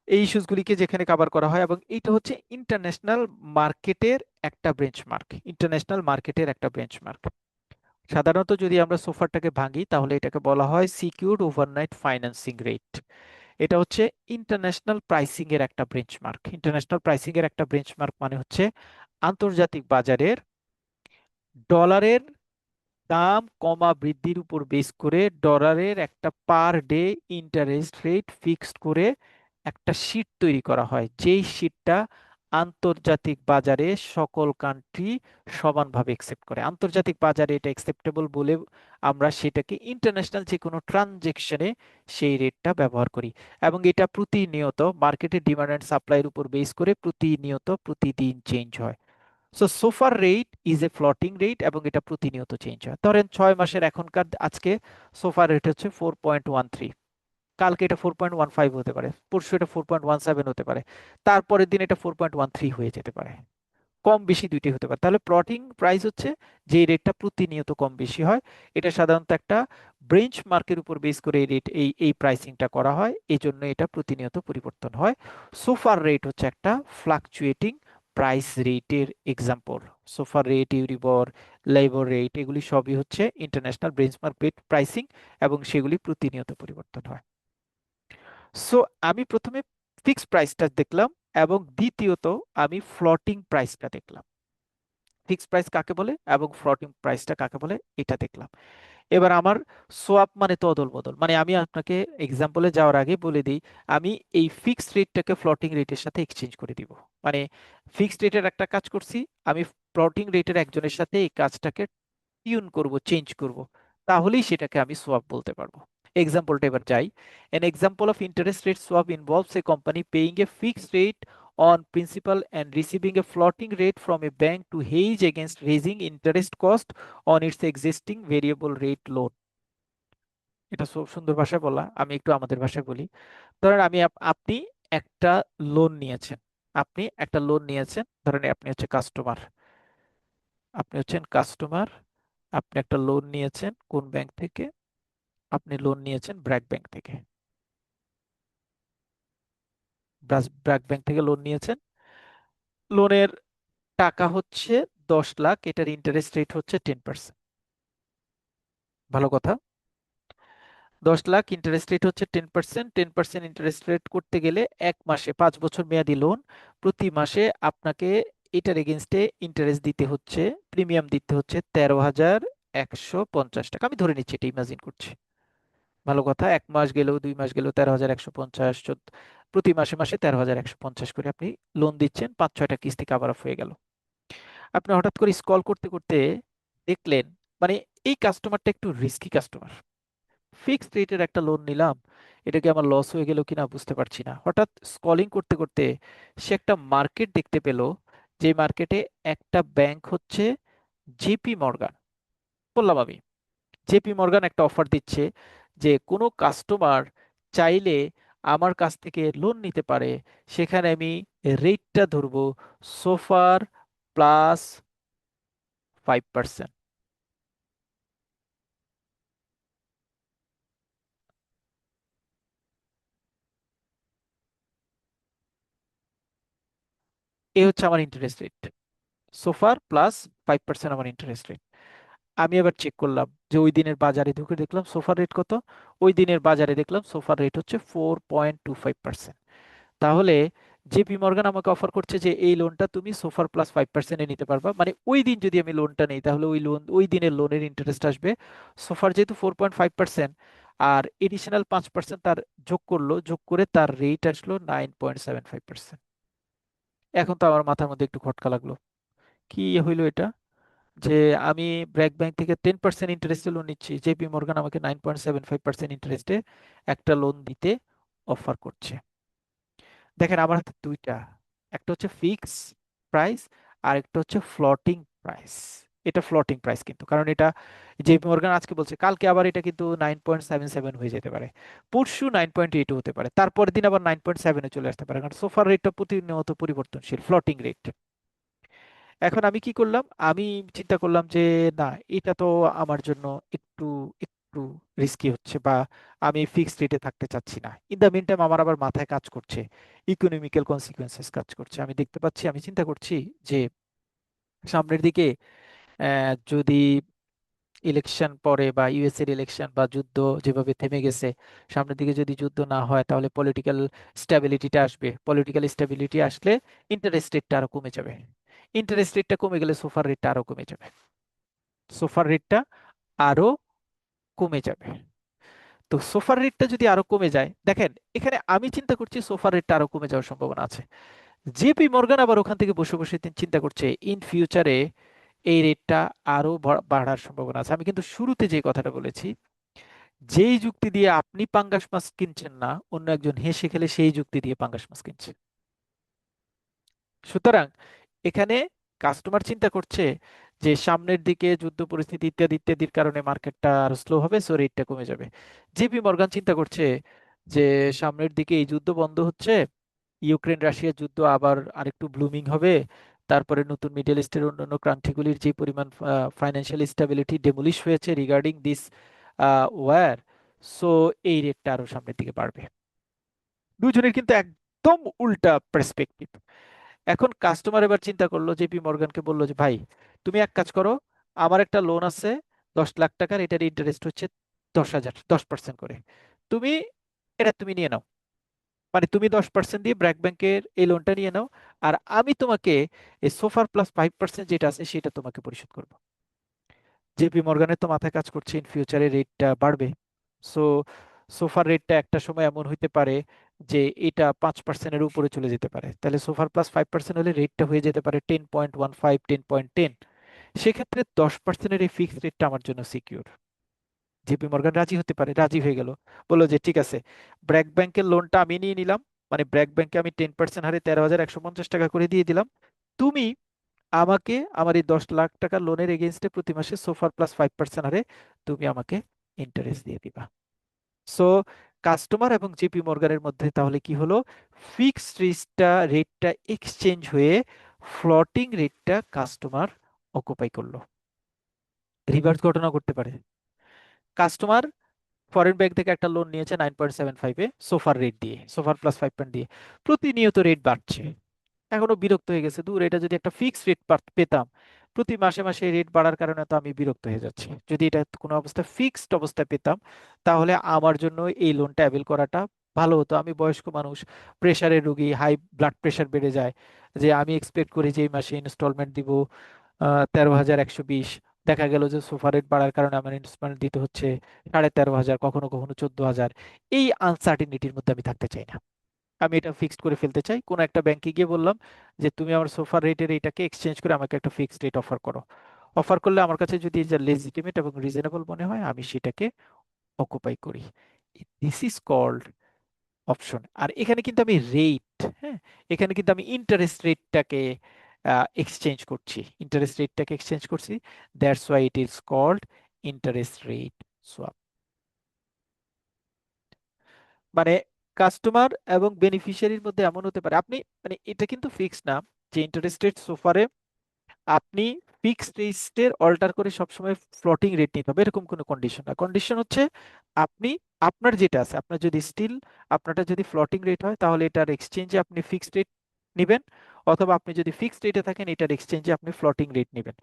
এই ইস্যুসগুলিকে যেখানে কাভার করা হয়, এবং এইটা হচ্ছে ইন্টারন্যাশনাল মার্কেটের একটা বেঞ্চমার্ক। ইন্টারন্যাশনাল মার্কেটের একটা বেঞ্চমার্ক। সাধারণত যদি আমরা সোফারটাকে ভাঙি তাহলে এটাকে বলা হয় সিকিউরড ওভারনাইট ফাইন্যান্সিং রেট। এটা হচ্ছে ইন্টারন্যাশনাল প্রাইসিং এর একটা বেঞ্চমার্ক। ইন্টারন্যাশনাল প্রাইসিং এর একটা বেঞ্চমার্ক মানে হচ্ছে আন্তর্জাতিক বাজারের ডলারের দাম কমা বৃদ্ধির উপর বেস করে ডলারের একটা per day interest rate fixed করে একটা শীট তৈরি করা হয়, যেই শীটটা আন্তর্জাতিক বাজারে সকল কান্ট্রি সমানভাবে একসেপ্ট করে। আন্তর্জাতিক বাজারে এটা একসেপ্টেবল বলে আমরা সেটাকে ইন্টারন্যাশনাল যে কোনো ট্রানজেকশনে সেই রেটটা ব্যবহার করি, এবং এটা প্রতিনিয়ত মার্কেটের ডিমান্ড অ্যান্ড সাপ্লাইয়ের উপর বেস করে প্রতিনিয়ত প্রতিদিন চেঞ্জ হয়। সো সোফার rate is a floating rate এবং এটা প্রতিনিয়ত চেঞ্জ হয়। ধরেন 6 মাসের এখনকার আজকে সোফার রেট হচ্ছে 4.13, কালকে এটা 4.15 হতে পারে, পরশু এটা 4.17 হতে পারে, তারপরের দিন এটা 4.13 হয়ে যেতে পারে, কম বেশি দুইটাই হতে পারে। তাহলে প্লটিং প্রাইস হচ্ছে যে রেটটা প্রতিনিয়ত কম বেশি হয়। এটা সাধারণত একটা বেঞ্চ মার্কের উপর বেস করে এই রেট এই প্রাইসিংটা করা হয়, এই জন্য এটা প্রতিনিয়ত পরিবর্তন হয়। সোফার রেট হচ্ছে একটা ফ্লাকচুয়েটিং প্রাইস রেটের এক্সাম্পল। সোফার রেট, ইউরিবর, লেবর রেট, এগুলি সবই হচ্ছে ইন্টারন্যাশনাল বেঞ্চমার্ক রেট প্রাইসিং এবং সেগুলি প্রতিনিয়ত পরিবর্তন হয়। সো আমি প্রথমে ফিক্সড প্রাইসটা দেখলাম এবং দ্বিতীয়ত আমি ফ্লোটিং প্রাইসটা দেখলাম। ফিক্সড প্রাইস কাকে বলে এবং ফ্লোটিং প্রাইসটা কাকে বলে এটা দেখলাম। এবার আমার সোয়াপ মানে তো অদল বদল, মানে আমি আপনাকে এক্সাম্পলে যাওয়ার আগে বলে দিই, আমি এই ফিক্সড রেটটাকে ফ্লোটিং রেটের সাথে এক্সচেঞ্জ করে দিব। মানে ফিক্সড রেটের একটা কাজ করছি, আমি ফ্লোটিং রেটের একজনের সাথে এই কাজটাকে টিউন করব, চেঞ্জ করব, তাহলেই সেটাকে আমি সোয়াপ বলতে পারবো। এক্সাম্পলটা এবার যাই। An example of interest rate swap involves a company paying a fixed rate on principal and receiving a floating rate from a bank to hedge against raising interest cost on its existing variable rate loan. এটা খুব সুন্দর ভাষায় বলা, আমি একটু আমাদের ভাষায় বলি। ধরেন আপনি একটা লোন নিয়েছেন, আপনি একটা লোন নিয়েছেন, ধরেন আপনি হচ্ছে কাস্টমার, আপনি হচ্ছেন কাস্টমার, আপনি একটা লোন নিয়েছেন কোন ব্যাংক থেকে? আপনি লোন নিয়েছেন ব্র্যাক ব্যাংক থেকে। ব্র্যাক ব্যাংক থেকে লোন নিয়েছেন। লোনের টাকা হচ্ছে 10 লাখ, এটার ইন্টারেস্ট রেট হচ্ছে 10%। ভালো কথা। 10 লাখ, ইন্টারেস্ট রেট হচ্ছে 10%। 10% ইন্টারেস্ট রেট করতে গেলে 1 মাসে, 5 বছর মেয়াদি লোন, প্রতি মাসে আপনাকে এটার এগেনস্টে ইন্টারেস্ট দিতে হচ্ছে, প্রিমিয়াম দিতে হচ্ছে 13,150 টাকা। আমি ধরে নিচ্ছি, এটা ইমাজিন করছি। ভালো কথা। 1 মাস গেলেও 2 মাস গেলেও 13,150, প্রতি মাসে মাসে 13,150 করে আপনি লোন দিচ্ছেন, 5-6টা কিস্তি কাভার অফ হয়ে গেল। আপনি হঠাৎ করে স্ক্রল করতে করতে দেখলেন, মানে এই কাস্টমারটা একটু রিস্কি কাস্টমার, ফিক্সড রেটের একটা লোন নিলাম, এটা কি আমার লস হয়ে গেল কিনা বুঝতে পারছি না। হঠাৎ স্ক্রলিং করতে করতে সে একটা মার্কেট দেখতে পেল, যে মার্কেটে একটা ব্যাংক হচ্ছে জেপি মর্গান, বললাম আমি, জেপি মর্গান একটা অফার দিচ্ছে যে কোনো কাস্টমার চাইলে আমার কাছ থেকে লোন নিতে পারে, সেখানে আমি রেটটা ধরবো সোফার প্লাস 5%। এই হচ্ছে আমার ইন্টারেস্ট রেট, সোফার প্লাস 5% আমার ইন্টারেস্ট রেট। আমি এবার চেক করলাম যে ওই দিনের বাজারে ঢুকে দেখলাম সোফার রেট কত। ওই দিনের বাজারে দেখলাম সোফার রেট হচ্ছে 4.25%। তাহলে জেপি মর্গান আমাকে অফার করছে যে এই লোনটা তুমি সোফার প্লাস 5%-এ নিতে পারবা। মানে ওই দিন যদি আমি লোনটা নিই তাহলে ওই দিনের লোনের ইন্টারেস্ট আসবে সোফার যেহেতু 4.5%, আর এডিশনাল 5% তার যোগ করলো, যোগ করে তার রেট আসলো 9.75%। এখন তো আমার মাথার মধ্যে একটু খটকা লাগলো, কি হইলো এটা, যে আমি ব্র্যাক ব্যাংক থেকে 10% ইন্টারেস্টে লোন নিচ্ছি, জেপি মর্গান আমাকে 9.75% ইন্টারেস্টে একটা লোন দিতে অফার করছে। দেখেন আমার হাতে দুইটা, একটা হচ্ছে ফিক্স প্রাইস আর একটা হচ্ছে ফ্লোটিং প্রাইস। এটা ফ্লোটিং প্রাইস কিন্তু, কারণ এটা জেপি মর্গান আজকে বলছে, কালকে আবার এটা কিন্তু 9.77 হয়ে যেতে পারে, পরশু 9.8 হতে পারে, তারপরের দিন আবার 9.7-এ চলে আসতে পারে, কারণ সোফার রেটটা প্রতিনিয়ত পরিবর্তনশীল, ফ্লোটিং রেট। এখন আমি কি করলাম, আমি চিন্তা করলাম যে না, এটা তো আমার জন্য একটু একটু রিস্কি হচ্ছে, বা আমি ফিক্সড রেটে থাকতে চাচ্ছি না। ইন দ্য মিন টাইম আমার আবার মাথায় কাজ করছে, ইকোনমিক্যাল কনসিকুয়েন্সেস কাজ করছে। আমি দেখতে পাচ্ছি, আমি চিন্তা করছি যে সামনের দিকে যদি ইলেকশন পরে বা ইউএস এর ইলেকশন বা যুদ্ধ যেভাবে থেমে গেছে, সামনের দিকে যদি যুদ্ধ না হয় তাহলে পলিটিক্যাল স্ট্যাবিলিটিটা আসবে, পলিটিক্যাল স্ট্যাবিলিটি আসলে ইন্টারেস্ট রেটটা আরো কমে যাবে, ইন্টারেস্ট রেটটা কমে গেলে সোফার রেটটা আরো কমে যাবে, সোফার রেটটা আরো কমে যাবে। তো সোফার রেটটা যদি আরো কমে যায়, দেখেন এখানে আমি চিন্তা করছি সোফার রেটটা আরো কমে যাওয়ার সম্ভাবনা আছে, জেপি মর্গান আবার ওখান থেকে বসে বসে চিন্তা করছে ইন ফিউচারে এই রেটটা আরো বাড়ার সম্ভাবনা আছে। আমি কিন্তু শুরুতে যে কথাটা বলেছি, যেই যুক্তি দিয়ে আপনি পাঙ্গাস মাছ কিনছেন না, অন্য একজন হেসে খেলে সেই যুক্তি দিয়ে পাঙ্গাস মাছ কিনছে। সুতরাং এখানে কাস্টমার চিন্তা করছে যে সামনের দিকে যুদ্ধ পরিস্থিতি ইত্যাদি ইত্যাদির কারণে মার্কেটটা আরো স্লো হবে, সো রেটটা কমে যাবে। জেপি মর্গান চিন্তা করছে যে সামনের দিকে এই যুদ্ধ বন্ধ হচ্ছে, ইউক্রেন রাশিয়ার যুদ্ধ আবার আরেকটু ব্লুমিং হবে, তারপরে নতুন মিডল ইস্টের অন্যান্য কান্ট্রিগুলির যে পরিমাণ ফাইন্যান্সিয়াল স্টেবিলিটি ডেমোলিশ হয়েছে রিগার্ডিং দিস ওয়ার, সো এই রেটটা আরো সামনের দিকে বাড়বে। দুজনের কিন্তু একদম উল্টা পার্সপেক্টিভ। এখন কাস্টমার এবার চিন্তা করলো, জেপি মর্গানকে বললো যে ভাই, তুমি এক কাজ করো, আমার একটা লোন আছে 10 লাখ টাকার, এটার ইন্টারেস্ট হচ্ছে 10,000, 10% করে, তুমি তুমি নিয়ে নাও। মানে তুমি 10% দিয়ে ব্র্যাক ব্যাংকের এই লোনটা নিয়ে নাও, আর আমি তোমাকে এই সোফার প্লাস 5% যেটা আছে সেটা তোমাকে পরিশোধ করবো। জেপি মর্গানের তো মাথায় কাজ করছে ইন ফিউচারে রেটটা বাড়বে, সো সোফার রেটটা একটা সময় এমন হইতে পারে যে এটা 5%-এর উপরে চলে যেতে পারে, তাহলে সোফার প্লাস 5% হলে রেটটা হয়ে যেতে পারে 10.15, 10.10। সেক্ষেত্রে 10%-এর এই ফিক্সড রেটটা আমার জন্য সিকিউর। জেপি মর্গান রাজি হতে পারে, রাজি হয়ে গেল, বললো যে ঠিক আছে, ব্র্যাক ব্যাংকের লোনটা আমি নিয়ে নিলাম, মানে ব্র্যাক ব্যাংকে আমি 10% হারে 13,150 টাকা করে দিয়ে দিলাম, তুমি আমাকে আমার এই 10 লাখ টাকা লোনের এগেনস্টে প্রতি মাসে সোফার প্লাস 5% হারে তুমি আমাকে ইন্টারেস্ট দিয়ে দিবা। সো কাস্টমার এবং জেপি মর্গানের মধ্যে তাহলে কি হলো, ফিক্সড রেটটা এক্সচেঞ্জ হয়ে ফ্লোটিং রেটটা কাস্টমার অকুপাই করলো। রিভার্স ঘটনা করতে পারে, কাস্টমার ফরেন ব্যাংক থেকে একটা লোন নিয়েছে 9.75-এ সোফার রেট দিয়ে, সোফার প্লাস 5% দিয়ে, প্রতিনিয়ত রেট বাড়ছে, এখনো বিরক্ত হয়ে গেছে, দূর এটা যদি একটা ফিক্সড রেট পেতাম, প্রতি মাসে মাসে রেট বাড়ার কারণে তো আমি বিরক্ত হয়ে যাচ্ছি, যদি এটা কোনো অবস্থা ফিক্সড অবস্থায় পেতাম তাহলে আমার জন্য এই লোনটা অ্যাভেল করাটা ভালো হতো। আমি বয়স্ক মানুষ, প্রেশারের রোগী, হাই ব্লাড প্রেশার বেড়ে যায়, যে আমি এক্সপেক্ট করি যে এই মাসে ইনস্টলমেন্ট দিব 13,120, দেখা গেল যে সোফা রেট বাড়ার কারণে আমার ইনস্টলমেন্ট দিতে হচ্ছে 13,500, কখনো কখনো 14,000। এই আনসার্টিনিটির মধ্যে আমি থাকতে চাই না, আমি এটা ফিক্সড করে ফেলতে চাই। কোনো একটা ব্যাংকে গিয়ে বললাম যে তুমি আমার সোফা রেটের এইটাকে এক্সচেঞ্জ করে আমাকে একটা ফিক্সড রেট অফার করো, অফার করলে আমার কাছে যদি যা লেজিটিমেট এবং রিজনেবল মনে হয় আমি সেটাকে অকুপাই করি। This is called option. আর এখানে কিন্তু আমি রেট, হ্যাঁ, এখানে কিন্তু আমি ইন্টারেস্ট রেটটাকে এক্সচেঞ্জ করছি, ইন্টারেস্ট রেটটাকে এক্সচেঞ্জ করছি, that's why it is called interest rate swap. মানে কাস্টমার এবং বেনিফিশিয়ারির মধ্যে এমন হতে পারে, আপনি মানে এটা কিন্তু ফিক্স না যে ইন্টারেস্ট রেট সোফারে আপনি ফিক্সড রেটের অল্টার করে সবসময় ফ্লোটিং রেট নিতে হবে এরকম কোনো কন্ডিশন না। কন্ডিশন হচ্ছে আপনি আপনার যেটা আছে, আপনার যদি স্টিল আপনারটা যদি ফ্লোটিং রেট হয় তাহলে এটার এক্সচেঞ্জে আপনি ফিক্সড রেট নেবেন, অথবা আপনি যদি ফিক্সড রেটে থাকেন এটার এক্সচেঞ্জে আপনি ফ্লোটিং রেট নেবেন।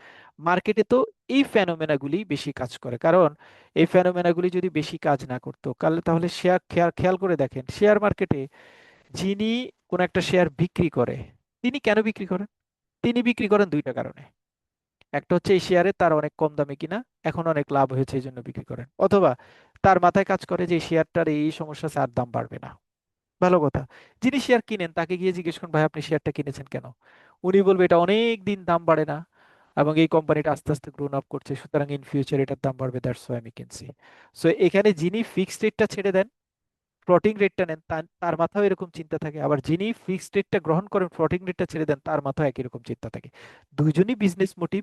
মার্কেটে তো এই ফেনোমেনাগুলি বেশি কাজ করে, কারণ এই ফেনোমেনাগুলি যদি বেশি কাজ না করতো তাহলে শেয়ার খেয়াল খেয়াল করে দেখেন শেয়ার মার্কেটে যিনি কোন একটা শেয়ার বিক্রি করে, তিনি কেন বিক্রি করেন? তিনি বিক্রি করেন দুইটা কারণে। একটা হচ্ছে এই শেয়ারে তার অনেক কম দামে কিনা, এখন অনেক লাভ হয়েছে এই জন্য বিক্রি করেন, অথবা তার মাথায় কাজ করে যে এই শেয়ারটার এই সমস্যা আছে, আর দাম বাড়বে না। ভালো কথা, যিনি শেয়ার কিনেন তাকে গিয়ে জিজ্ঞেস করুন ভাই আপনি শেয়ারটা কিনেছেন কেন, উনি বলবে এটা অনেক দিন দাম বাড়ে না এবং এই কোম্পানিটা আস্তে আস্তে গ্রোন আপ করছে, সুতরাং ইন ফিউচার এটার দাম বাড়বে, দ্যাটস ওয়াই আমি কিনছি। সো এখানে যিনি ফিক্সড রেটটা ছেড়ে দেন, ফ্লোটিং রেটটা নেন, তার মাথাও এরকম চিন্তা থাকে, আবার যিনি ফিক্সড রেটটা গ্রহণ করেন ফ্লোটিং রেটটা ছেড়ে দেন তার মাথাও একই রকম চিন্তা থাকে। দুইজনই বিজনেস মোটিভ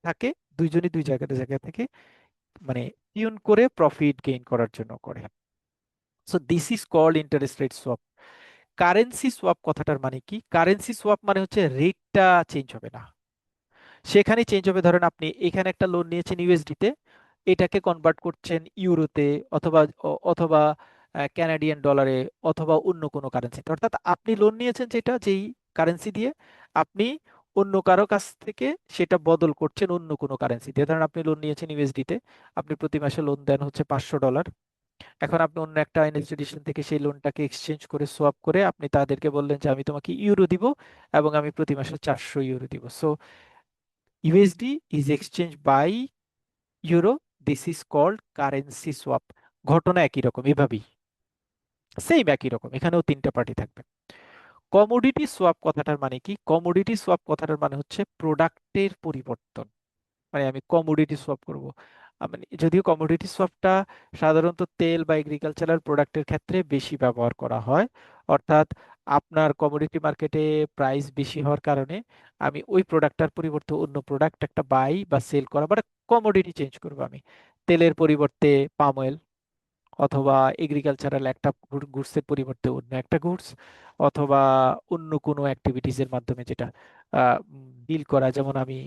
থাকে, দুইজনই দুই জায়গা জায়গা থেকে মানে টিউন করে প্রফিট গেইন করার জন্য করে। So this is called interest rate swap. Currency swap কথাটার মানে কি? কারেন্সি সোয়াপ মানে হচ্ছে রেটটা চেঞ্জ হবে না, সেখানে চেঞ্জ হবে। ধরেন আপনি এখানে একটা লোন নিয়েছেন ইউএসডি তে, এটাকে কনভার্ট করছেন ইউরোতে, অথবা অথবা ক্যানাডিয়ান ডলারে, অথবা অন্য কোনো কারেন্সিতে, অর্থাৎ আপনি লোন নিয়েছেন যেটা যেই কারেন্সি দিয়ে, আপনি অন্য কারো কাছ থেকে সেটা বদল করছেন অন্য কোনো কারেন্সি দিয়ে। ধরেন আপনি লোন নিয়েছেন ইউএসডি তে, আপনি প্রতি মাসে লোন দেন হচ্ছে $500, এখন আপনি অন্য একটা ইনস্টিটিউশন থেকে সেই লোনটাকে এক্সচেঞ্জ করে সোয়াপ করে আপনি তাদেরকে বললেন যে আমি তোমাকে ইউরো দিব এবং আমি প্রতি মাসে 400 ইউরো দিব। So USD is exchange by euro, this is called currency swap. ঘটনা একই রকম, এভাবেই সেম একই রকম, এখানেও তিনটা পার্টি থাকবে। কমোডিটি সোয়াপ কথাটার মানে কি? কমোডিটি সোয়াপ কথাটার মানে হচ্ছে প্রোডাক্টের পরিবর্তন। মানে আমি কমোডিটি সোয়াপ করব। মানে যদিও কমোডিটি সোয়াপটা সাধারণত তেল বা এগ্রিকালচারাল প্রোডাক্টের ক্ষেত্রে বেশি ব্যবহার করা হয়। অর্থাৎ আপনার কমোডিটি মার্কেটে প্রাইস বেশি হওয়ার কারণে আমি ওই প্রোডাক্টটার পরিবর্তে অন্য প্রোডাক্ট একটা বাই বা সেল করা, মানে কমোডিটি চেঞ্জ করবো আমি। তেলের পরিবর্তে পাম অয়েল, অথবা এগ্রিকালচারাল একটা গুডসের পরিবর্তে অন্য একটা গুডস, অথবা অন্য কোনো অ্যাক্টিভিটিস এর মাধ্যমে যেটা ডিল করা। যেমন আমি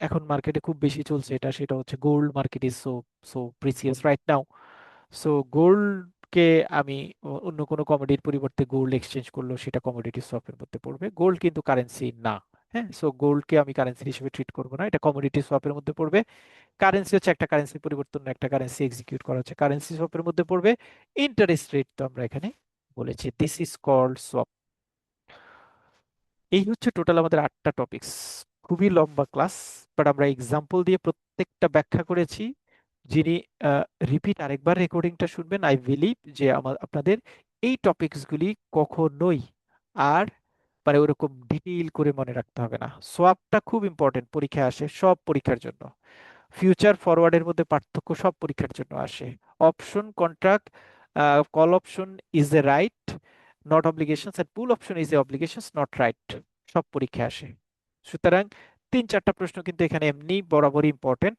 এখন মার্কেটে খুব বেশি চলছে এটা, সেটা হচ্ছে gold market is so so precious right now. So গোল্ডকে আমি অন্য কোনো কমোডিটির পরিবর্তে গোল্ড এক্সচেঞ্জ করলো, সেটা কমোডিটি সোয়াপের মধ্যে পড়বে। গোল্ড কিন্তু কারেন্সি না। হ্যাঁ, সো গোল্ডকে আমি কারেন্সি হিসেবে ট্রিট করবো না, এটা কমোডিটি সোয়াপের মধ্যে পড়বে। কারেন্সি হচ্ছে একটা কারেন্সির পরিবর্তন, একটা কারেন্সি এক্সিকিউট করা হচ্ছে, কারেন্সি সোয়াপের মধ্যে পড়বে। ইন্টারেস্ট রেট তো আমরা এখানে বলেছি, দিস ইজ কল্ড সোয়াপ। এই হচ্ছে টোটাল আমাদের 8টা টপিকস। খুবই লম্বা ক্লাস, বাট আমরা এক্সাম্পল দিয়ে প্রত্যেকটা ব্যাখ্যা করেছি। যিনি রিপিট আরেকবার রেকর্ডিংটা শুনবেন, আই বিলিভ যে আপনাদের এই টপিকসগুলি কখনোই আর মানে ওরকম ডিটেইল করে মনে রাখতে হবে না। সোয়াপটা খুব ইম্পর্টেন্ট, পরীক্ষায় আসে, সব পরীক্ষার জন্য। ফিউচার ফরওয়ার্ডের মধ্যে পার্থক্য সব পরীক্ষার জন্য আসে। Option contract, call option is a right not obligations, and pull option is a obligations not right, সব পরীক্ষায় আসে। সুতরাং 3-4টা প্রশ্ন কিন্তু এখানে এমনি বরাবরই ইম্পর্টেন্ট।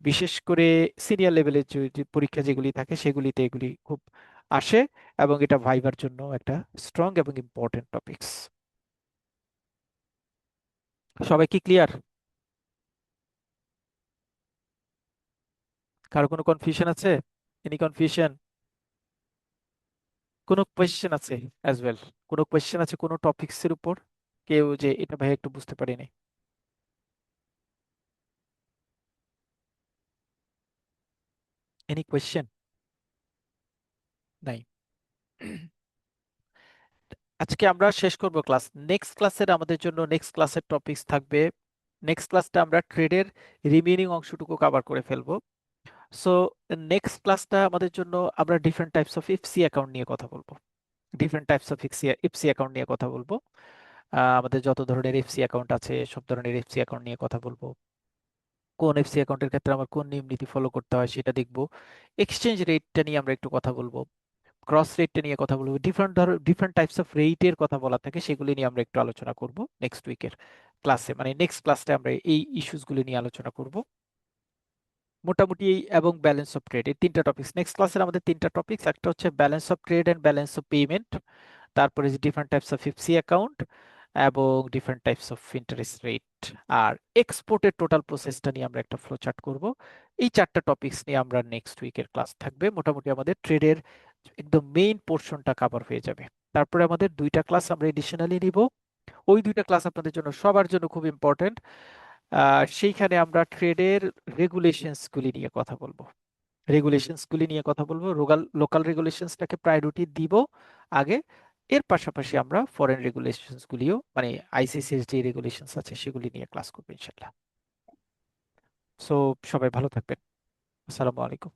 বিশেষ করে সিনিয়র লেভেলের যে পরীক্ষা যেগুলি থাকে সেগুলিতে এগুলি খুব আসে, এবং এটা ভাইবার জন্য একটা স্ট্রং এবং ইম্পর্টেন্ট টপিকস। সবাই কি ক্লিয়ার? কারো কোনো কনফিউশন আছে? Any confusion? কোনো কোয়েশ্চেন আছে অ্যাজ ওয়েল? কোনো কোয়েশ্চেন আছে কোনো টপিকস এর উপর? কেউ যে এটা ভাই একটু বুঝতে পারিনি, এনি কোয়েশ্চেন? নাই? আজকে আমরা শেষ করব ক্লাস। নেক্সট ক্লাসের আমাদের জন্য নেক্সট ক্লাসের টপিকস থাকবে। নেক্সট ক্লাসটা আমরা ট্রেডের রিমেইনিং অংশটুকু কভার করে ফেলবো। সো নেক্সট ক্লাসটা আমাদের জন্য আমরা different types of FC account নিয়ে কথা বলবো। Different types of FC account নিয়ে কথা বলবো। আমাদের যত ধরনের এফসি অ্যাকাউন্ট আছে সব ধরনের এফসি অ্যাকাউন্ট নিয়ে কথা বলবো। কোন এফসি অ্যাকাউন্টের ক্ষেত্রে আমার কোন নিয়ম নীতি ফলো করতে হয় সেটা দেখবো। এক্সচেঞ্জ রেটটা নিয়ে আমরা একটু কথা বলবো। ক্রস রেটটা নিয়ে কথা বলবো। ডিফারেন্ট টাইপস অফ রেটের কথা বলা থাকে, সেগুলি নিয়ে আমরা একটু আলোচনা করব নেক্সট উইকের ক্লাসে। মানে নেক্সট ক্লাসে আমরা এই ইস্যুসগুলি নিয়ে আলোচনা করব মোটামুটি। এবং ব্যালেন্স অফ ট্রেড, এই 3টা টপিকস নেক্সট ক্লাসের আমাদের 3টা টপিকস। একটা হচ্ছে balance of trade and balance of payment, তারপরে যে different types of FC account, এবং different types of interest rate, আর এক্সপোর্টের টোটাল প্রসেসটা নিয়ে আমরা একটা ফ্লো চার্ট করব। এই 4টা টপিকস নিয়ে আমরা নেক্সট উইকের ক্লাস থাকবে। মোটামুটি আমাদের ট্রেডের একদম মেইন পোর্শনটা কভার হয়ে যাবে। তারপরে আমাদের 2টা ক্লাস আমরা এডিশনালি নিব। ওই 2টা ক্লাস আপনাদের জন্য সবার জন্য খুব ইম্পর্টেন্ট। সেইখানে আমরা ট্রেডের রেগুলেশনস গুলি নিয়ে কথা বলবো। রেগুলেশনস গুলি নিয়ে কথা বলবো, লোকাল রেগুলেশনসটাকে প্রায়োরিটি দিব আগে। এর পাশাপাশি আমরা ফরেন রেগুলেশনস গুলিও, মানে আইসিসির যে রেগুলেশনস আছে সেগুলি নিয়ে ক্লাস করবো ইনশাল্লাহ। সো সবাই ভালো থাকবেন। আসসালামু আলাইকুম।